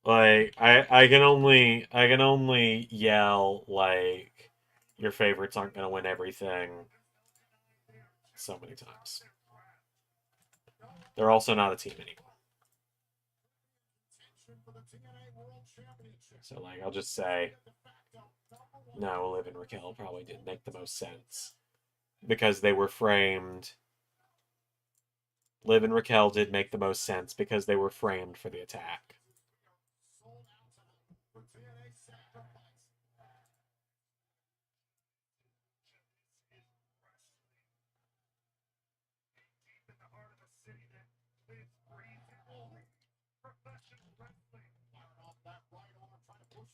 Like I can only yell like your favorites aren't going to win everything so many times. They're also not a team anymore. So, like, I'll just say, no, Liv and Raquel probably didn't make the most sense. Because they were framed. Liv and Raquel did make the most sense because they were framed for the attack.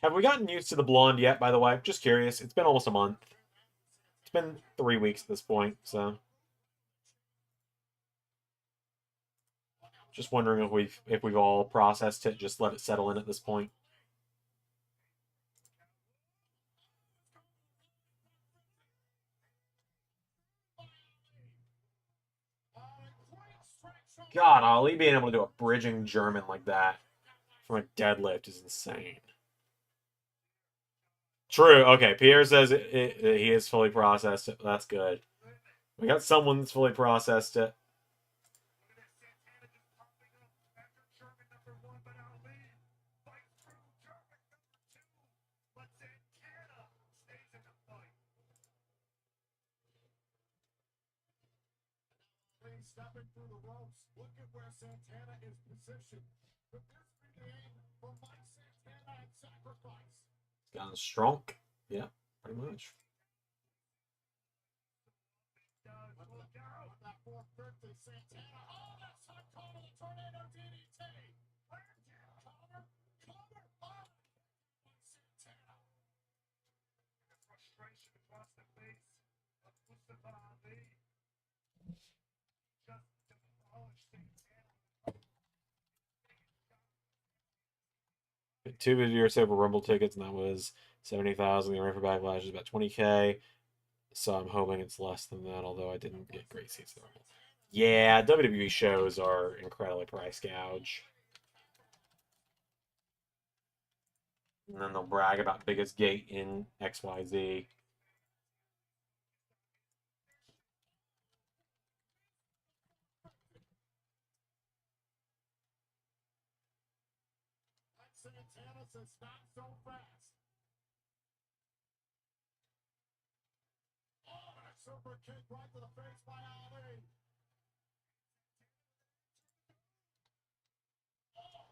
Have we gotten used to the blonde yet, by the way? Just curious. It's been almost a month. It's been 3 weeks at this point, so... Just wondering if we've all processed it, just let it settle in at this point. God, Ali being able to do a bridging German like that from a deadlift is insane. True. Okay, Pierre says he is fully processed it. That's good. We got someone that's fully processed it. Stepping through the ropes, look at where Santana is positioned. Could this be the aim for Mike Santana and Sacrifice? It's gotten strong. Yeah, pretty much. That 450, Santana. Oh, that's hot call to the tornado DDT. Cover. Oh, Santana. The frustration across the face of Mustafa Ali. Two video silver Rumble tickets, and that was 70,000. The rent for Backlash is about 20K. So I'm hoping it's less than that, although I didn't get great seats at the Rumble. Yeah, WWE shows are incredibly price gouge. And then they'll brag about biggest gate in XYZ. Santana says not so fast. Oh, and a super kick right to the face by Ali. Oh,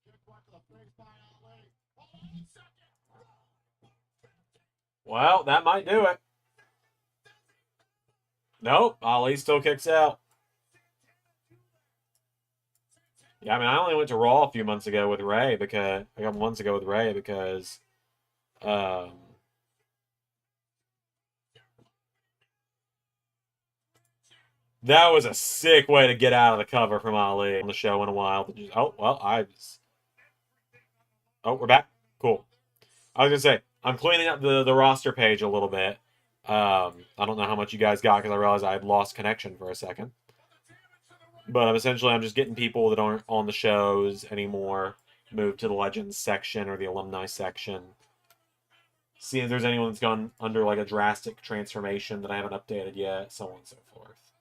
kick right to the face by Ali. Hold on a second. Well, that might do it. Nope, Ali still kicks out. Yeah, I mean, I only went to Raw a few months ago with Ray because a couple months ago with Ray because that was a sick way to get out of the cover from Ali on the show in a while. Oh, well, oh, we're back. Cool. I was gonna say I'm cleaning up the roster page a little bit. I don't know how much you guys got because I realized I had lost connection for a second. But I'm just getting people that aren't on the shows anymore moved to the Legends section or the Alumni section. Seeing if there's anyone that's gone under like a drastic transformation that I haven't updated yet, so on and so forth.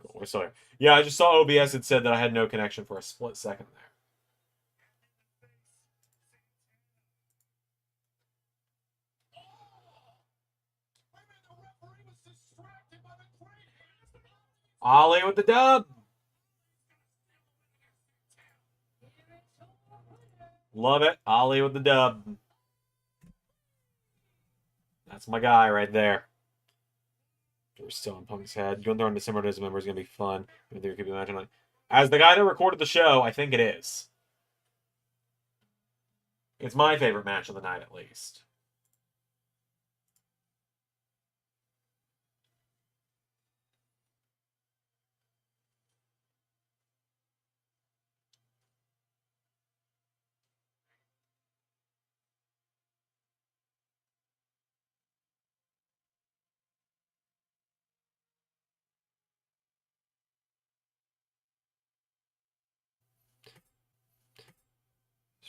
Cool, we're still here. Yeah, I just saw OBS had said that I had no connection for a split second there. Ali with the dub. Love it. Ali with the dub. That's my guy right there. We're still in Punk's head. Gunther on December as a member is going to be fun. I think it could be imagined. Like, as the guy that recorded the show, I think it is. It's my favorite match of the night, at least.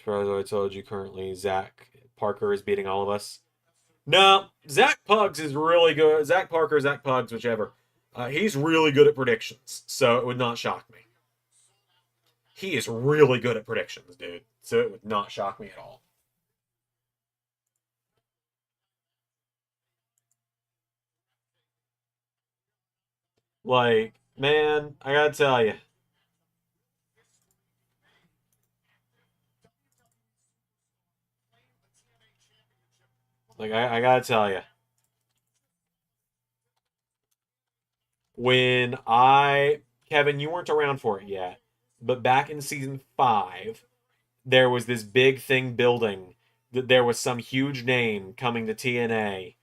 Surprise! I told you. Currently, Zach Parker is beating all of us. No, Zach Pugs is really good. Zach Parker, Zach Pugs, whichever. He's really good at predictions, so it would not shock me. He is really good at predictions, dude. So it would not shock me at all. Like, man, I gotta tell you. Like, I gotta tell you. When Kevin, you weren't around for it yet, but back in season 5, there was this big thing building that there was some huge name coming to TNA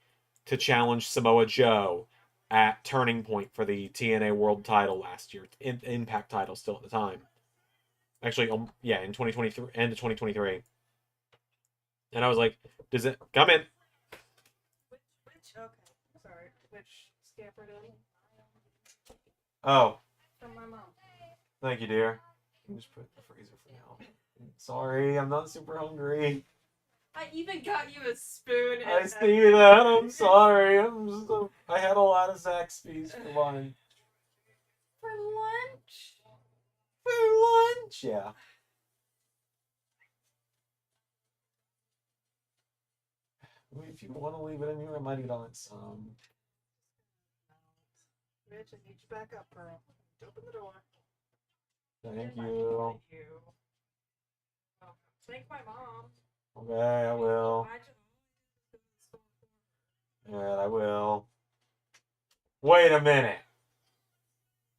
to challenge Samoa Joe at Turning Point for the TNA World Title last year, Impact title still at the time. Actually, yeah, in 2023, end of 2023. And I was like, "Does it come in?" Which? Okay, sorry. Which scampered in? Oh, From my mom. thank you, dear. You can just put it in the freezer for now. Sorry, I'm not super hungry. I even got you a spoon. I see that. I'm sorry. I had a lot of Zaxby's for lunch. For lunch? For lunch, yeah. I mean, if you want to leave it in here, I might eat on it some. Mitch, I need you back up, Pearl. Open the door. Thank Thank you. you. Oh, thank my mom. Okay, I will. Yeah, I will. Wait a minute.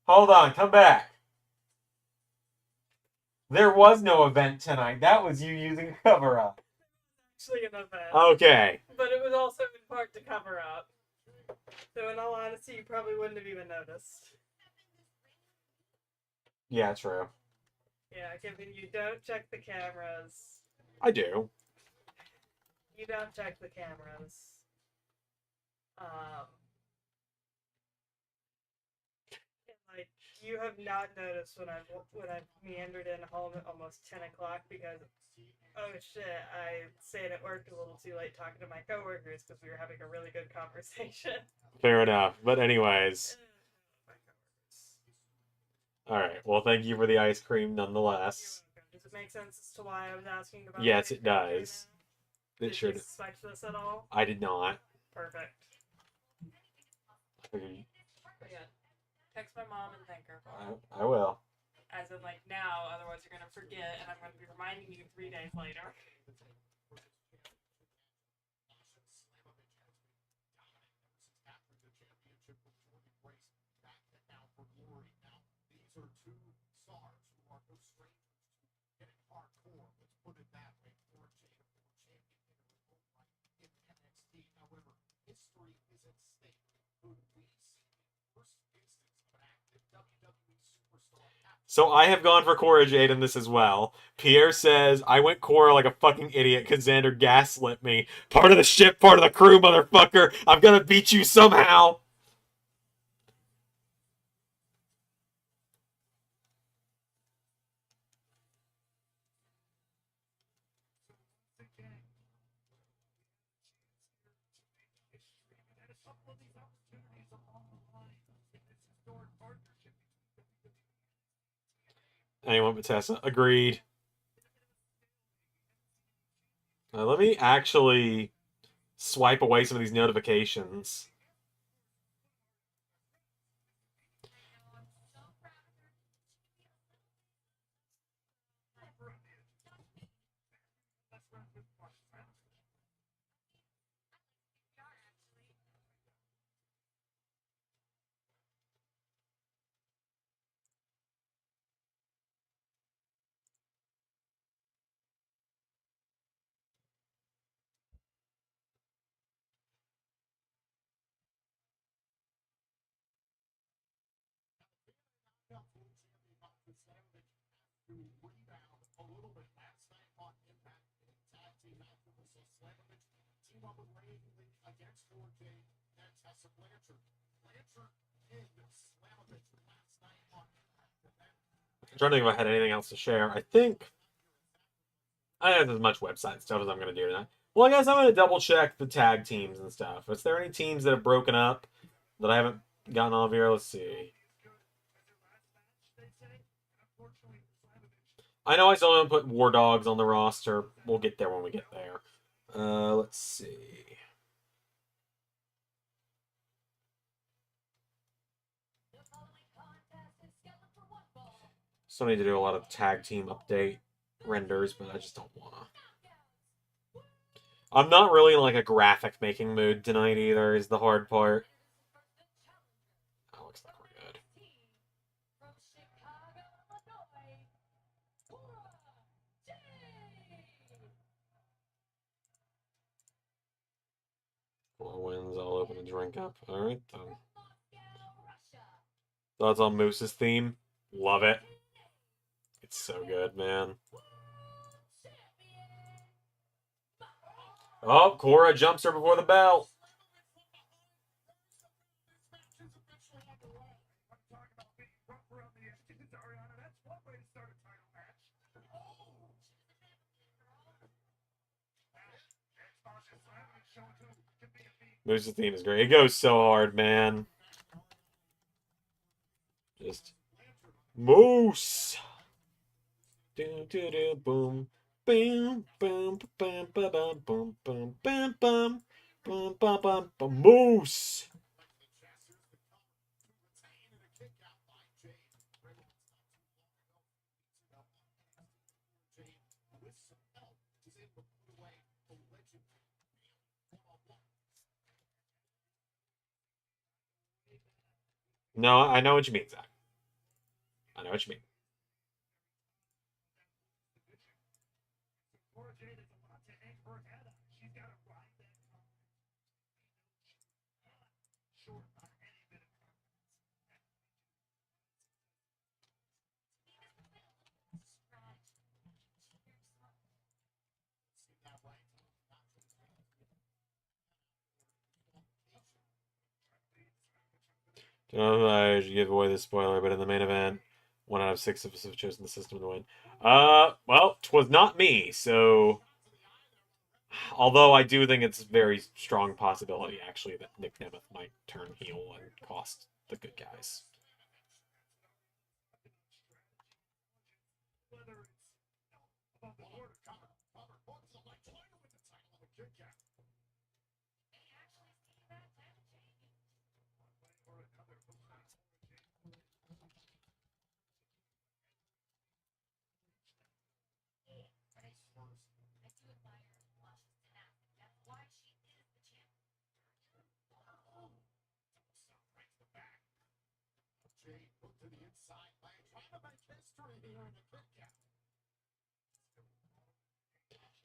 Hold on, come back. There was no event tonight. That was you using a cover up. Actually, an event. Okay. But it was also in part to cover up. So, in all honesty, you probably wouldn't have even noticed. Yeah, true. Yeah, Kevin, you don't check the cameras. I do. You don't check the cameras. And, like, you have not noticed when I've meandered in home at almost 10 o'clock because, oh shit, I stayed at work a little too late talking to my coworkers because we were having a really good conversation. Fair enough. But anyways. Alright, well thank you for the ice cream nonetheless. Does it make sense as to why I was asking about Yes, the it does. Did It sure you does. suspect this at all? I did not. Perfect. Okay, Yeah. Text my mom and thank her. I will. As in, like, now, otherwise you're gonna forget, and I'm gonna be reminding you 3 days later. So I have gone for Cora Jade in this as well. Pierre says, I went Cora like a fucking idiot because Xander gaslit me. Part of the ship, part of the crew, motherfucker. I'm gonna beat you somehow. Anyone but Tessa. Agreed. Let me actually swipe away some of these notifications. I'm trying to think if I had anything else to share. I have as much website stuff as I'm going to do tonight. Well, I guess I'm going to double check the tag teams and stuff. Is there any teams that have broken up that I haven't gotten on here? Let's see. I know I still haven't put War Dogs on the roster. We'll get there when we get there. Let's see. Still need to do a lot of tag team update renders, but I just don't want to. I'm not really in like a graphic making mood tonight either, is the hard part. That looks like we're good. Four wins, I'll open a drink up. Alright then. Thoughts on Moose's theme? Love it. It's so good, man. Oh, Cora jumps her before the bell. Moose's theme is great. It goes so hard, man. Just Moose. Do do do boom. Boom boom boom boom boom boom boom boom boom boom boom boom Moose. No, I know what you mean, Zach. I know what you mean. I should give away the spoiler, but in the main event, 1 out of 6 of us have chosen the system to win. Well, 'twas not me, so... Although I do think it's a very strong possibility, actually, that Nick Nemeth might turn heel and cost the good guys.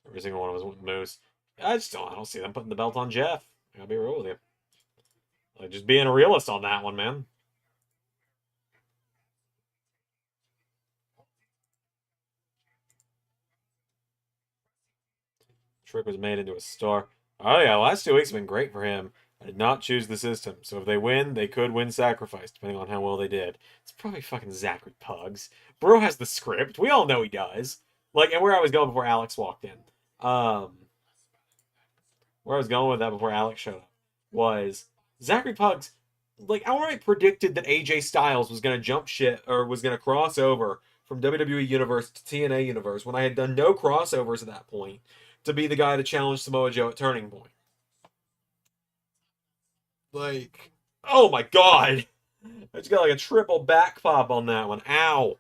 Every single one of us went Moose. I don't see them putting the belt on Jeff. I gotta be real with you. Like, just being a realist on that one, man. Trick was made into a star. Oh yeah, last 2 weeks have been great for him. I did not choose the system, so if they win, they could win Sacrifice, depending on how well they did. It's probably fucking Zachary Pugs. Bro has the script. We all know he does. Like, and where I was going before Alex walked in. Where I was going with that before Alex showed up was Zachary Pugs. Like, I already predicted that AJ Styles was going to jump shit, or was going to cross over from WWE Universe to TNA Universe when I had done no crossovers at that point to be the guy to challenge Samoa Joe at Turning Point. Like, oh my god. I just got like a triple back pop on that one. Ow.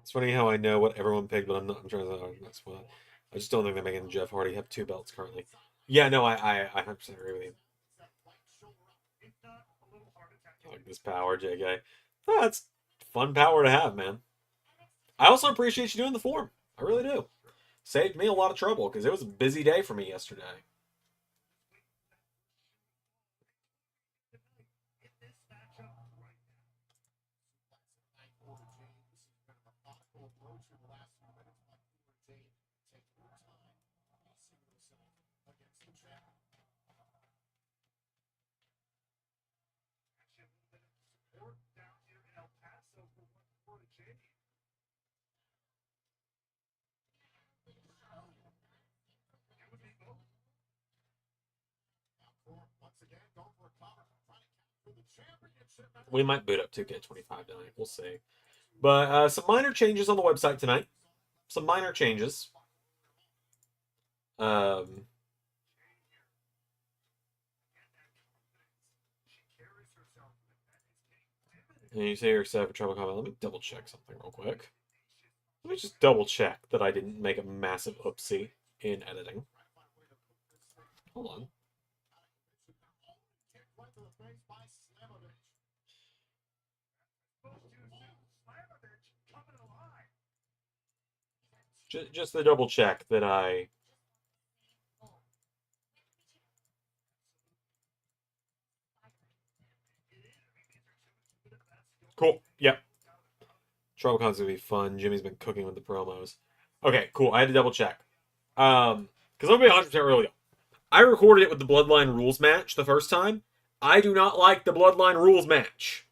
It's funny how I know what everyone picked, but I'm trying to not spoil it. I just don't think they're making Jeff Hardy have 2 belts currently. Yeah, no, I 100% agree with you. I like this power, JK. Oh, that's fun power to have, man. I also appreciate you doing the form. I really do. Saved me a lot of trouble because it was a busy day for me yesterday. Support down here in El Paso for what Jamie. It would be both. Once again, going for a cover, trying to capture the championship. We might boot up 2K25 tonight. We'll see. But some minor changes on the website tonight. Some minor changes. And you say you're excited for trouble comment. Let me double check something real quick. Let me just double check that I didn't make a massive oopsie in editing. Hold on. Just to double check that I... Cool. Yep. TroubleCon's gonna be fun. Jimmy's been cooking with the promos. Okay, cool. I had to double check. Because I'm gonna be 100% real. I recorded it with the Bloodline Rules match the first time. I do not like the Bloodline Rules match.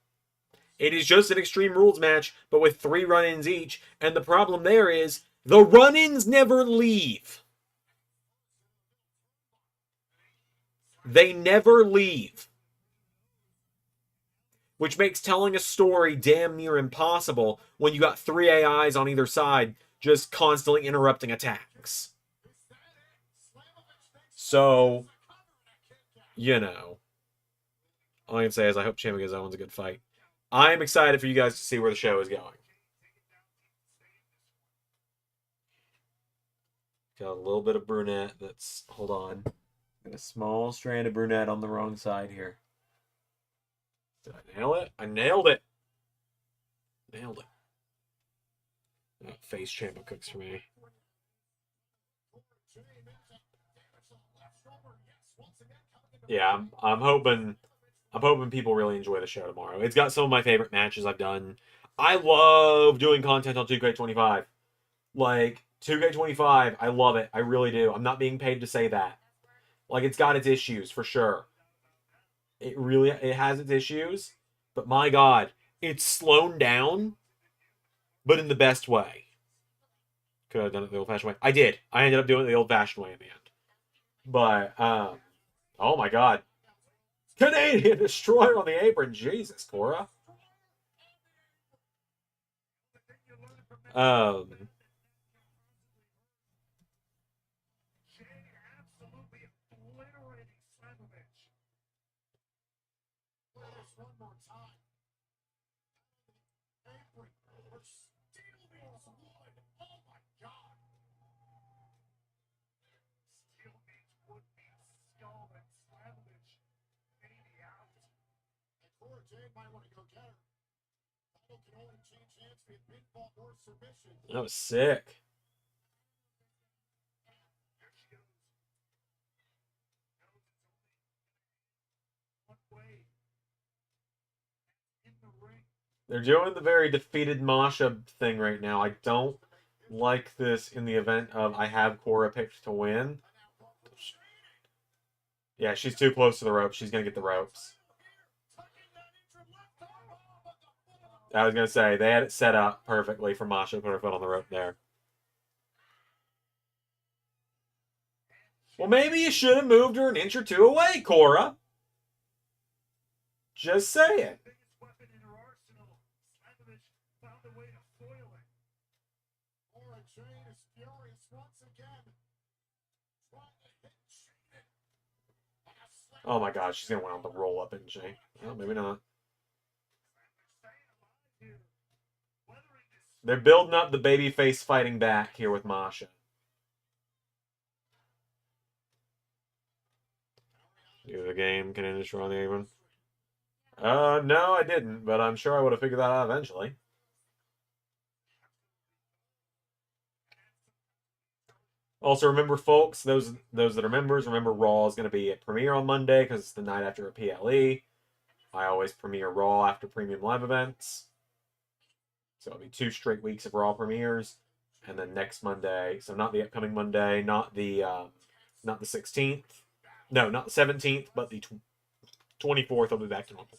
It is just an Extreme Rules match, but with 3 run-ins each. And the problem there is, the run-ins never leave. They never leave. Which makes telling a story damn near impossible when you got 3 AIs on either side just constantly interrupting attacks. So, you know. All I can say is I hope Champa gets that one's a good fight. I am excited for you guys to see where the show is going. Got a little bit of brunette that's... Hold on. Got a small strand of brunette on the wrong side here. Did I nail it? I nailed it. Nailed it. That face Champa cooks for me. Yeah, I'm hoping people really enjoy the show tomorrow. It's got some of my favorite matches I've done. I love doing content on 2K25. Like, 2K25, I love it. I really do. I'm not being paid to say that. Like, it's got its issues, for sure. It has its issues. But my God, it's slowed down, but in the best way. Could I have done it the old-fashioned way? I did. I ended up doing it the old-fashioned way in the end. But, oh my God. Canadian Destroyer on the apron. Jesus, Cora. That was sick. They're doing the very defeated Masha thing right now. I don't like this in the event of I have Cora picked to win. Yeah, she's too close to the ropes. She's going to get the ropes. I was going to say, they had it set up perfectly for Masha to put her foot on the rope there. Well, maybe you should have moved her an inch or 2 away, Cora. Just saying. Oh my God, she's gonna win on the roll up, isn't she? Well, maybe not. They're building up the babyface fighting back here with Masha. You the game can end on the apron. No, I didn't, but I'm sure I would have figured that out eventually. Also, remember, folks, those that are members, remember Raw is going to be at Premiere on Monday because it's the night after a PLE. I always premiere Raw after premium live events. So it'll be 2 straight weeks of Raw premieres. And then next Monday, so not the upcoming Monday, not the Not the 16th. No, not the 17th, but the 24th will be back to normal.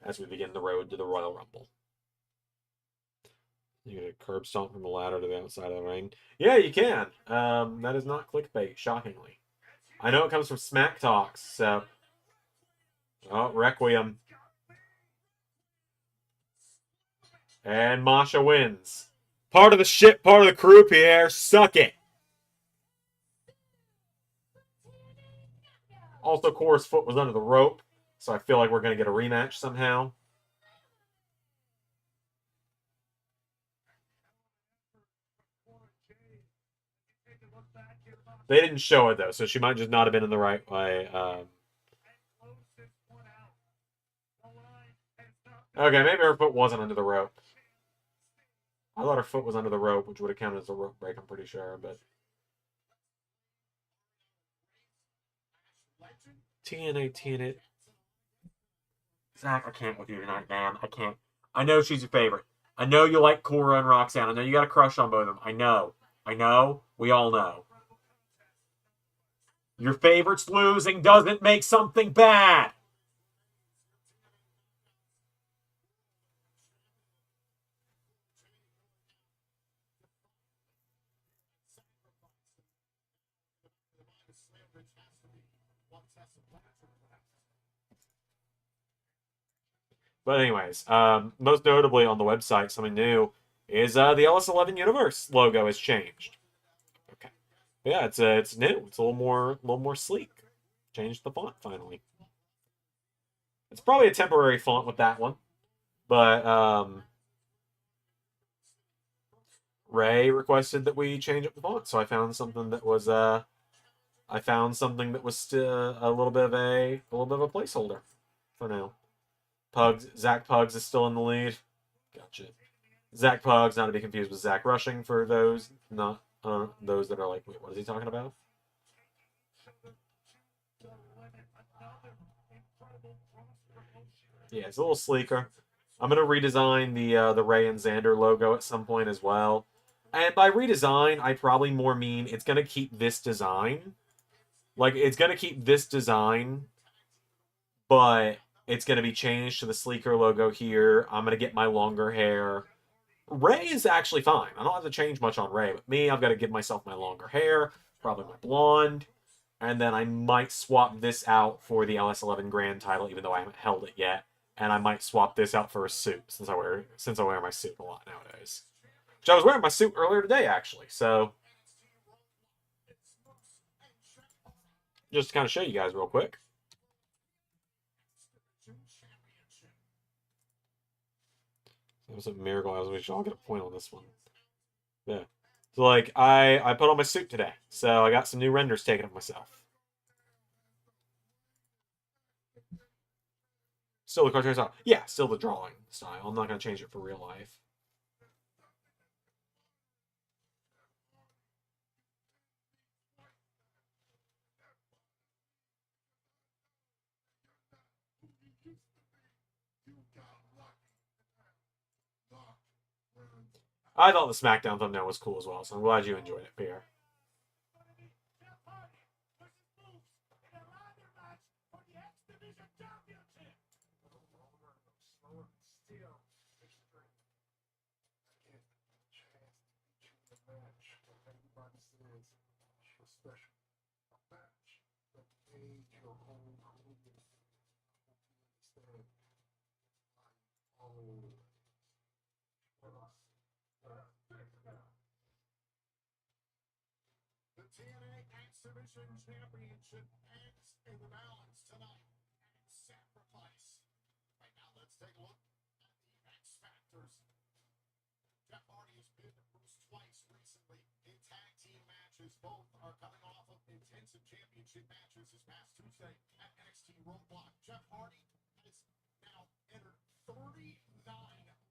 As we begin the road to the Royal Rumble. You get a curb stomp from the ladder to the outside of the ring. Yeah, you can. That is not clickbait, shockingly. I know it comes from Smack Talks, so... Oh, Requiem. And Masha wins. Part of the ship, part of the crew, Pierre. Suck it. Also, Cora's foot was under the rope, so I feel like we're going to get a rematch somehow. They didn't show it, though, so she might just not have been in the right way. Okay, maybe her foot wasn't under the rope. I thought her foot was under the rope, which would have counted as a rope break, I'm pretty sure, but... TNA. Zach, I can't with you tonight, man. I can't. I know she's your favorite. I know you like Cora and Roxanne. I know you got a crush on both of them. I know. We all know. Your favorite's losing doesn't make something bad. But anyways, most notably on the website, something new is the LS11 Universe logo has changed. Okay, yeah, it's new. It's a little more sleek. Changed the font finally. It's probably a temporary font with that one, but Ray requested that we change up the font, so I found something that was still a little bit of a placeholder for now. Zach Pugs is still in the lead. Gotcha. Zach Pugs, not to be confused with Zach Rushing for those not those that are like, wait, what is he talking about? Yeah, it's a little sleeker. I'm gonna redesign the Ray and Xander logo at some point as well. And by redesign, I probably more mean it's gonna keep this design. Like, it's gonna keep this design, but it's going to be changed to the sleeker logo here. I'm going to get my longer hair. Ray is actually fine. I don't have to change much on Ray, but me, I've got to give myself my longer hair, probably my blonde, and then I might swap this out for the LS11 Grand title, even though I haven't held it yet. And I might swap this out for a suit, since I wear my suit a lot nowadays. Which I was wearing my suit earlier today, actually, so... Just to kind of show you guys real quick. That was a miracle. We should all get a point on this one. Yeah. So, like, I put on my suit today. So, I got some new renders taken of myself. Still the cartoon style. Yeah, still the drawing style. I'm not going to change it for real life. I thought the SmackDown thumbnail was cool as well, so I'm glad you enjoyed it, Pierre. TNA Exhibition Championship ends in the balance tonight. And sacrifice. Right now, let's take a look at the X Factors. Jeff Hardy has been Bruce twice recently in tag team matches. Both are coming off of intensive championship matches this past Tuesday at NXT Roadblock. Jeff Hardy has now entered 39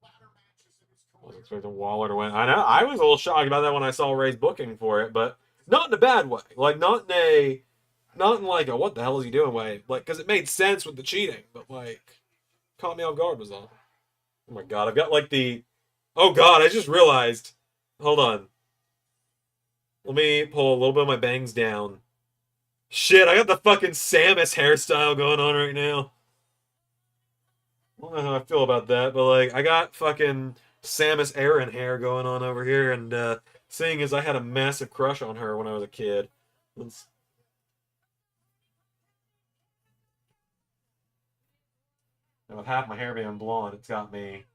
ladder matches in his career. I was expecting Waller to win. I know. I was a little shocked about that when I saw Ray's booking for it, but not in a bad way. Like, not in like a what the hell is he doing way. Like, because it made sense with the cheating, but like, caught me off guard was all. Oh my god, I've got like the. Oh god, I just realized. Hold on. Let me pull a little bit of my bangs down. Shit, I got the fucking Samus hairstyle going on right now. I don't know how I feel about that, but like, I got fucking Samus Aran hair going on over here, and seeing as I had a massive crush on her when I was a kid. It's, and with half my hair being blonde, it's got me.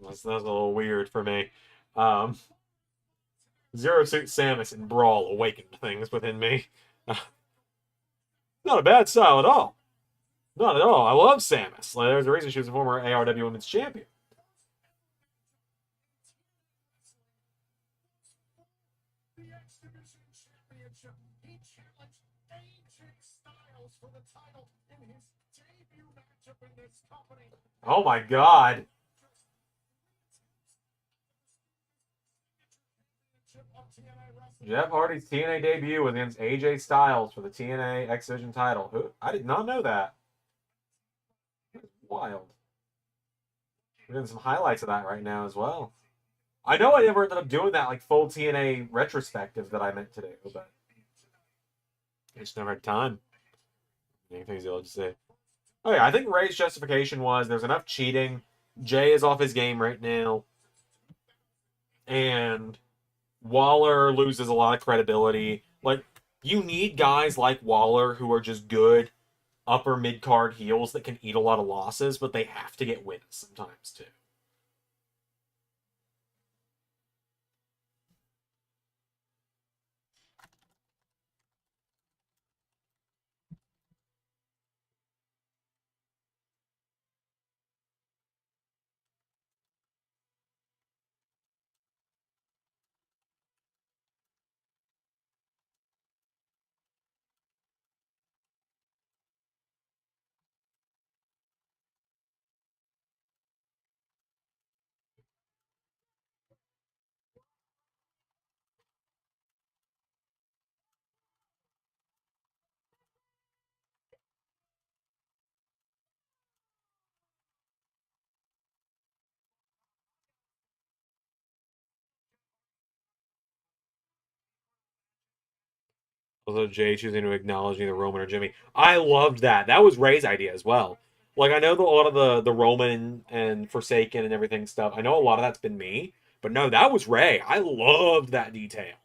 That's a little weird for me. Um, Zero Suit Samus and Brawl awakened things within me. Not a bad style at all. Not at all. I love Samus. Like, there's a reason she was a former ARW Women's Champion. The X Division Championship. He challenged AJ Styles for the title in his debut matchup in this company. Oh my god. Jeff Hardy's TNA debut was against AJ Styles for the TNA X Division title. Who? I did not know that. Wild. We're getting some highlights of that right now as well. I know I never ended up doing that like full TNA retrospective that I meant to do, but I just never had time. Anything's able to say. Oh yeah, I think Ray's justification was there's enough cheating. Jay is off his game right now, and Waller loses a lot of credibility. Like, you need guys like Waller who are just good upper mid card heels that can eat a lot of losses, but they have to get wins sometimes too. Also, Jay choosing to acknowledge either Roman or Jimmy. I loved that. That was Ray's idea as well. Like, I know a lot of the Roman and Forsaken and everything stuff. I know a lot of that's been me, but no, that was Ray. I loved that detail.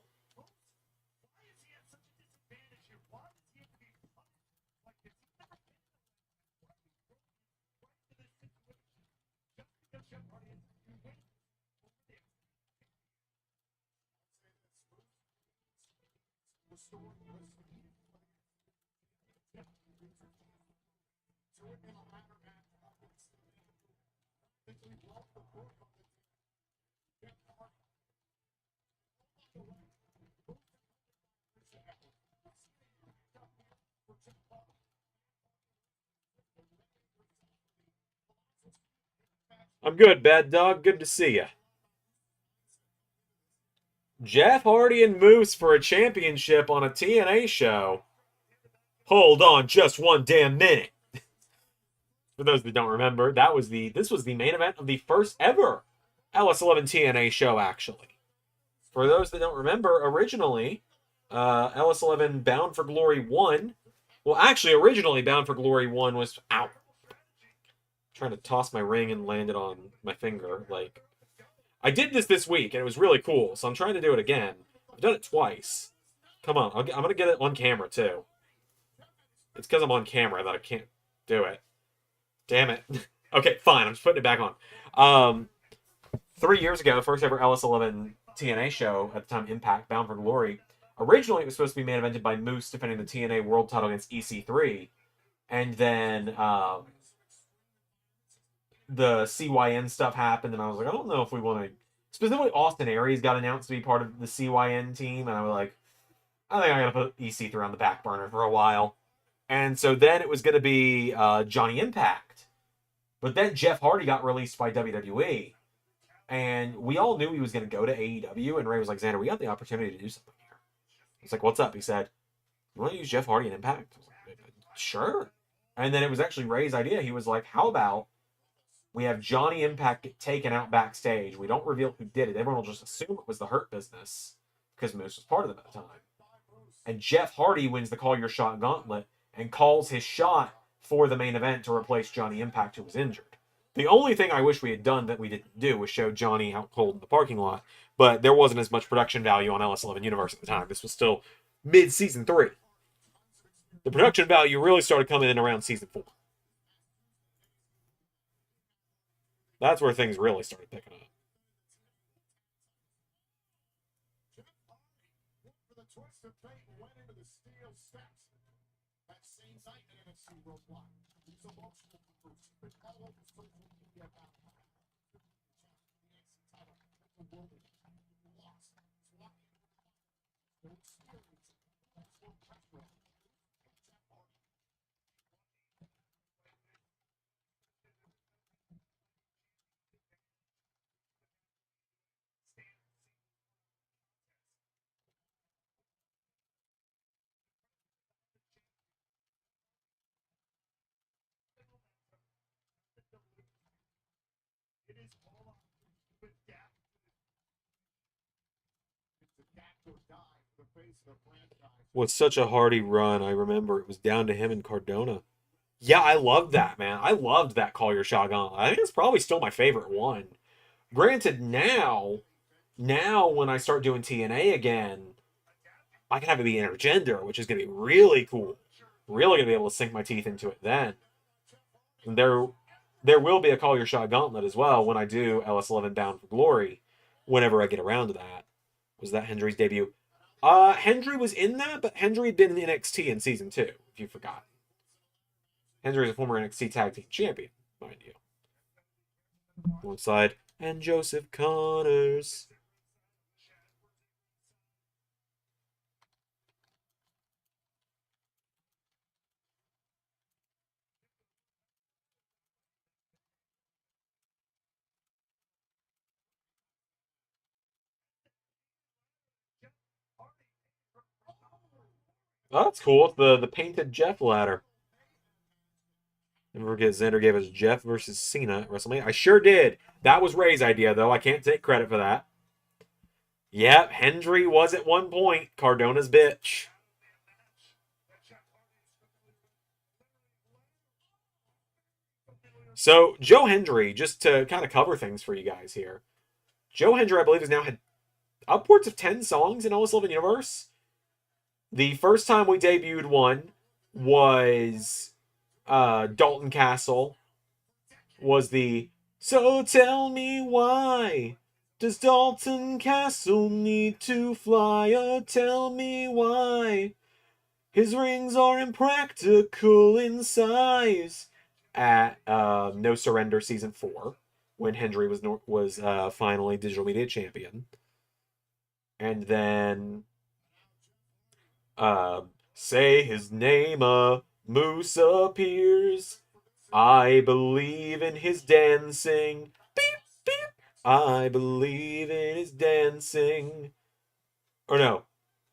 I'm good, Bad Dog. Good to see you. Jeff Hardy and Moose for a championship on a TNA show. Hold on just one damn minute. For those that don't remember, this was the main event of the first ever LS11 TNA show, actually. For those that don't remember, originally, LS11 Bound for Glory 1. Well, actually, originally Bound for Glory 1 was out. Trying to toss my ring and land it on my finger. Like, I did this week, and it was really cool, so I'm trying to do it again. I've done it twice. Come on, I'm going to get it on camera, too. It's because I'm on camera that I can't do it. Damn it. Okay, fine, I'm just putting it back on. 3 years ago, first ever LS11 TNA show, at the time Impact, Bound for Glory. Originally, it was supposed to be main evented by Moose defending the TNA World title against EC3. And then the CYN stuff happened, and I was like, I don't know if we want to... Specifically, Austin Aries got announced to be part of the CYN team, and I was like, I think I'm going to put EC3 on the back burner for a while. And so then it was going to be Johnny Impact. But then Jeff Hardy got released by WWE. And we all knew he was going to go to AEW, and Ray was like, Xander, we got the opportunity to do something here. He's like, what's up? He said, you want to use Jeff Hardy in Impact? I was like, sure. And then it was actually Ray's idea. He was like, how about We have Johnny Impact get taken out backstage. We don't reveal who did it. Everyone will just assume it was the Hurt Business because Moose was part of them at the time. And Jeff Hardy wins the Call Your Shot gauntlet and calls his shot for the main event to replace Johnny Impact, who was injured. The only thing I wish we had done that we didn't do was show Johnny out cold in the parking lot, but there wasn't as much production value on LS11 Universe at the time. This was still mid-season 3. The production value really started coming in around season 4. That's where things really started picking up. For the twist of fate, went into the steel steps. That same night in NFC Worldwide. These emotional groups have been all over social media about the title. The world is lost. It's lucky. No experience. That's what pressure. It is all on the gap. It's a gap or die for the face of the franchise. With such a Hardy run, I remember it was down to him and Cardona. Yeah, I loved that, man. I loved that Call Your Shot gauntlet. I think it's probably still my favorite one. Granted, now when I start doing TNA again, I can have it be intergender, which is going to be really cool. Really going to be able to sink my teeth into it then. And there will be a Call Your Shot gauntlet as well when I do LS11 Bound for Glory, whenever I get around to that. Was that Hendry's debut? Hendry was in that, but Hendry had been in NXT in season 2, if you forgot. Hendry is a former NXT Tag Team Champion, mind you. One side, and Joseph Connors. Oh, that's cool. It's the painted Jeff ladder. Never forget Xander gave us Jeff versus Cena at WrestleMania. I sure did. That was Ray's idea, though. I can't take credit for that. Yep, Hendry was at one point Cardona's bitch. So, Joe Hendry, just to kind of cover things for you guys here. Joe Hendry, I believe, has now had upwards of 10 songs in LS11 Universe. The first time we debuted one was Dalton Castle. Was the So Tell Me Why Does Dalton Castle Need to Fly? Tell me why his rings are impractical in size. At No Surrender Season 4, when Hendry was finally Digital Media Champion. And then Say His Name, Moose appears. I believe in his dancing. Beep, beep. I believe in his dancing. Or no,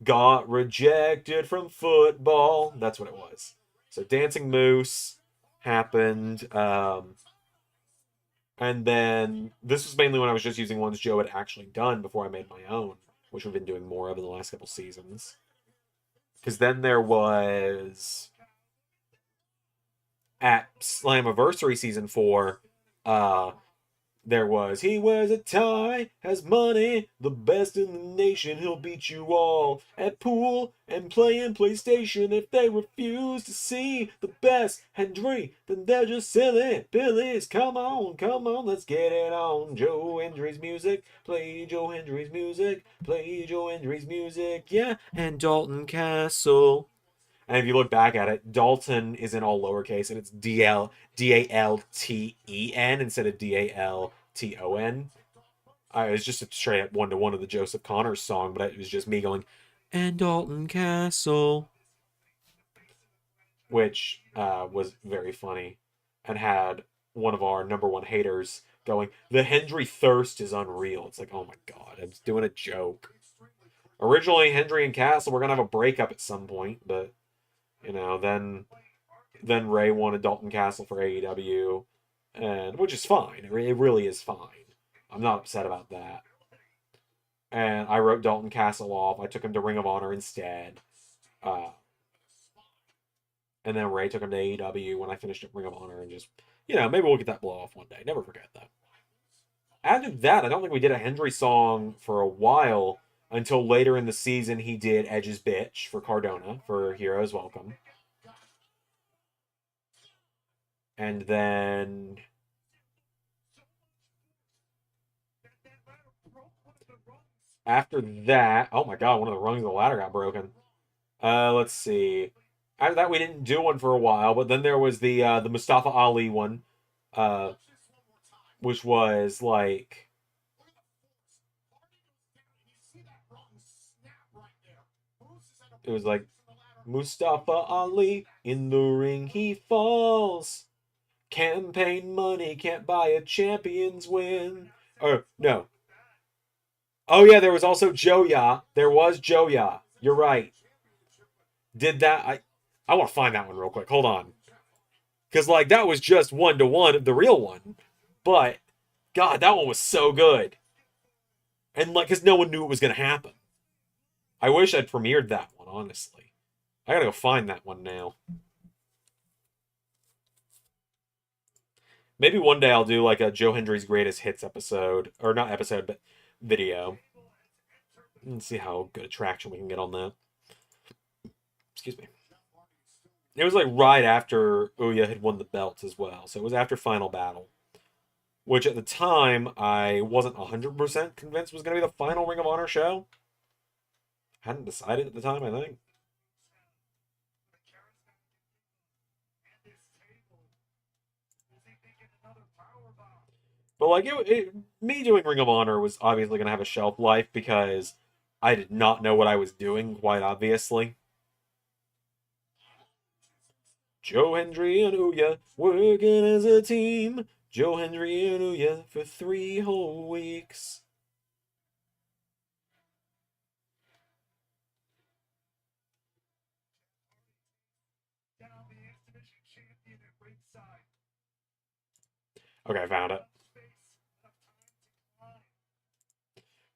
got rejected from football. That's what it was. So Dancing Moose happened. And then this was mainly when I was just using ones Joe had actually done before I made my own, which we've been doing more of in the last couple seasons. Because then there was at Slammiversary Season 4, there was, he wears a tie, has money, the best in the nation, he'll beat you all at pool and playing PlayStation. If they refuse to see the best Hendry, then they're just silly Billies. Come on, let's get it on. Joe Hendry's music, play Joe Hendry's music, play Joe Hendry's music, yeah. And Dalton Castle. And if you look back at it, Dalton is in all lowercase, and it's D-A-L-T-E-N instead of D-A-L-T-O-N. It was just a straight up one-to-one of the Joseph Connors song, but it was just me going, and Dalton Castle. Which was very funny, and had one of our number one haters going, the Hendry thirst is unreal. It's like, oh my god, I was doing a joke. Originally, Hendry and Castle were going to have a breakup at some point, but... then Ray wanted Dalton Castle for AEW. and which is fine. It really is fine. I'm not upset about that. And I wrote Dalton Castle off. I took him to Ring of Honor instead. And then Ray took him to AEW when I finished at Ring of Honor, and just, maybe we'll get that blow off one day. Never forget that. After that, I don't think we did a Hendry song for a while until later in the season. He did Edge's Bitch for Cardona for Heroes Welcome. And then after that, oh my god, one of the rungs of the ladder got broken. Let's see. After that, we didn't do one for a while, but then there was the Mustafa Ali one, which was like, it was like, Mustafa Ali in the ring he falls. Campaign money can't buy a champion's win. Or no. Oh yeah, there was also Joya. There was Joya. You're right. Did that? I want to find that one real quick. Hold on. Because, like, that was just 1-to-1 of the real one. But, God, that one was so good. And, like, because no one knew it was going to happen. I wish I'd premiered that one, honestly. I gotta go find that one now. Maybe one day I'll do, like, a Joe Hendry's Greatest Hits episode. Or not episode, but video. Let's see how good a traction we can get on that. Excuse me. It was like right after Ouya had won the belts as well. So it was after Final Battle. Which at the time, I wasn't 100% convinced was going to be the final Ring of Honor show. Hadn't decided at the time, I think. But like, me doing Ring of Honor was obviously going to have a shelf life because I did not know what I was doing, quite obviously. Joe Hendry and Ouya working as a team. Joe Hendry and Ouya for 3 whole weeks. Okay, I found it.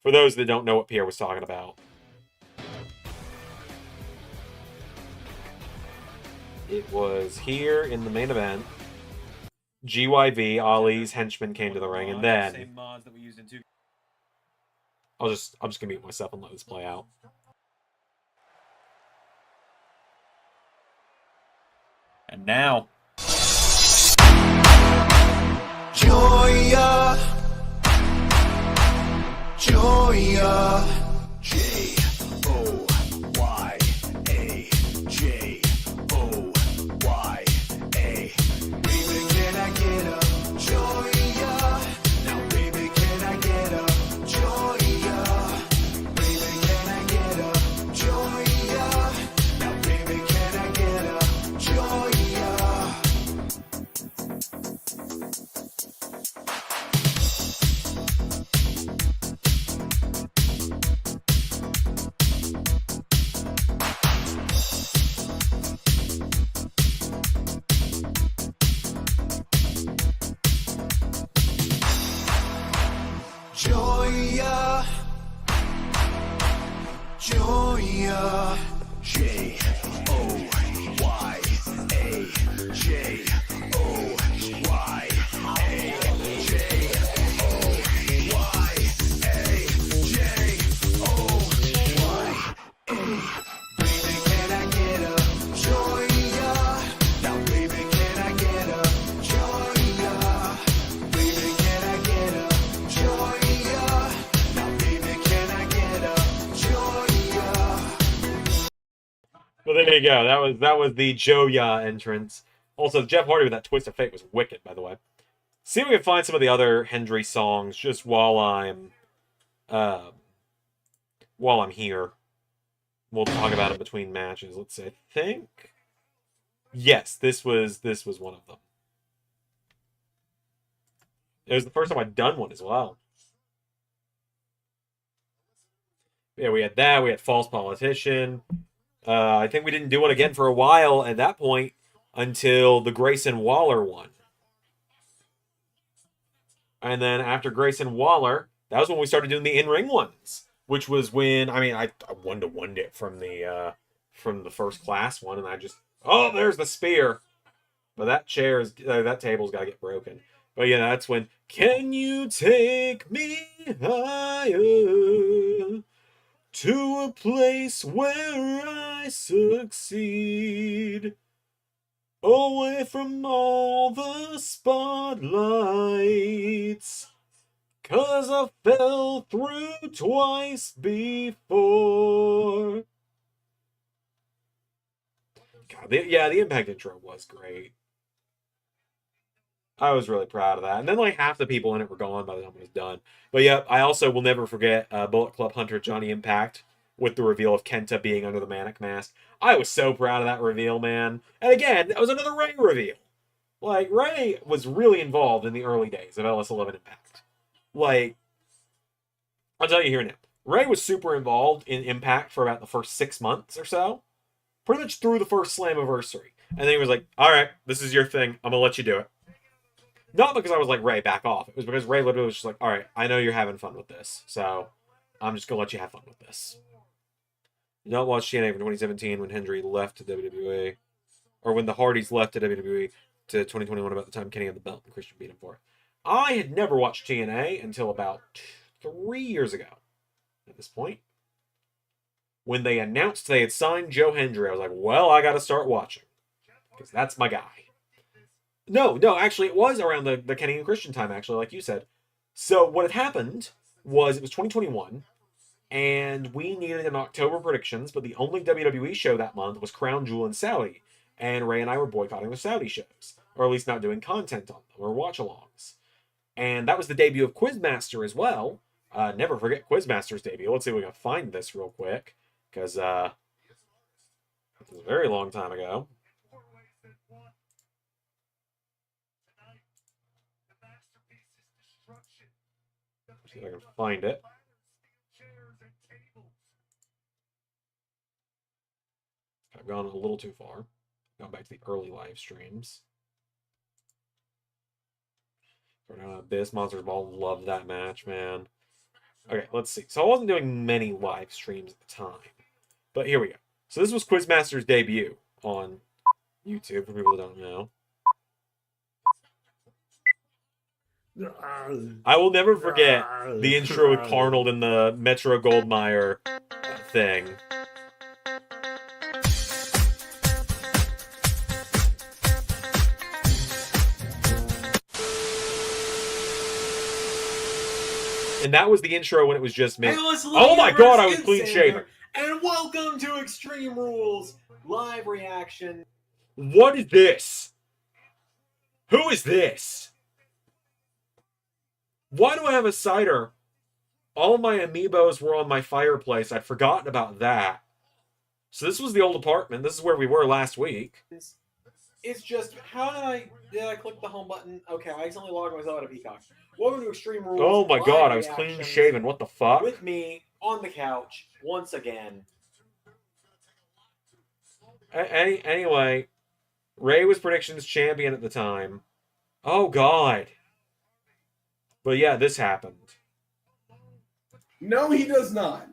For those that don't know what Pierre was talking about. It was here in the main event. GYV, Ali's henchman, came to the ring, and then I'm just gonna mute myself and let this play out. And now, Joya, Joya, Joya. Baby, can I get a Joya? Now, baby, can I get a Joya? Baby, can I get a Joya? Now, baby, can I get a Joya? Joya, Joya, Joya, Baby, can I get a Joya? Now, baby, can I get a Joya? Baby, can I get a Joya? Now, baby, can I get a Joya? well, there you go. That was the Joya entrance. Also, Jeff Hardy with that twist of fate was wicked, by the way. See if we can find some of the other Hendry songs just while I'm here. We'll talk about it between matches. Let's see. I think, yes, this was one of them. It was the first time I'd done one as well. Yeah, we had that. We had False Politician. I think we didn't do one again for a while at that point until the Grayson Waller one. And then after Grayson Waller, that was when we started doing the in-ring ones, which was when I one-to-one it from the first class one, and I just there's the spear. But that table's got to get broken. But yeah, that's when can you take me higher to a place where I succeed, away from all the spotlights, 'cause I fell through twice before. God, the Impact intro was great. I was really proud of that. And then like half the people in it were gone by the time it was done. But yeah, I also will never forget Bullet Club Hunter Johnny Impact with the reveal of Kenta being under the Manic Mask. I was so proud of that reveal, man. And again, that was another Ray reveal. Like, Ray was really involved in the early days of LS11 Impact. Like, I'll tell you here now. Ray was super involved in Impact for about the first 6 months or so. Pretty much through the first Slammiversary. And then he was like, alright, this is your thing. I'm gonna let you do it. Not because I was like, Ray, back off. It was because Ray literally was just like, alright, I know you're having fun with this. So, I'm just gonna let you have fun with this. You don't watch TNA from 2017 when Hendry left to WWE. Or when the Hardys left to WWE to 2021 about the time Kenny had the belt and Christian beat him for it. I had never watched TNA until about 3 years ago at this point. When they announced they had signed Joe Hendry, I was like, well, I gotta start watching. Because that's my guy. No, actually, it was around the Kenny and Christian time, actually, like you said. So what had happened was it was 2021, and we needed an October predictions, but the only WWE show that month was Crown Jewel in Saudi, and Ray and I were boycotting the Saudi shows, or at least not doing content on them, or watch-alongs. And that was the debut of Quizmaster as well. Never forget Quizmaster's debut. Let's see if we can find this real quick, because it was a very long time ago. See if I can find it. I've gone a little too far. Gone back to the early live streams. Abyss, Monsters Ball, love that match, man. Okay, let's see. So I wasn't doing many live streams at the time. But here we go. So this was Quizmaster's debut on YouTube, for people that don't know. I will never forget the intro with Carnold and the Metro Goldmire thing. And that was the intro when it was just me. Oh my god, I was clean shaven. And welcome to Extreme Rules live reaction. What is this? Who is this? Why do I have a cider? All my amiibos were on my fireplace. I'd forgotten about that. So this was the old apartment. This is where we were last week. It's just, how did I click the home button? Okay, I accidentally logged myself out of Peacock. Welcome to Extreme Rules. Oh my live god, I was clean reactions shaven. What the fuck? with me on the couch once again. Anyway, Ray was predictions champion at the time. Oh god. But yeah, this happened. No, he does not.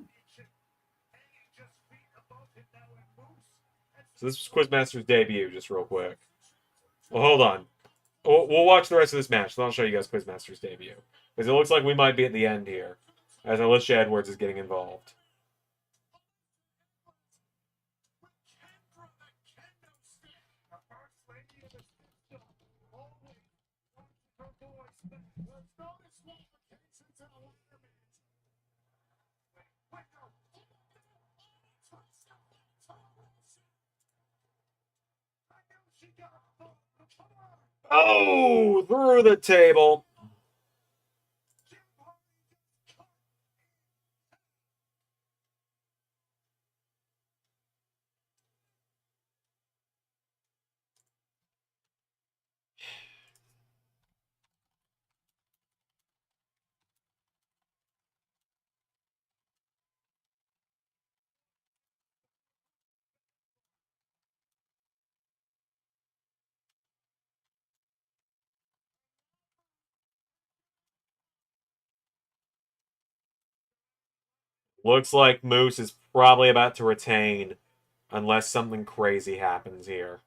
So this was Quizmaster's debut, just real quick. Well, hold on. We'll watch the rest of this match, then I'll show you guys Quizmaster's debut. Because it looks like we might be at the end here, as Alicia Edwards is getting involved. Oh, through the table. Looks like Moose is probably about to retain unless something crazy happens here.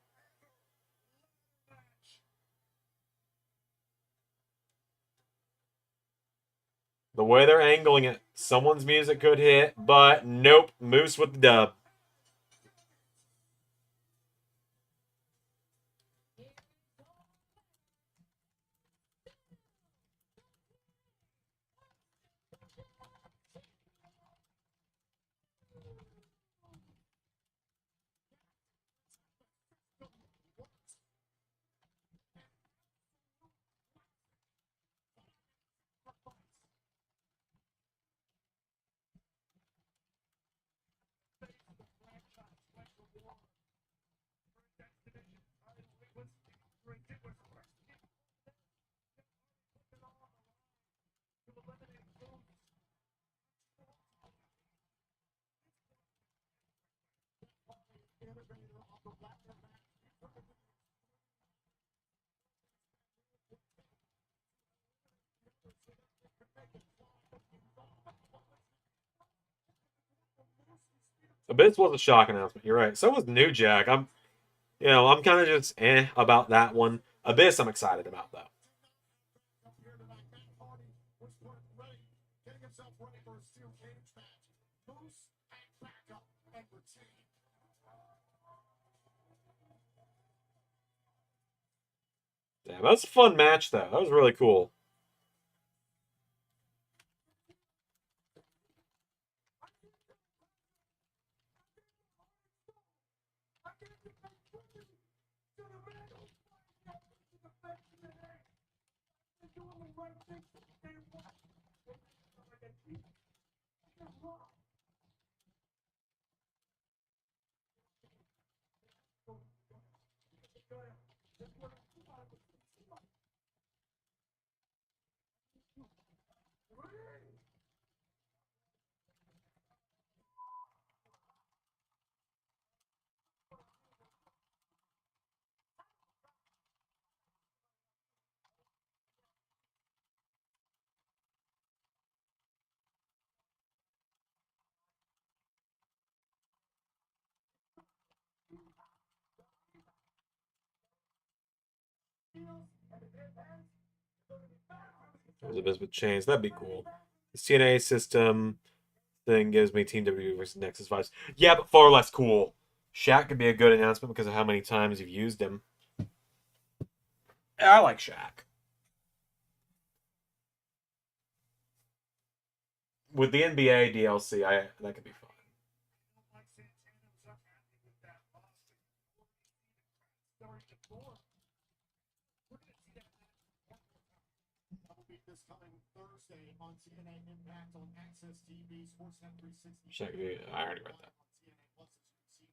The way they're angling it, someone's music could hit, but nope, Moose with the dub. Abyss was a shock announcement. You're right. So was New Jack. I'm kind of just about that one. Abyss, I'm excited about though. Damn, that was a fun match though. That was really cool. There's Abyss with chains. That'd be cool. The CNA system thing gives me Team WWE versus Nexus vibes. Yeah, but far less cool. Shaq could be a good announcement because of how many times you've used him. I like Shaq. With the NBA DLC, that could be fun. This coming Thursday on TNA Impact on Access TV, Sportsnet 360. I already read that.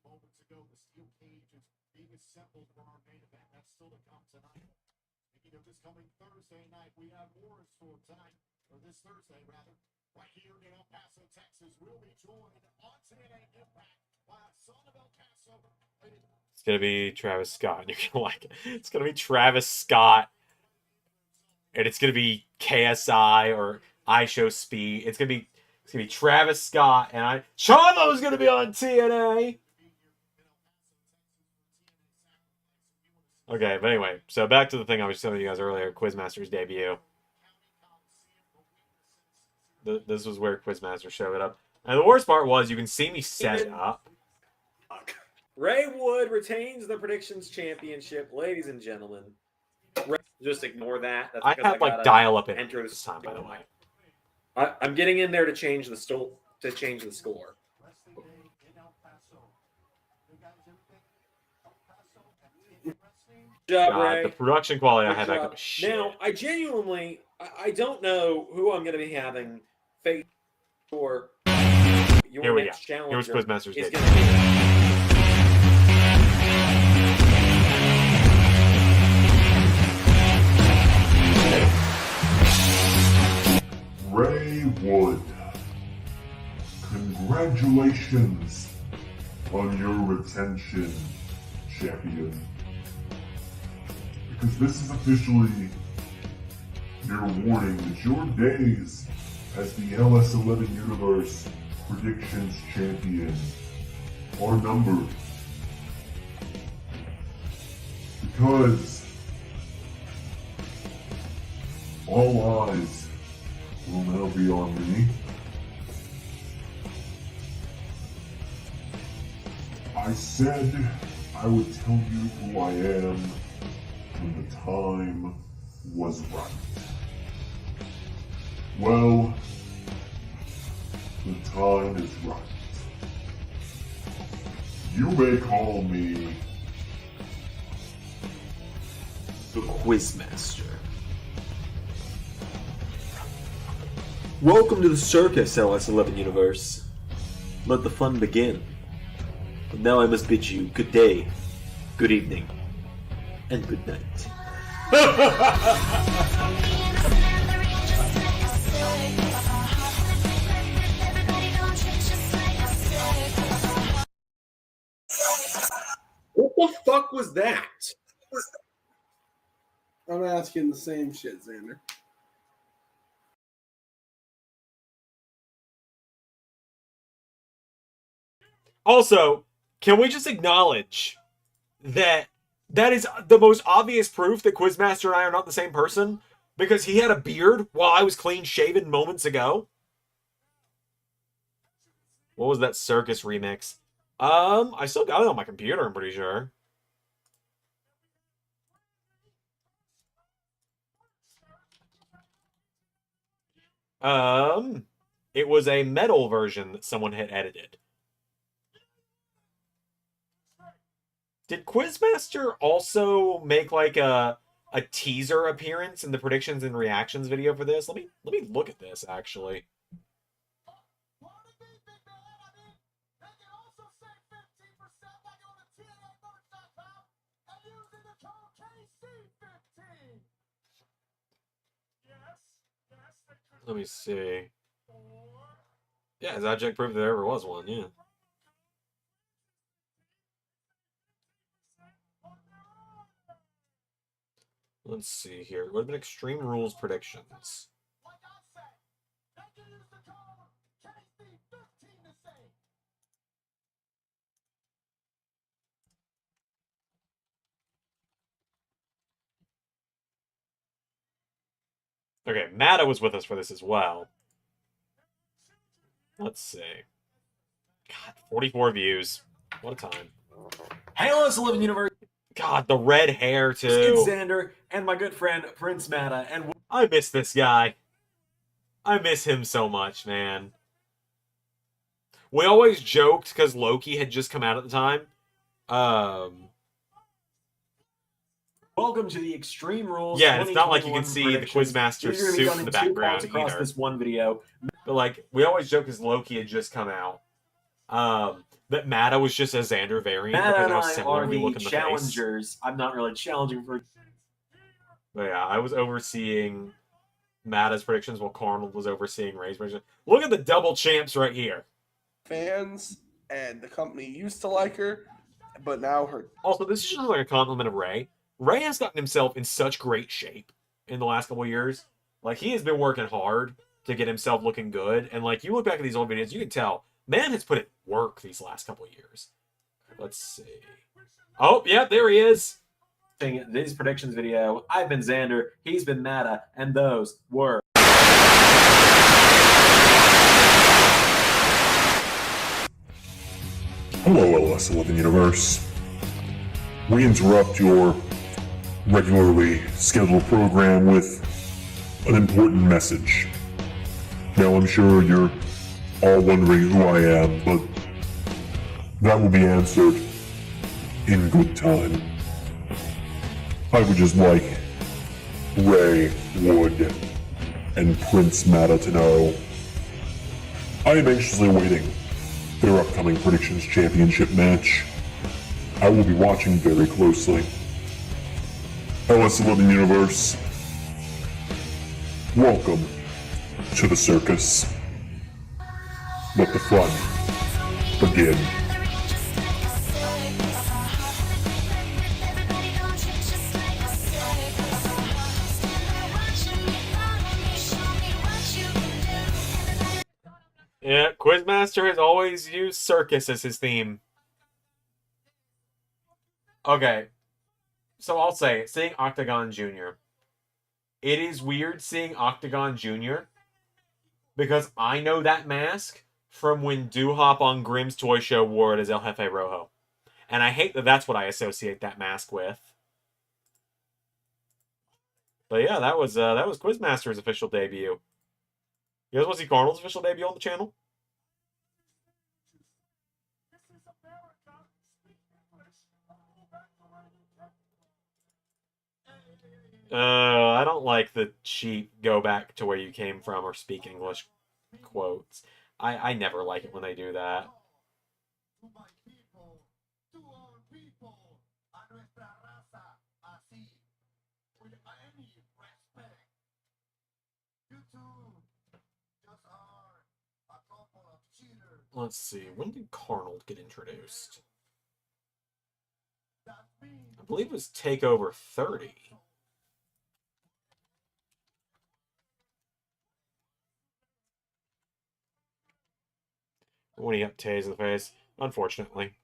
Moments ago, the steel cage is being assembled for our main event. That's still to come tonight. Speaking of this coming Thursday night, we have more in store tonight, or this Thursday rather, right here in El Paso, Texas. We'll be joined on TNA Impact by son of El Paso. It's gonna be Travis Scott. You're gonna like it. It's gonna be Travis Scott. And it's gonna be KSI or iShowSpeed. It's gonna be Travis Scott and Chavo's gonna be on TNA. Okay, but anyway, so back to the thing I was telling you guys earlier, Quizmaster's debut. This was where Quizmaster showed up. And the worst part was you can see me set it up. Ray Wood retains the predictions championship, ladies and gentlemen. Just ignore that. That's I had like dial-up in this time, by the way. I'm getting in there to change the score. God, the production quality I had back up was shit. Now, I genuinely, I don't know who I'm going to be having face for your Here we next go. challenger. Here's Quizmaster's is debut. going to be Ray Wood, congratulations on your retention, champion. Because this is officially your warning that your days as the LS11 universe predictions champion are numbered. Because all eyes will now be on me. I said I would tell you who I am when the time was right. Well, the time is right. You may call me The Quizmaster. Welcome to the circus, LS11 universe. Let the fun begin. But now I must bid you good day, good evening, and good night. What the fuck was that? I'm asking the same shit, Xander. Also, can we just acknowledge that that is the most obvious proof that Quizmaster and I are not the same person? Because he had a beard while I was clean shaven moments ago. What was that circus remix? I still got it on my computer, I'm pretty sure. It was a metal version that someone had edited. Did Quizmaster also make like a teaser appearance in the predictions and reactions video for this? Let me look at this actually. Let me see. Yeah, is that Jack proof there ever was one? Yeah. Let's see here. What have been Extreme Rules predictions? Okay, Mata was with us for this as well. Let's see. God, 44 views. What a time. Hey, LS11 universe. God, the red hair too. It's Xander and my good friend Prince Mata, and I miss this guy. I miss him so much, man. We always joked because Loki had just come out at the time. welcome to the Extreme Rules. Yeah, and it's not like you can 2021 see the predictions. Quizmaster These are gonna be suit done in the two parts background across either. this one video. But like, we always joke because Loki had just come out. That Mata was just a Xander variant Mata because and of how I similar are we look the in the face. challengers. I'm not really challenging for. But yeah, I was overseeing Mata's predictions while Carnold was overseeing Ray's predictions. Look at the double champs right here. Fans and the company used to like her, but now her. Also, this is just like a compliment of Ray. Ray has gotten himself in such great shape in the last couple of years. Like, he has been working hard to get himself looking good. And like, you look back at these old videos, you can tell, man has put in work these last couple of years. Let's see. Oh, yeah, there he is. This predictions video. I've been Xander, he's been Mata, and those were. Hello, LS11 Universe. We interrupt your regularly scheduled program with an important message. Now, I'm sure you're all wondering who I am, but that will be answered in good time. I would just like Ray, Wood, and Prince Mata to know I am anxiously awaiting their upcoming Predictions Championship match. I will be watching very closely. LS11 Universe, welcome to the circus. Let the fun begin. Yeah, Quizmaster has always used circus as his theme. Okay, so I'll say, seeing Octagon Jr. It is weird seeing Octagon Jr. because I know that mask from when Doo-Hop on Grimm's Toy Show wore it as El Jefe Rojo. And I hate that that's what I associate that mask with. But yeah, that was Quizmaster's official debut. You guys want to see Carnal's official debut on the channel? I don't like the cheap go back to where you came from or speak English quotes. I never like it when they do that. To my people, to our people, a nuestra raza, así, with any respect. You two just are a couple of cheaters. Let's see, when did Carnold get introduced? That means I believe it was TakeOver 30. When he got tased in the face, unfortunately.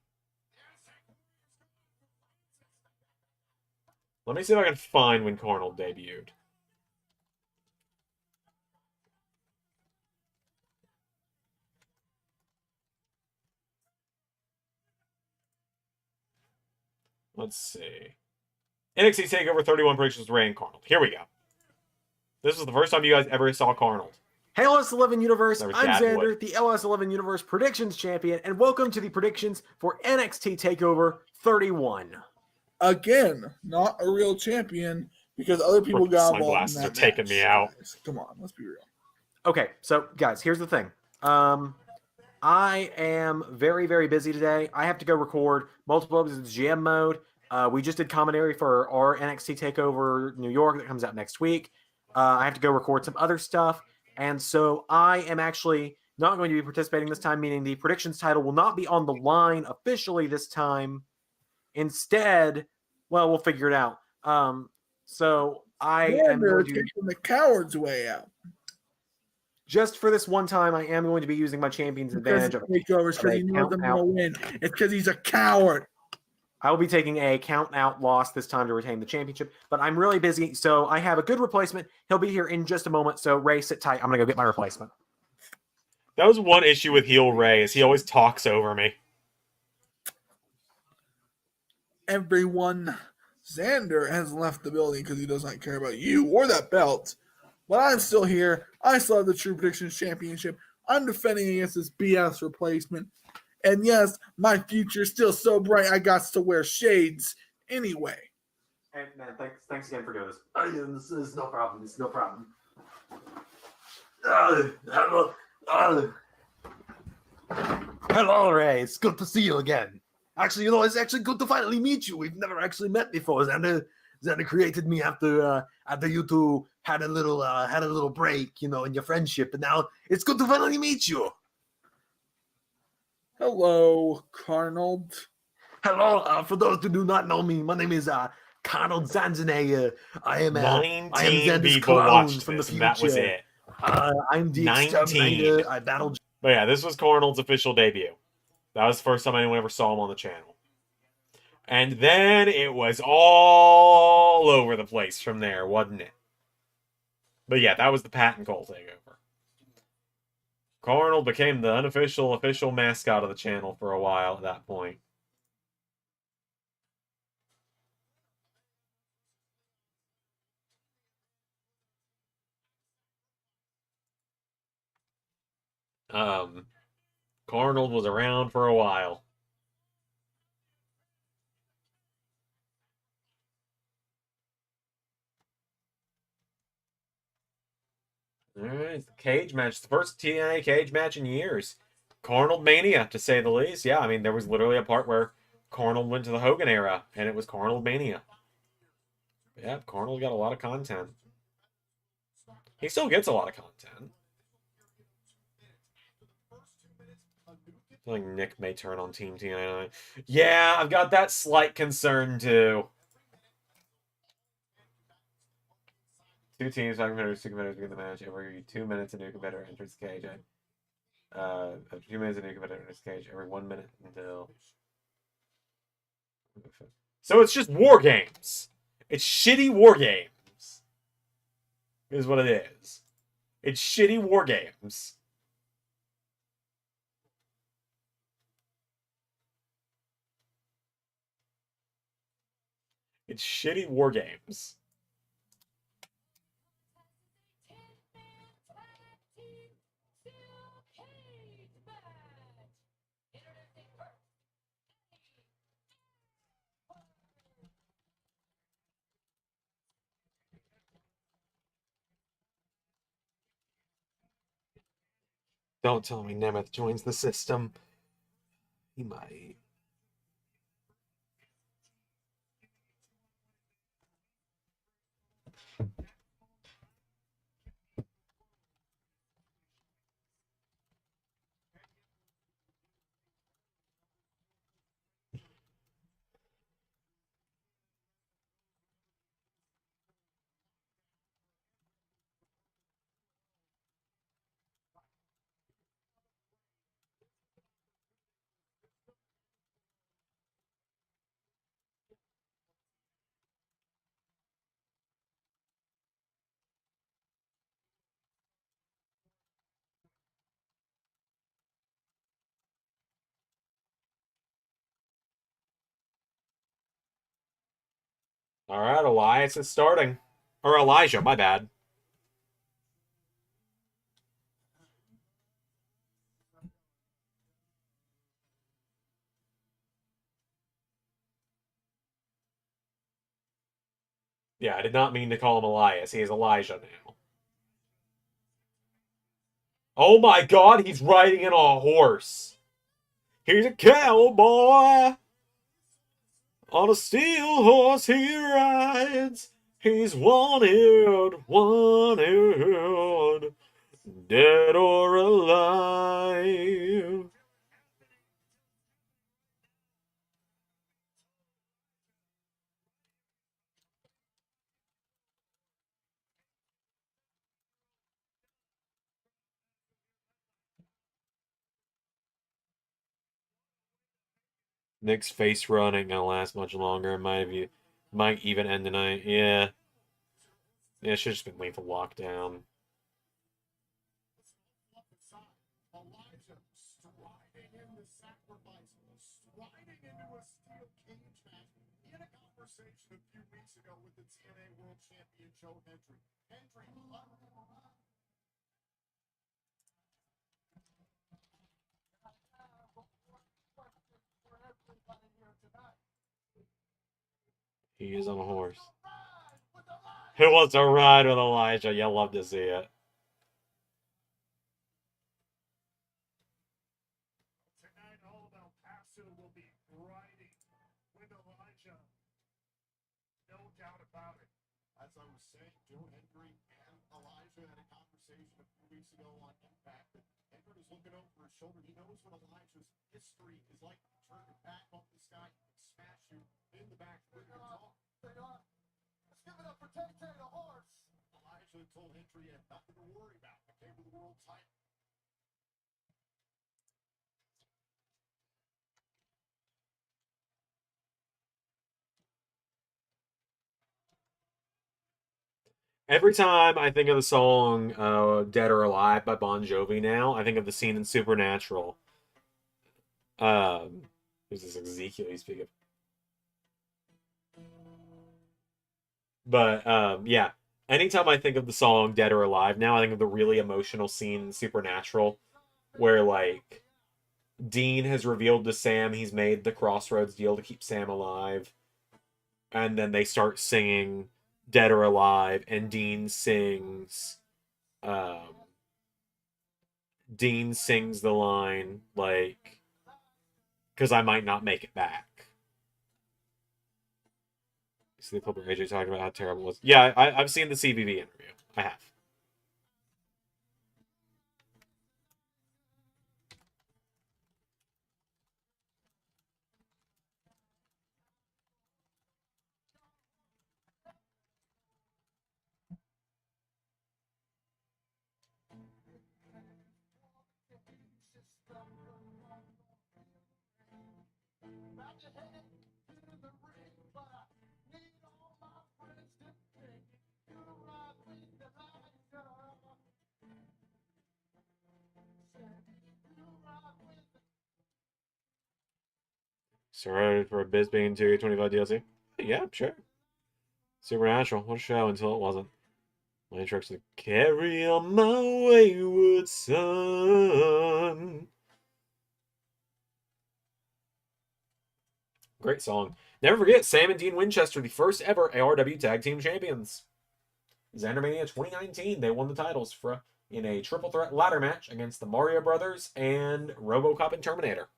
Let me see if I can find when Carnold debuted. Let's see. NXT TakeOver 31 predictions Ray and Carnold. Here we go. This was the first time you guys ever saw Carnold. Hey LS11 Universe, There was I'm Dad Xander, Wood. the LS11 Universe Predictions Champion, and welcome to the predictions for NXT TakeOver 31. Again, not a real champion because other people Freaking got involved in sunglasses that are taking match, me out. guys. Come on, let's be real. Okay, so guys, here's the thing. I am very, very busy today. I have to go record multiple episodes of GM mode. We just did commentary for our NXT TakeOver New York that comes out next week. I have to go record some other stuff. And so I am actually not going to be participating this time, meaning the predictions title will not be on the line officially this time. Instead, well, we'll figure it out. So I am Xander going to, taking the coward's way out. just for this one time, I am going to be using my champion's Because advantage of takeovers, because he knows I'm gonna win. It's because he's a coward. I will be taking a count out loss this time to retain the championship, but I'm really busy, so I have a good replacement. He'll be here in just a moment, so Ray, sit tight. I'm going to go get my replacement. That was one issue with heel Ray, is he always talks over me. Everyone, Xander has left the building because he does not care about you or that belt. But I'm still here. I still have the True Predictions Championship. I'm defending against this BS replacement. And yes, my future is still so bright I got to wear shades anyway. Hey, man, thanks again for doing this. This is no problem. It's no problem. Hello, Ray. It's good to see you again. Actually, it's actually good to finally meet you. We've never actually met before. Xander created me after you two had a little break, in your friendship, and now it's good to finally meet you. Hello, Carnold. Hello, for those who do not know me, my name is Carnold Zanzane. I am 19 Xander's people clone watched from the this, and that was future. it. I'm the 19. exterminator. I battled. But yeah, this was Carnold's official debut. That was the first time anyone ever saw him on the channel. And then it was all over the place from there, wasn't it? But yeah, that was the Pat and Cole takeover. Carnold became the unofficial official mascot of the channel for a while at that point. Carnold was around for a while. Alright, the cage match. The first TNA cage match in years. Carnold Mania, to say the least. Yeah, I mean, there was literally a part where Carnold went to the Hogan era, and it was Carnold Mania. Yeah, Carnold got a lot of content. He still gets a lot of content. I feel like Nick may turn on Team TNA. Yeah, I've got that slight concern, too. Two teams, five competitors, two competitors begin the match. Every 2 minutes, a new competitor enters the cage. A few minutes into a cage every 1 minute until. So it's just war games. It's shitty war games. Is what it is. It's shitty war games. It's shitty war games. Don't tell me Nemeth joins the system. He might. All right, Elias is starting. Or Elijah, my bad. Yeah, I did not mean to call him Elias. He is Elijah now. Oh my god, he's riding in a horse. He's a cowboy. On a steel horse he rides. He's wanted, wanted, dead or alive. Nick's face run ain't gonna last much longer in my view. Might even end tonight. Yeah. Yeah, should just been waiting for lockdown. Elijah striding into sacrifice, striding into a steel cage match. He had a conversation a few weeks ago with the TNA World Champion Joe Hendry. He is on a horse. Who wants to ride with Elijah? You'll love to see it. Tonight, all of El Paso will be riding with Elijah. No doubt about it. As I was saying, Joe Hendry and Elijah had a conversation a few weeks ago on Impact. Hendry was looking over his shoulder. He knows what Elijah's history is like. Turn your back on this guy, smash you in the back. Let's give it up for Tay the horse. Elijah told Hendry he had nothing to worry about. Came to the world title. Every time I think of the song Dead or Alive by Bon Jovi now, I think of the scene in Supernatural. Who's this Ezekiel you speak of? But yeah, anytime I think of the song Dead or Alive now, I think of the really emotional scene in Supernatural where like Dean has revealed to Sam he's made the Crossroads deal to keep Sam alive. And then they start singing Dead or Alive, and Dean sings the line like, because I might not make it back. You see the clip where AJ talking about how terrible it was? Yeah, I've seen the CVV interview. I have. About to head to the ring, but I need all my friends to pick you right with the lights up. You right with the Sorry for Bisbane 225 DLC. Yeah, sure. Supernatural. What a show until it wasn't. My truck's like, carry on my wayward son. Great song. Never forget, Sam and Dean Winchester, the first ever ARW Tag Team Champions. Xandermania 2019, they won the titles in a triple threat ladder match against the Mario Brothers and RoboCop and Terminator.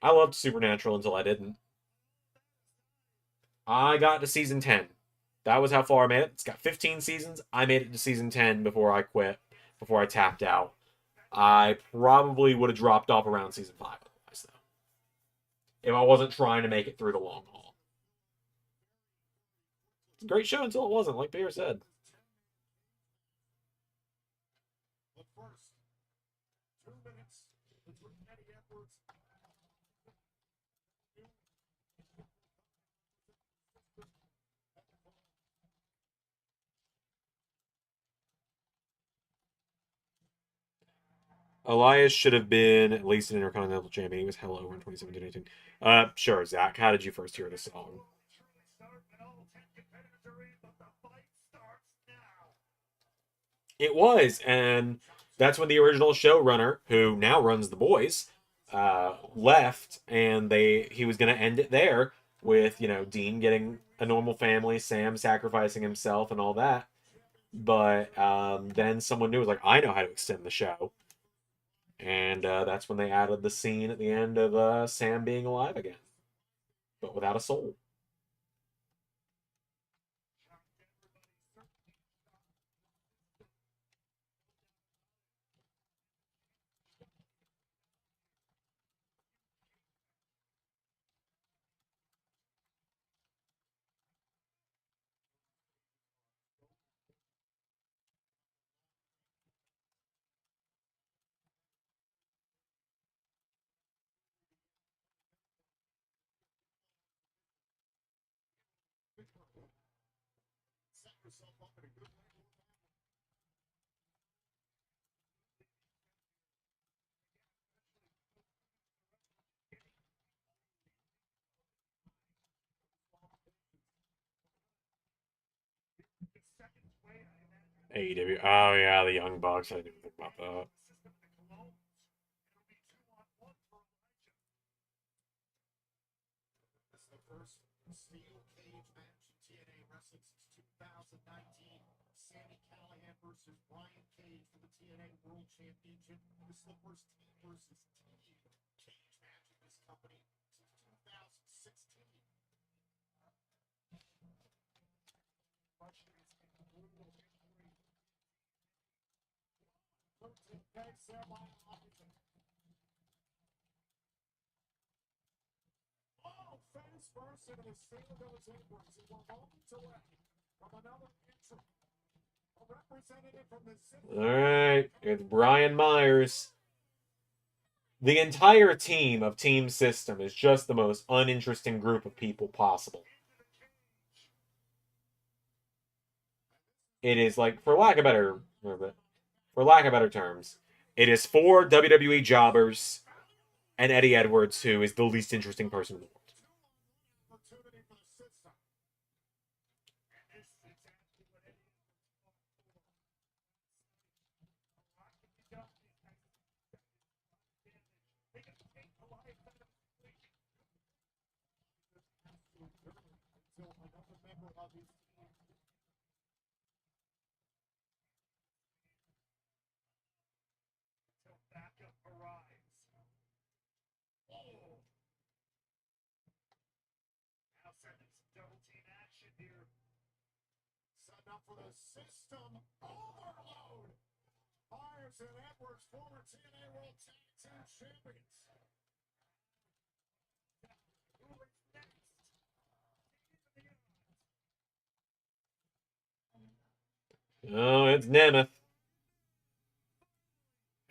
I loved Supernatural until I didn't. I got to season 10. That was how far I made it. It's got 15 seasons. I made it to season 10 before I quit, before I tapped out. I probably would have dropped off around season 5 otherwise, though, if I wasn't trying to make it through the long haul. It's a great show until it wasn't, like Pierre said. the first 2 minutes between Eddie Edwards. Elias should have been at least an Intercontinental Champion. He was hell over in 2017-18. Sure, Zach. How did you first hear this song? It was, and that's when the original showrunner, who now runs The Boys, left, and he was going to end it there with, Dean getting a normal family, Sam sacrificing himself, and all that. But then someone new was like, I know how to extend the show. And that's when they added the scene at the end of Sam being alive again, but without a soul. Set yourself up in a good way. AEW. Oh, yeah, the Young Bucks. I didn't think about that. It's the first steel cage match in TNA Wrestling since 2019. Sami Callihan versus Brian Cage for the TNA World Championship. This is the first team versus team cage match in this company since 2016. Oh, face first into the steel goes Edwards, and we're moments away from another entry. A representative from the city. All right, it's Brian Myers. The entire team of Team System is just the most uninteresting group of people possible. It is like, for lack of better terms, it is 4 WWE jobbers and Eddie Edwards, who is the least interesting person in the world. Opportunity for the system. Until another member of his team. Until backup arrives. Oh. Now setting some double team action here. Setting up for the system overload. Myers and Edwards, former TNA World Tag Team Champions. Who is next? Oh, it's Nemeth.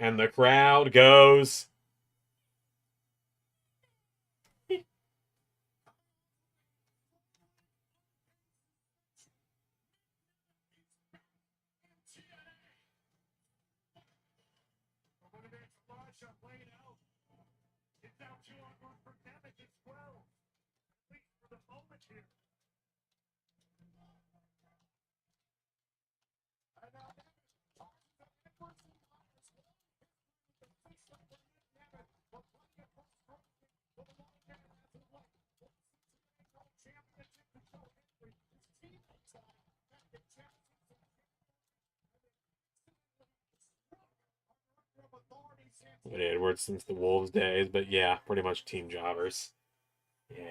And the crowd goes. It's out to our for damage as well. At least for the moment here. And now talks to Edwards and Myers. The fish up for David. But plenty of post for the long man as of late. Cincinnati World Championship to Joe Henry. His teammates are at the championship. With Edwards since the Wolves days, but yeah, pretty much team jobbers. Yeah.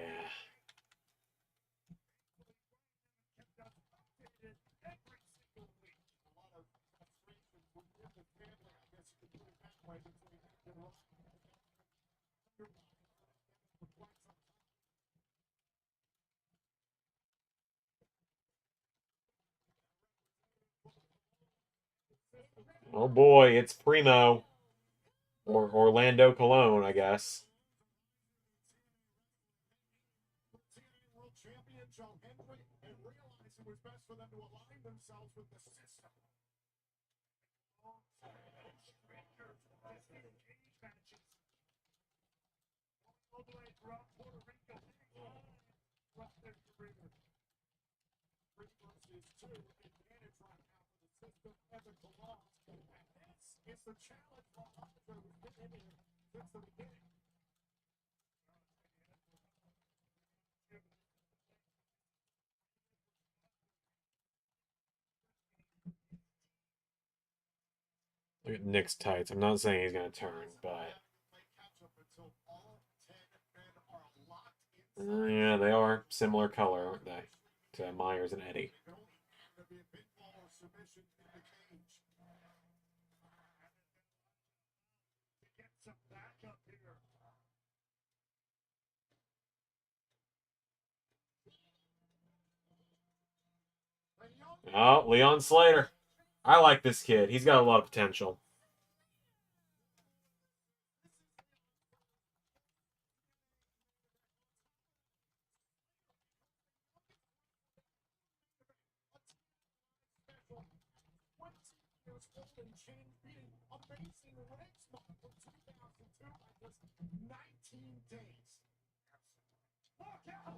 Oh boy, it's Primo. Or Orlando Cologne, I guess. World champion Joe Henry and realized it was best for them to align themselves with the system. All the way throughout Puerto Rico, throughout their career. 3 versus 2 advantage right now for the system and the Colons. And this is the challenge for Hunter, who's been in here since the beginning. Look at Nick's tights. I'm not saying he's going to turn, but... yeah, they are similar color, aren't they? To Myers and Eddie. Oh, Leon Slater. I like this kid. He's got a lot of potential. Amazing ranks mark for 2002 by just 19 days. Look out!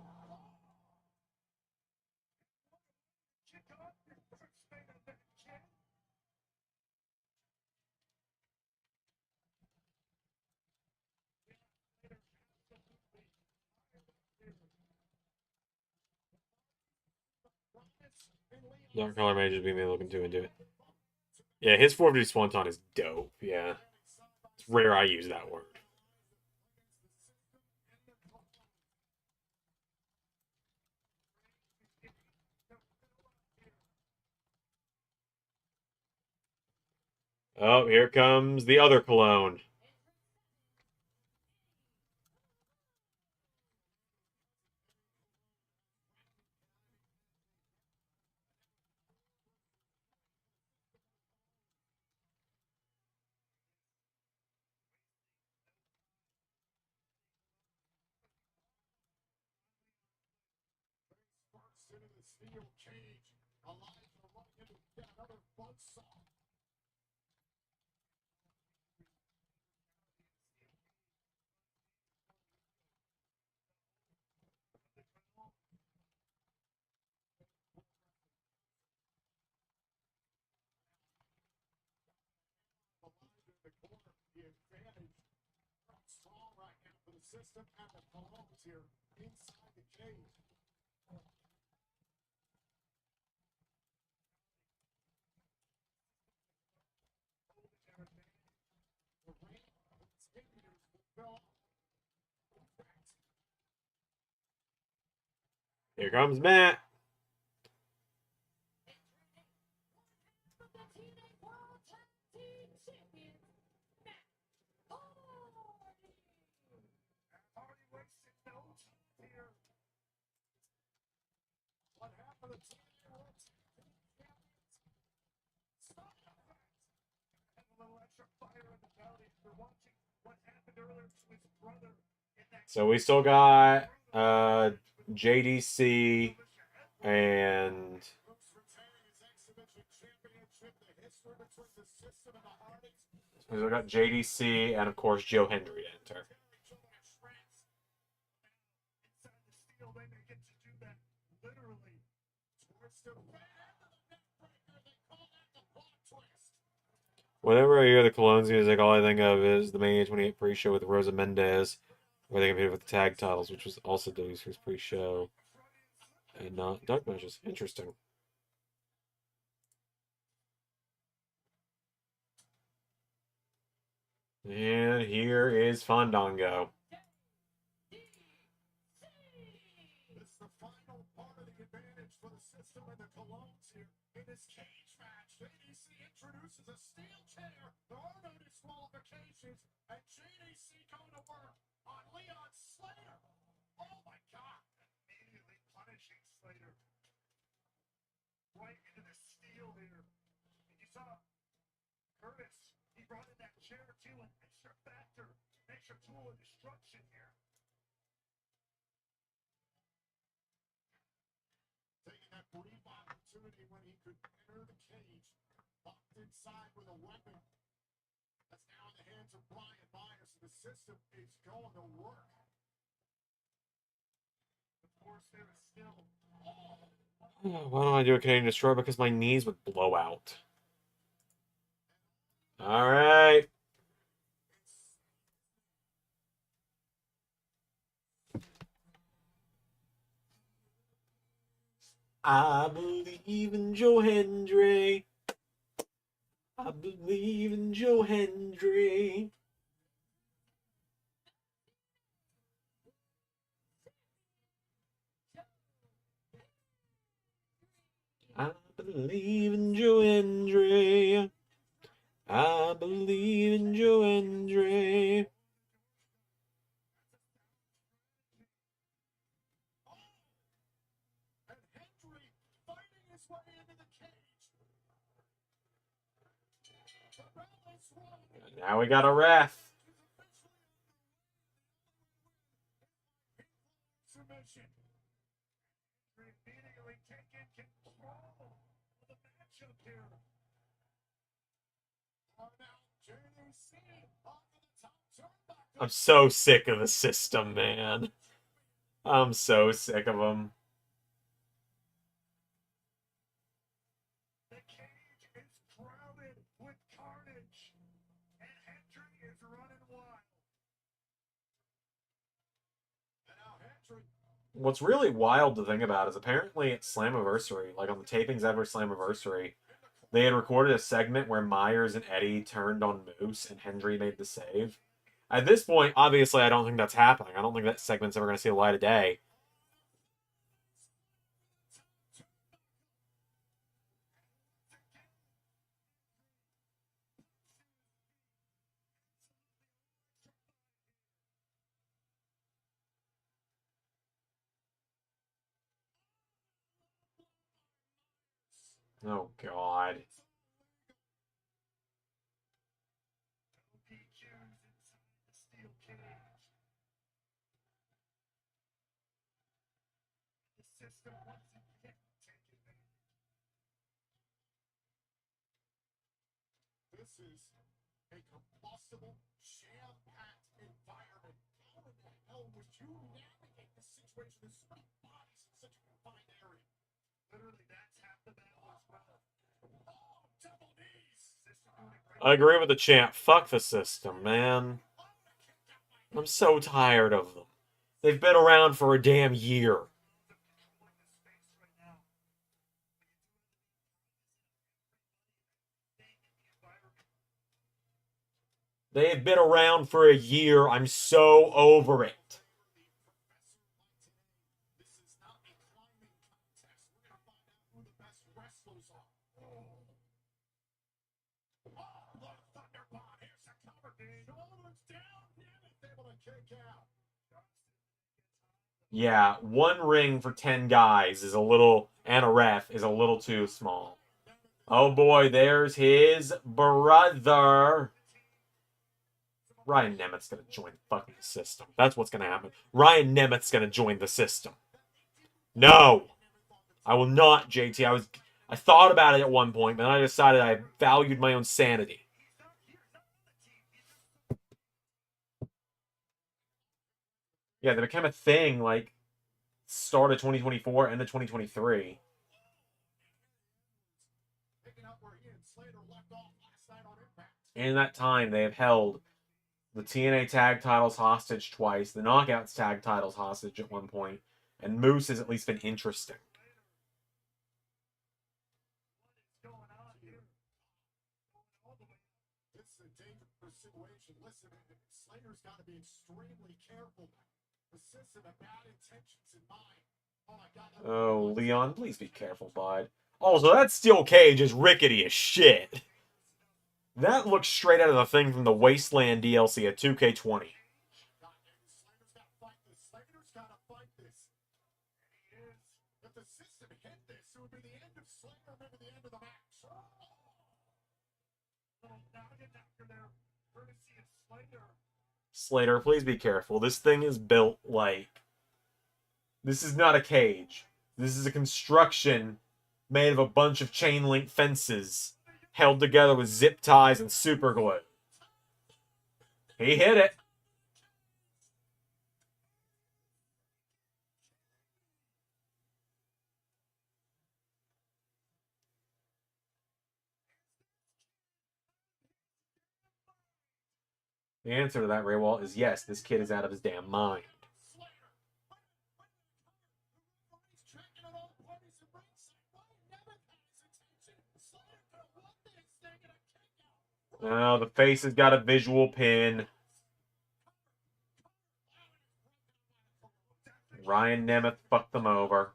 Kick off your first main event, kid. Dark color may just be me looking too into it. Yeah, his 450 Swanton is dope. Yeah. It's rare I use that word. Oh, here comes the other cologne. Into the steel cage. Elijah running into yet another buzzsaw. The advantage strong right now for the system and the Colognes here inside the cage. Here comes Matt. Already wasted no time here. What happened to World Champions? Stop the fight. And a little extra fire in the So we still got JDC and we still got JDC and of course Joe Hendry to enter. Whenever I hear the Colognes music, all I think of is the Mania 28 pre-show with Rosa Mendez, where they competed with the tag titles, which was also WC's pre-show, and not dark matches. Interesting. And here is Fandango. This is the final part of the advantage for the system and the Colognes here in this cage match. JDC introduces a steel chair. There are no disqualifications, and JDC going to work on Leon Slater. Oh my God! Immediately punishing Slater right into the steel here. And you saw Curtis. He brought in that chair too, an extra factor, an extra tool of destruction here. Taking that brief opportunity when he could enter the cage, locked inside with a weapon. That's now in the hands of Brian Myers, and the system is going to work. Of course, there is still. Why don't I do a Canadian Destroyer? Because my knees would blow out. All right. I believe in Joe Hendry. I believe in Joe Hendry. I believe in Joe Hendry. I believe in Joe Hendry. And Hendry fighting his way into the cage. Now we got a ref. Submission. Immediately taking control of the matchup here. I'm so sick of the system, man. I'm so sick of them. The cage is crowded with carnage, and Hendry is running wild. And now Hendry. What's really wild to think about is apparently at Slammiversary, like on the tapings ever Slammiversary, they had recorded a segment where Myers and Eddie turned on Moose and Hendry made the save. At this point, obviously, I don't think that's happening. I don't think that segment's ever going to see the light of day. Oh, God. This is a combustible, jam-packed environment. How in the hell would you navigate this situation with so many bodies in such a confined area? Literally, that's half the battle as well. Oh, double knees! I agree with the champ. Fuck the system, man. I'm so tired of them. They've been around for a damn year. They've been around for a year. I'm so over it. This is not a climbing contest. We're going to find out who the best wrestlers are. Oh, the Thunderbomb. Here's the cover. Shoulders down. Damn it. Able to kick out. Yeah, one ring for 10 guys is a little, and a ref is a little too small. Oh boy, there's his brother. Ryan Nemeth's gonna join the fucking system. That's what's gonna happen. Ryan Nemeth's gonna join the system. No! I will not, JT. I thought about it at one point, but then I decided I valued my own sanity. Yeah, they became a thing, like, start of 2024, end of 2023. In that time, they have held the TNA tag titles hostage twice, the Knockouts tag titles hostage at one point, and Moose has at least been interesting. This is a dangerous situation. Listen, Slater's got to be extremely careful. Persistent of bad intentions in mind. Oh my God. Oh, Leon, please be careful, bud. Also, that steel cage is rickety as shit. That looks straight out of the thing from the Wasteland DLC at 2K20. Slater's got to fight this. Slater's got to fight this. He is. If the system hit this, it would be the end of Slater, maybe the end of the match. Slater, please be careful. This thing is built like... This is not a cage. This is a construction made of a bunch of chain link fences held together with zip ties and super glue. He hit it. The answer to that, Raywalt, is yes, this kid is out of his damn mind. Oh, the face has got a visual pin. Ryan Nemeth fucked them over.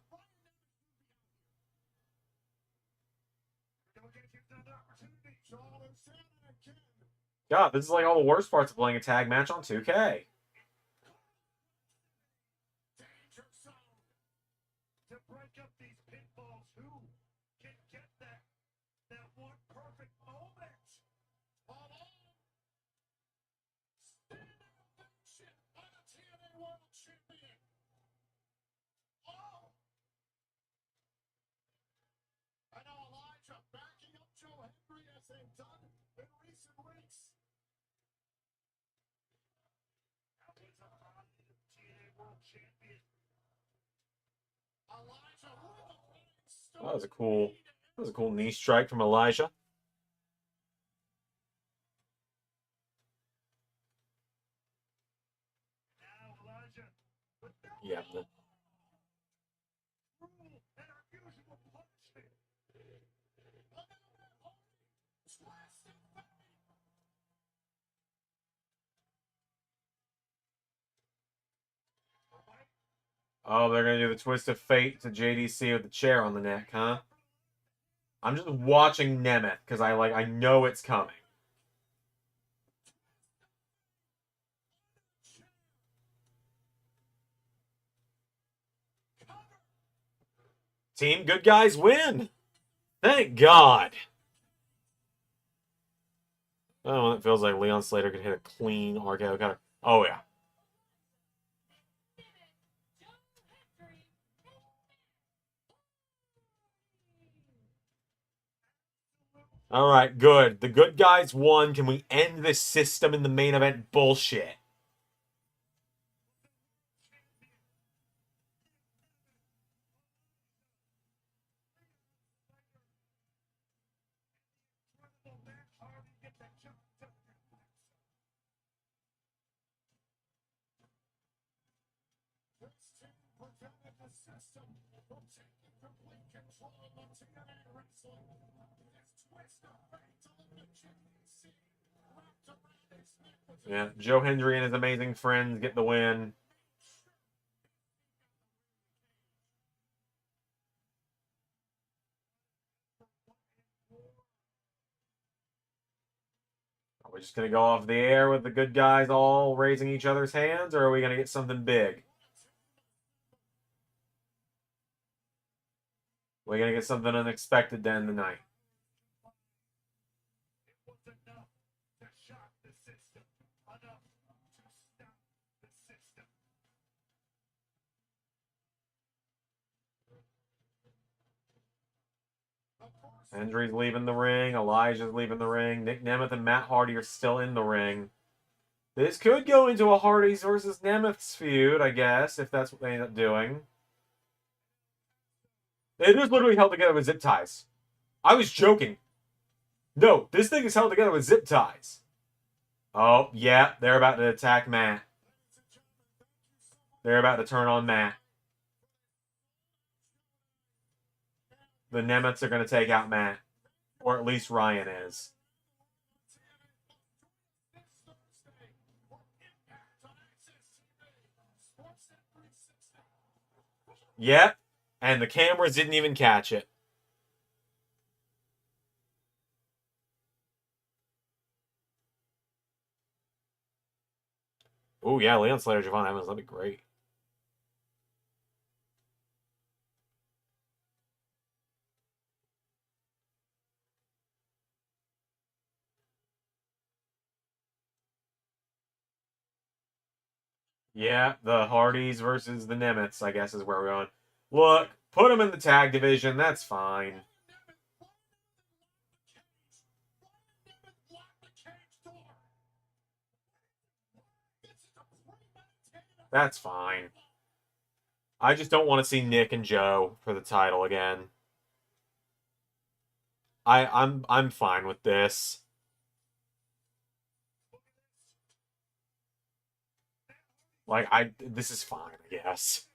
God, this is like all the worst parts of playing a tag match on 2K. That was a cool knee strike from Elijah. Yeah. Oh, they're going to do the twist of fate to JDC with the chair on the neck, huh? I'm just watching Nemeth because I know it's coming. Team Good Guys win. Thank God. Oh, it feels like Leon Slater could hit a clean RKO cutter. Oh, yeah. All right, good. The Good Guys won. Can we end this system in the main event bullshit? Yeah, Joe Hendry and his amazing friends get the win. Are we just going to go off the air with the Good Guys all raising each other's hands, or are we going to get something big? We're going to get something unexpected to end the night. Hendry's leaving the ring. Elijah's leaving the ring. Nick Nemeth and Matt Hardy are still in the ring. This could go into a Hardys versus Nemeth's feud, I guess, if that's what they end up doing. It is literally held together with zip ties. I was joking. No, this thing is held together with zip ties. Oh, yeah, they're about to attack Matt. They're about to turn on Matt. The Nemeths are going to take out Matt. Or at least Ryan is. Yep. And the cameras didn't even catch it. Oh, yeah, Leon Slater, Javon Evans. That'd be great. Yeah, the Hardys versus the Nemeths, I guess, is where we're going. Look, put them in the tag division. That's fine. That's fine. I just don't want to see Nick and Joe for the title again. I'm fine with this. Like, this is fine, I guess.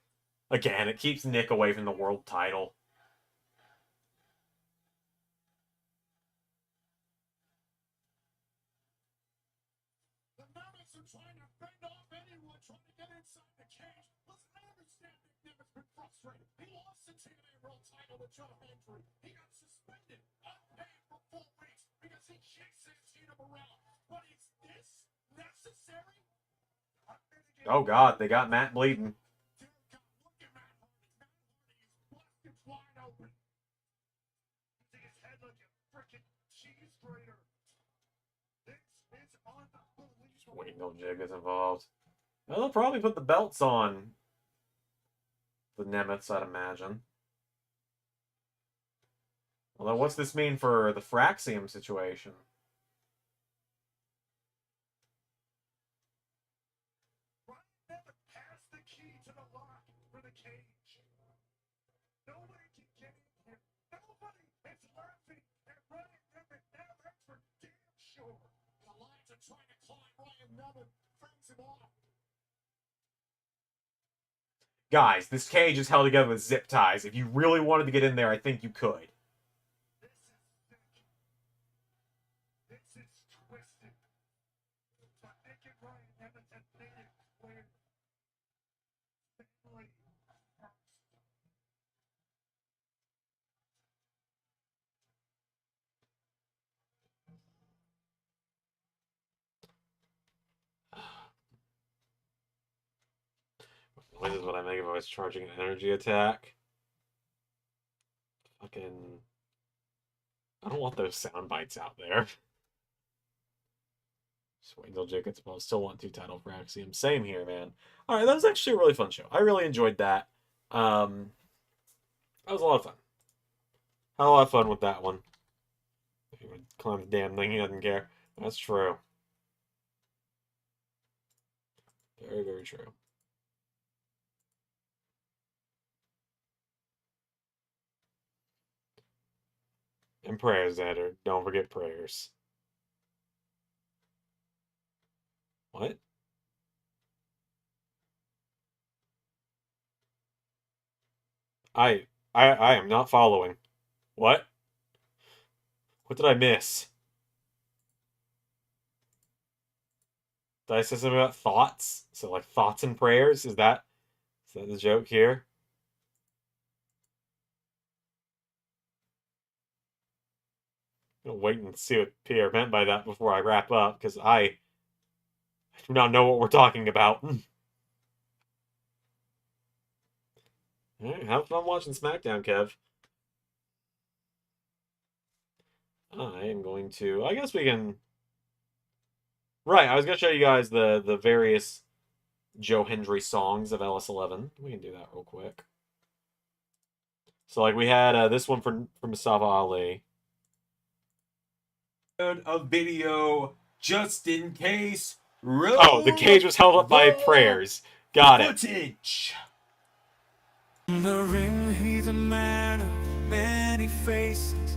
Again, it keeps Nick away from the world title. The Nemeths are trying to fend off anyone trying to get inside the cage. Listen, I understand Nick Nemeth's been frustrated. He lost the TNA World title to Joe Hendry. He got suspended, unpaid for 4 weeks because he kicked Santino around. But is this necessary? Oh, God, they got Matt bleeding. Dear God, look at Matt Hardy. Matt Hardy is busted wide open. Using his head like a freaking cheese grater. This is unbelievable. Wait until Jig is involved. Well, they'll probably put the belts on the Nemeths, I'd imagine. Although, what's this mean for the Fraxium situation? Ryan never passed the key to the lock for the cage. Nobody can get in here. Nobody is laughing at Ryan Nemeth. Now that's for damn sure. The Lions are trying to climb Ryan Nemeth, fence him off. Guys, this cage is held together with zip ties. If you really wanted to get in there, I think you could. This is sick. This is twisted. But Nick and Ryan Nemeth have made it clear. Family first. This is what I make if I was charging an energy attack. Fucking... I don't want those sound bites out there. Just wait until Jake gets involved. Still want 2 title for Axiom. Same here, man. Alright, that was actually a really fun show. I really enjoyed that. That was a lot of fun. Had a lot of fun with that one. If he would climb the damn thing, he doesn't care. That's true. Very, very true. And prayers, Eder. Don't forget prayers. What? I am not following. What? What did I miss? Did I say something about thoughts? So like thoughts and prayers? Is that the joke here? I'm gonna wait and see what Pierre meant by that before I wrap up, because I do not know what we're talking about. Alright, have fun watching SmackDown, Kev. I am going to... I guess we can... Right, I was going to show you guys the various Joe Hendry songs of LS11. We can do that real quick. So, like, we had this one for Mustafa Ali. a video just in case. Roll Oh, the cage was held up by the prayers. Got it. footage. The ring, he's a man of many faces.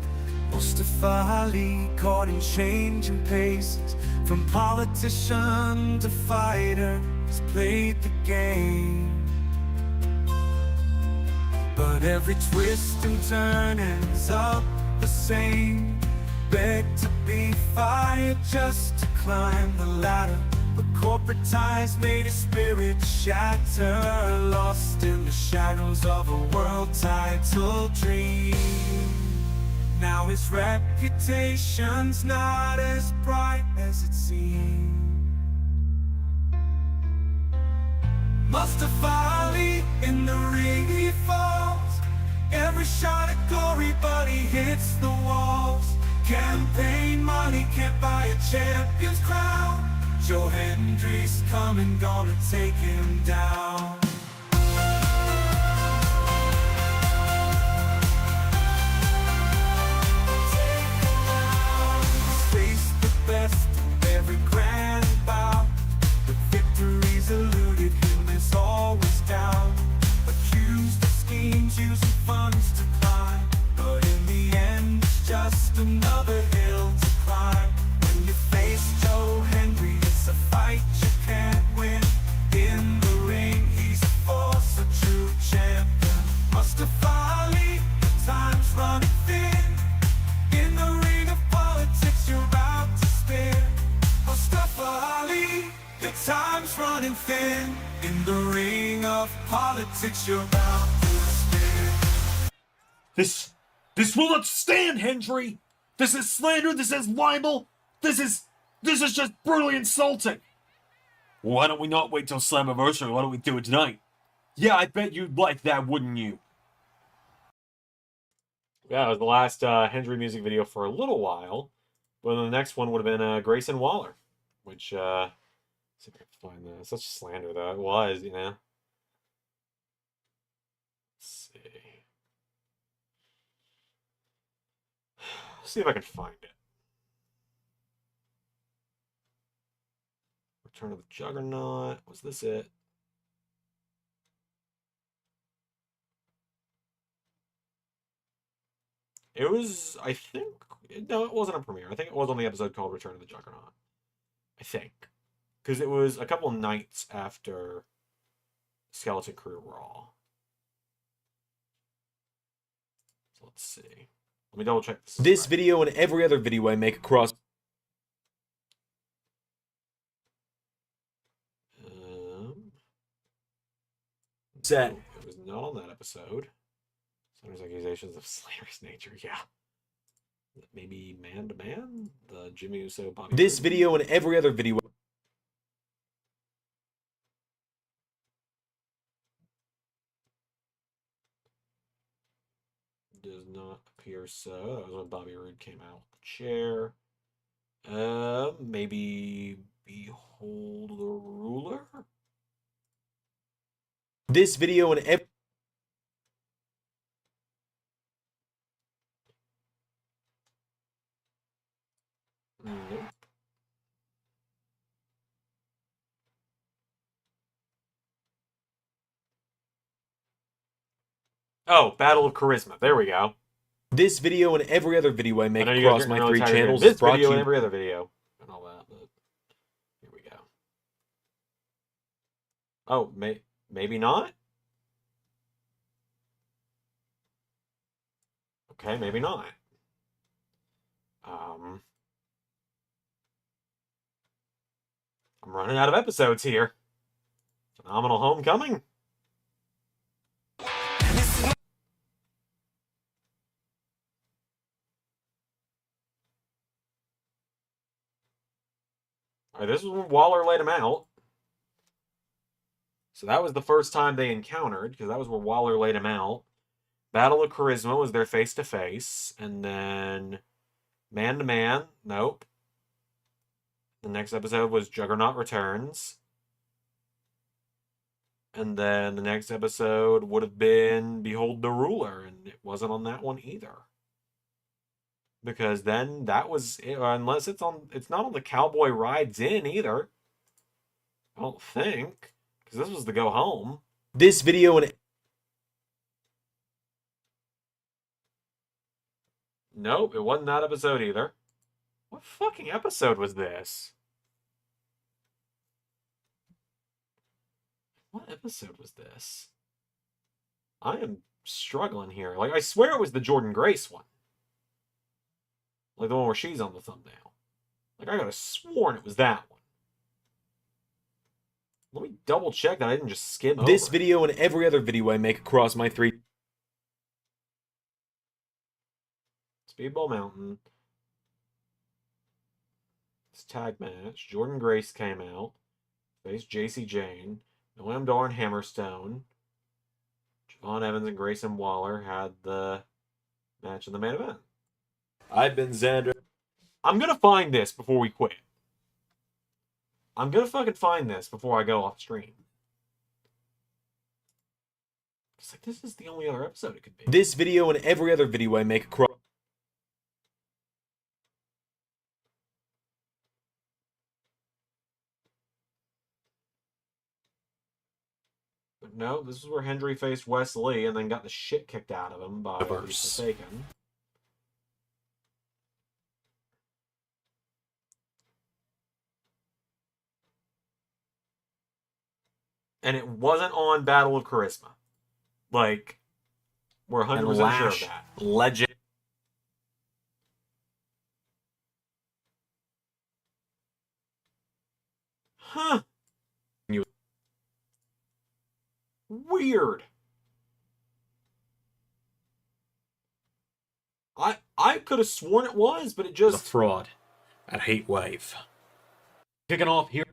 Mustafa Ali caught in changing paces. From politician to fighter, he's played the game. But every twist and turn ends up the same. Beg to be fired just to climb the ladder. But corporate ties made his spirit shatter. Lost in the shadows of a world title dream. Now his reputation's not as bright as it seemed. Mustafa Ali in the ring he falls. Every shot at glory but he hits the walls. Campaign money can't buy a champion's crown. Joe Hendry's coming, gonna take him down. Face the best of every grand bout. But victories eluded him, is always down. Accused of schemes using funds to climb. But in the end, it's just another hill to climb. When you face Joe Hendry, it's a fight you can't win. In the ring, he's a force, a true champion. Mustafa Ali, the time's running thin. In the ring of politics, you're about to spin. Mustafa Ali, the time's running thin. In the ring of politics, you're about to spin. This will not stand, Hendry. This is slander. This is libel. This is just brutally insulting. Why don't we not wait till Slammiversary? Why don't we do it tonight? Yeah, I bet you'd like that, wouldn't you? Yeah, it was the last Hendry music video for a little while. But the next one would have been Grayson Waller, which, let's see if I can find that. Such slander, though. It was, you know. Let's see. Let's see if I can find it. Return of the Juggernaut. Was this it? It was, I think, no, it wasn't a premiere. I think it was on the episode called Return of the Juggernaut. I think. Because it was a couple nights after Skeleton Crew Raw. So let's see. Let me double check this. This video and every other video I make across set. No, it was not on that episode. So there's accusations of slanderous nature. Yeah. Maybe Man to Man? The Jimmy Uso Bobby. This Roode? video and every other video Does not appear so. That was when Bobby Roode came out with the chair. Maybe Behold the Ruler? This video and every Nope. Oh, Battle of Charisma. There we go. This video and every other video I make I know you guys across are my really 3 tired of hearing channels this is brought video to and you. every other video and all that, but here we go. Oh, maybe not? Okay, maybe not. I'm running out of episodes here. Phenomenal Homecoming. Alright, this is when Waller laid him out. So that was the first time they encountered, because that was where Waller laid him out. Battle of Charisma was their face-to-face. And then Man-to-Man, nope. The next episode was Juggernaut Returns. And then the next episode would have been Behold the Ruler, and it wasn't on that one either. Because then that was, unless it's not on the Cowboy Rides In either. I don't think, because this was the Go Home. This video and Nope, it wasn't that episode either. What fucking episode was this? What episode was this? I am struggling here. Like, I swear it was the Jordan Grace one. Like the one where she's on the thumbnail. Like, I could have sworn it was that one. Let me double check that I didn't just skim over this it. video and every other video I make across my 3 Speedball Mountain. It's tag match. Jordan Grace came out. Faced JC Jane. Noam Dar and Hammerstone. Javon Evans and Grayson Waller had the match in the main event. I've been Xander. I'm gonna find this before we quit. I'm gonna fucking find this before I go off stream. It's like, this is the only other episode it could be. This video and every other video I make across But no, this is where Hendry faced Wes Lee and then got the shit kicked out of him by Universe. Forsaken. And it wasn't on Battle of Charisma. Like, we're 100% sure of Lash that. Legend. Huh. Weird. I could have sworn it was, but it was a just... fraud at Heatwave. Kicking off here.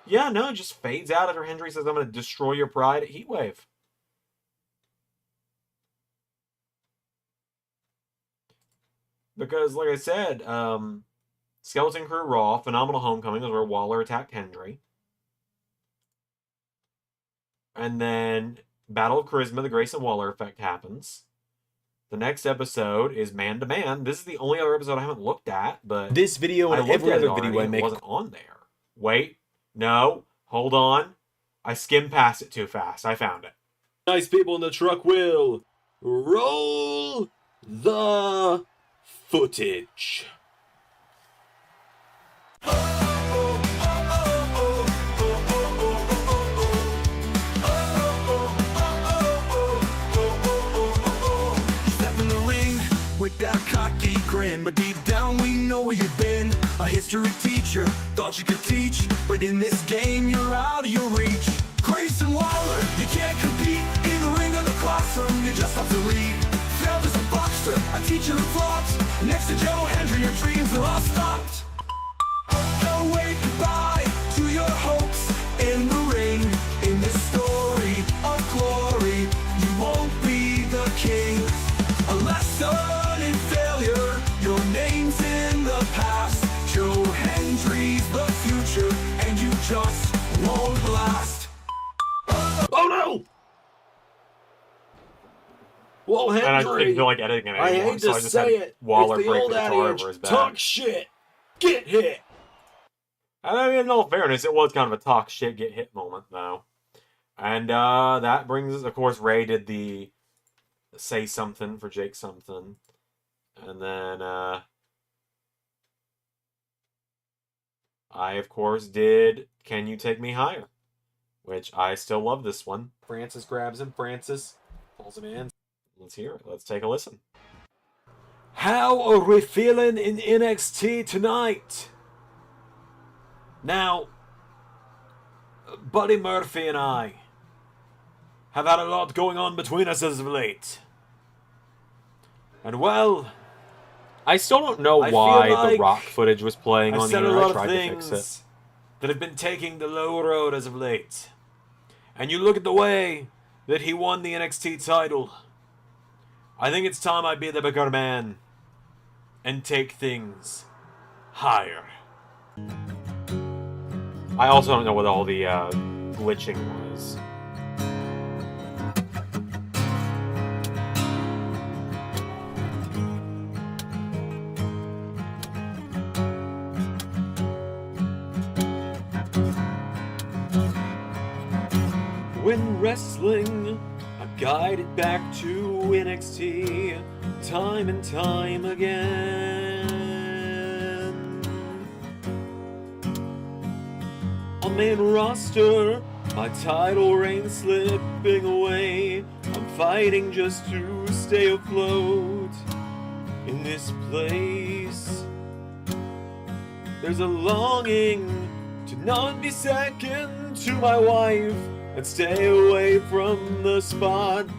Yeah, no, it just fades out after Hendry says, I'm going to destroy your pride at Heatwave. Because, like I said, Skeleton Crew Raw, Phenomenal Homecoming is where Waller attacked Hendry. And then Battle of Charisma, the Grayson Waller effect happens. The next episode is Man to Man. This is the only other episode I haven't looked at, but This video I and looked every at it other video already I and make it wasn't on there. Wait, no, hold on. I skimmed past it too fast. I found it. Nice people in the truck will roll the footage. Step in the ring with that cocky grin, but deep down we know where you've been. A history teacher, thought you could teach, but in this game you're out of your reach. Grayson Waller, you can't compete in the ring or the classroom, you just have to lead. Failed as a boxer, a teacher who flopped. Next to Joe Hendry, your dreams are all stopped. Don't wait goodbye to your hopes in the ring. In this story of glory, you won't be the king. A lesson in failure, your name's in the past. Joe Hendry's the future, and you just won't last. Oh no! Well, And I Hendry, didn't feel like editing it I anymore, hate so to I just say had it, Waller it's the break old the guitar adage, over his back. talk shit, get hit. And I mean, in all fairness, it was kind of a talk shit, get hit moment, though. And that brings us, of course, Ray did the say something for Jake something. And then I, of course, did Can You Take Me Higher? Which I still love this one. Francis grabs him. Francis pulls him in. Let's hear it. Let's take a listen. How are we feeling in NXT tonight? Now, Buddy Murphy and I have had a lot going on between us as of late. And well, I still don't know I feel why like the Rock footage was playing I've on said here. a I lot tried of to fix it. things that have been taking the low road as of late. And you look at the way that he won the NXT title. I think it's time I be the bigger man and take things higher. I also don't know what all the glitching was. When wrestling, I'm guided back to NXT time and time again. On main roster, my title reign slipping away. I'm fighting just to stay afloat in this place. There's a longing to not be second to my wife and stay away from the spotlights.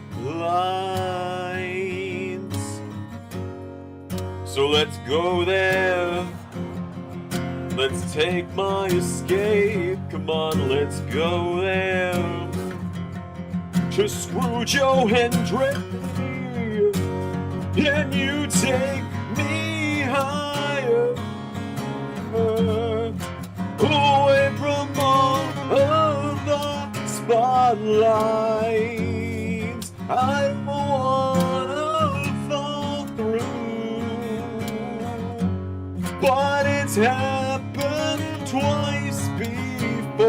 So let's go there. Let's take my escape. Come on, let's go there. To screw Joe Hendry. Can you take me higher? Away from all of the spotlights. I don't wanna fall through, but it's happened twice before.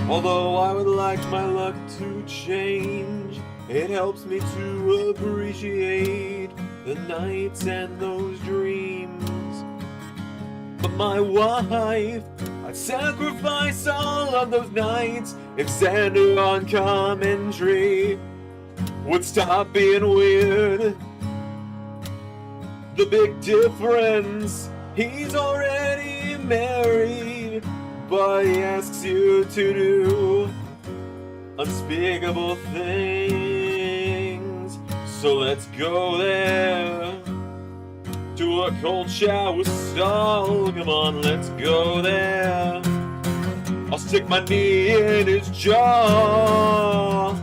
Although I would like my luck to change, it helps me to appreciate the nights and those dreams. But my wife, I'd sacrifice all of those nights if Xander on commentary would stop being weird. The big difference, he's already married, but he asks you to do unspeakable things. So let's go there. To a cold shower stall. Come on, let's go there. I'll stick my knee in his jaw.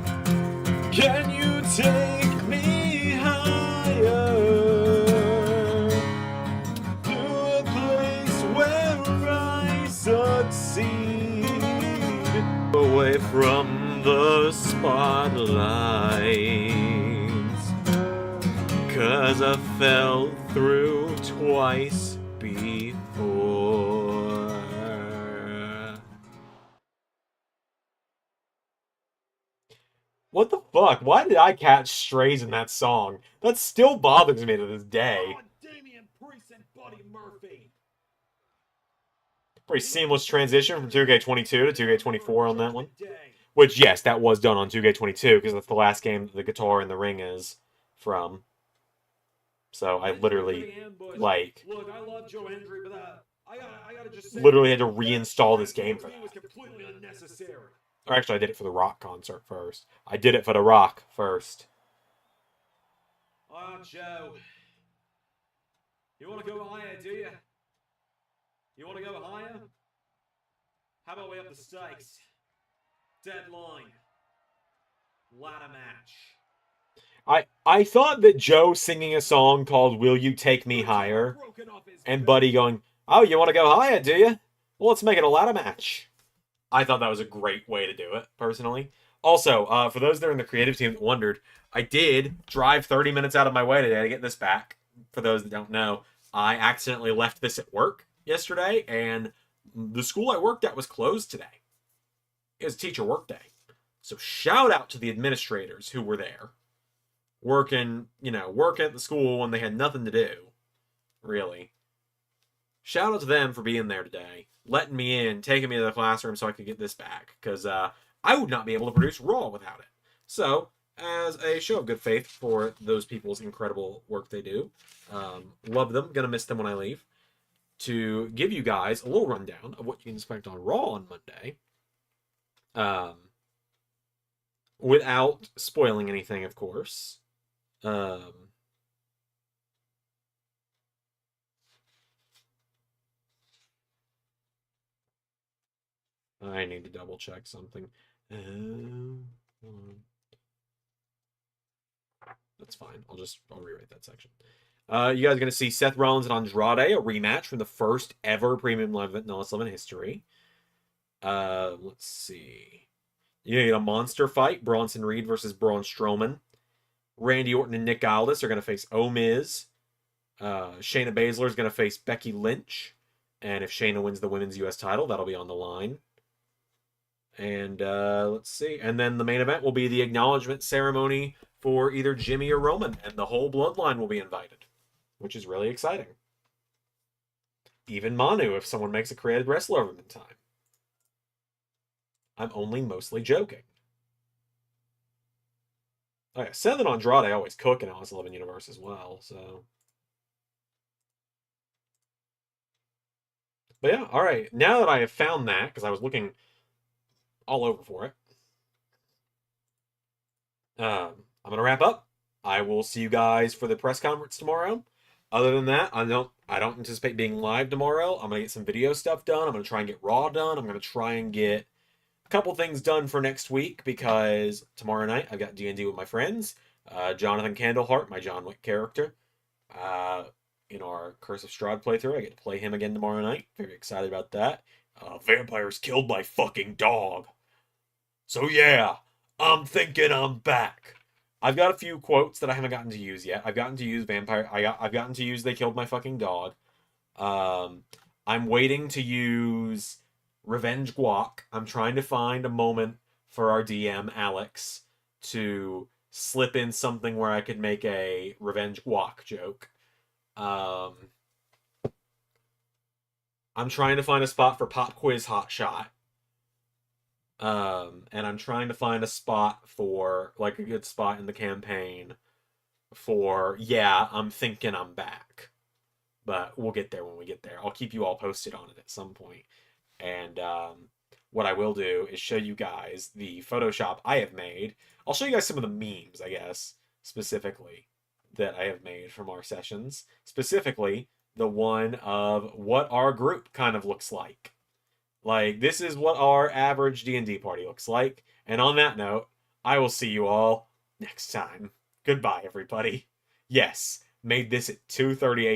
Can you take me higher? To a place where I succeed. Away from the spotlights. 'Cause I fell through twice before. What the fuck? Why did I catch strays in that song? That still bothers me to this day. Damian Priest and Buddy Murphy. Pretty seamless transition from 2K22 to 2K24 on that one. Which, yes, that was done on 2K22 because that's the last game the guitar in the ring is from. So I literally, like, Look, I love Joe Hendry, but I gotta just say, literally had to reinstall this game for It was that. completely unnecessary. Or actually, I did it for the Rock concert first. I did it for the Rock first. Oh, Joe. You want to go higher, do you? You want to go higher? How about we up the stakes? Deadline. Ladder match. I thought that Joe singing a song called Will You Take Me Higher and Buddy going, oh, you want to go higher, do you? Well, let's make it a ladder match. I thought that was a great way to do it, personally. Also, for those that are in the creative team that wondered, I did drive 30 minutes out of my way today to get this back. For those that don't know, I accidentally left this at work yesterday, and the school I worked at was closed today. It was teacher work day. So shout out to the administrators who were there. Working at the school when they had nothing to do, really. Shout out to them for being there today, letting me in, taking me to the classroom so I could get this back, because I would not be able to produce Raw without it. So, as a show of good faith for those people's incredible work they do, love them, gonna miss them when I leave, to give you guys a little rundown of what you can expect on Raw on Monday, without spoiling anything, of course. I need to double check something. That's fine. I'll rewrite that section. You guys are going to see Seth Rollins and Andrade, a rematch from the first ever Premium Live event in LS11 history. Let's see. You get a monster fight. Bronson Reed versus Braun Strowman. Randy Orton and Nick Aldis are going to face O-Miz. Shayna Baszler is going to face Becky Lynch. And if Shayna wins the Women's U.S. title, that'll be on the line. And let's see. And then the main event will be the acknowledgement ceremony for either Jimmy or Roman, and the whole bloodline will be invited, which is really exciting. Even Manu, if someone makes a created wrestler of him in time. I'm only mostly joking. Oh yeah, Seth and Andrade always cook in LS11 Universe as well, so. But yeah, alright. Now that I have found that, because I was looking all over for it, I'm going to wrap up. I will see you guys for the press conference tomorrow. Other than that, I don't anticipate being live tomorrow. I'm going to get some video stuff done. I'm going to try and get Raw done. I'm going to try and get a couple things done for next week, because tomorrow night I've got D&D with my friends. Jonathan Candleheart, my John Wick character. In our Curse of Strahd playthrough, I get to play him again tomorrow night. Very excited about that. Vampires killed my fucking dog. So yeah, I'm thinking I'm back. I've got a few quotes that I haven't gotten to use yet. I've gotten to use vampire. I've gotten to use they killed my fucking dog. I'm waiting to use revenge guac. I'm trying to find a moment for our DM Alex to slip in something where I could make a revenge guac joke. I'm trying to find a spot for pop quiz hot shot. And I'm trying to find a spot for, like, a good spot in the campaign for, yeah, I'm thinking I'm back. But we'll get there when we get there. I'll keep you all posted on it at some point. And what I will do is show you guys the Photoshop I have made. I'll show you guys some of the memes, I guess, specifically, that I have made from our sessions. Specifically, the one of what our group kind of looks like. Like, this is what our average D&D party looks like. And on that note, I will see you all next time. Goodbye, everybody. Yes, made this at 2:30 a.m.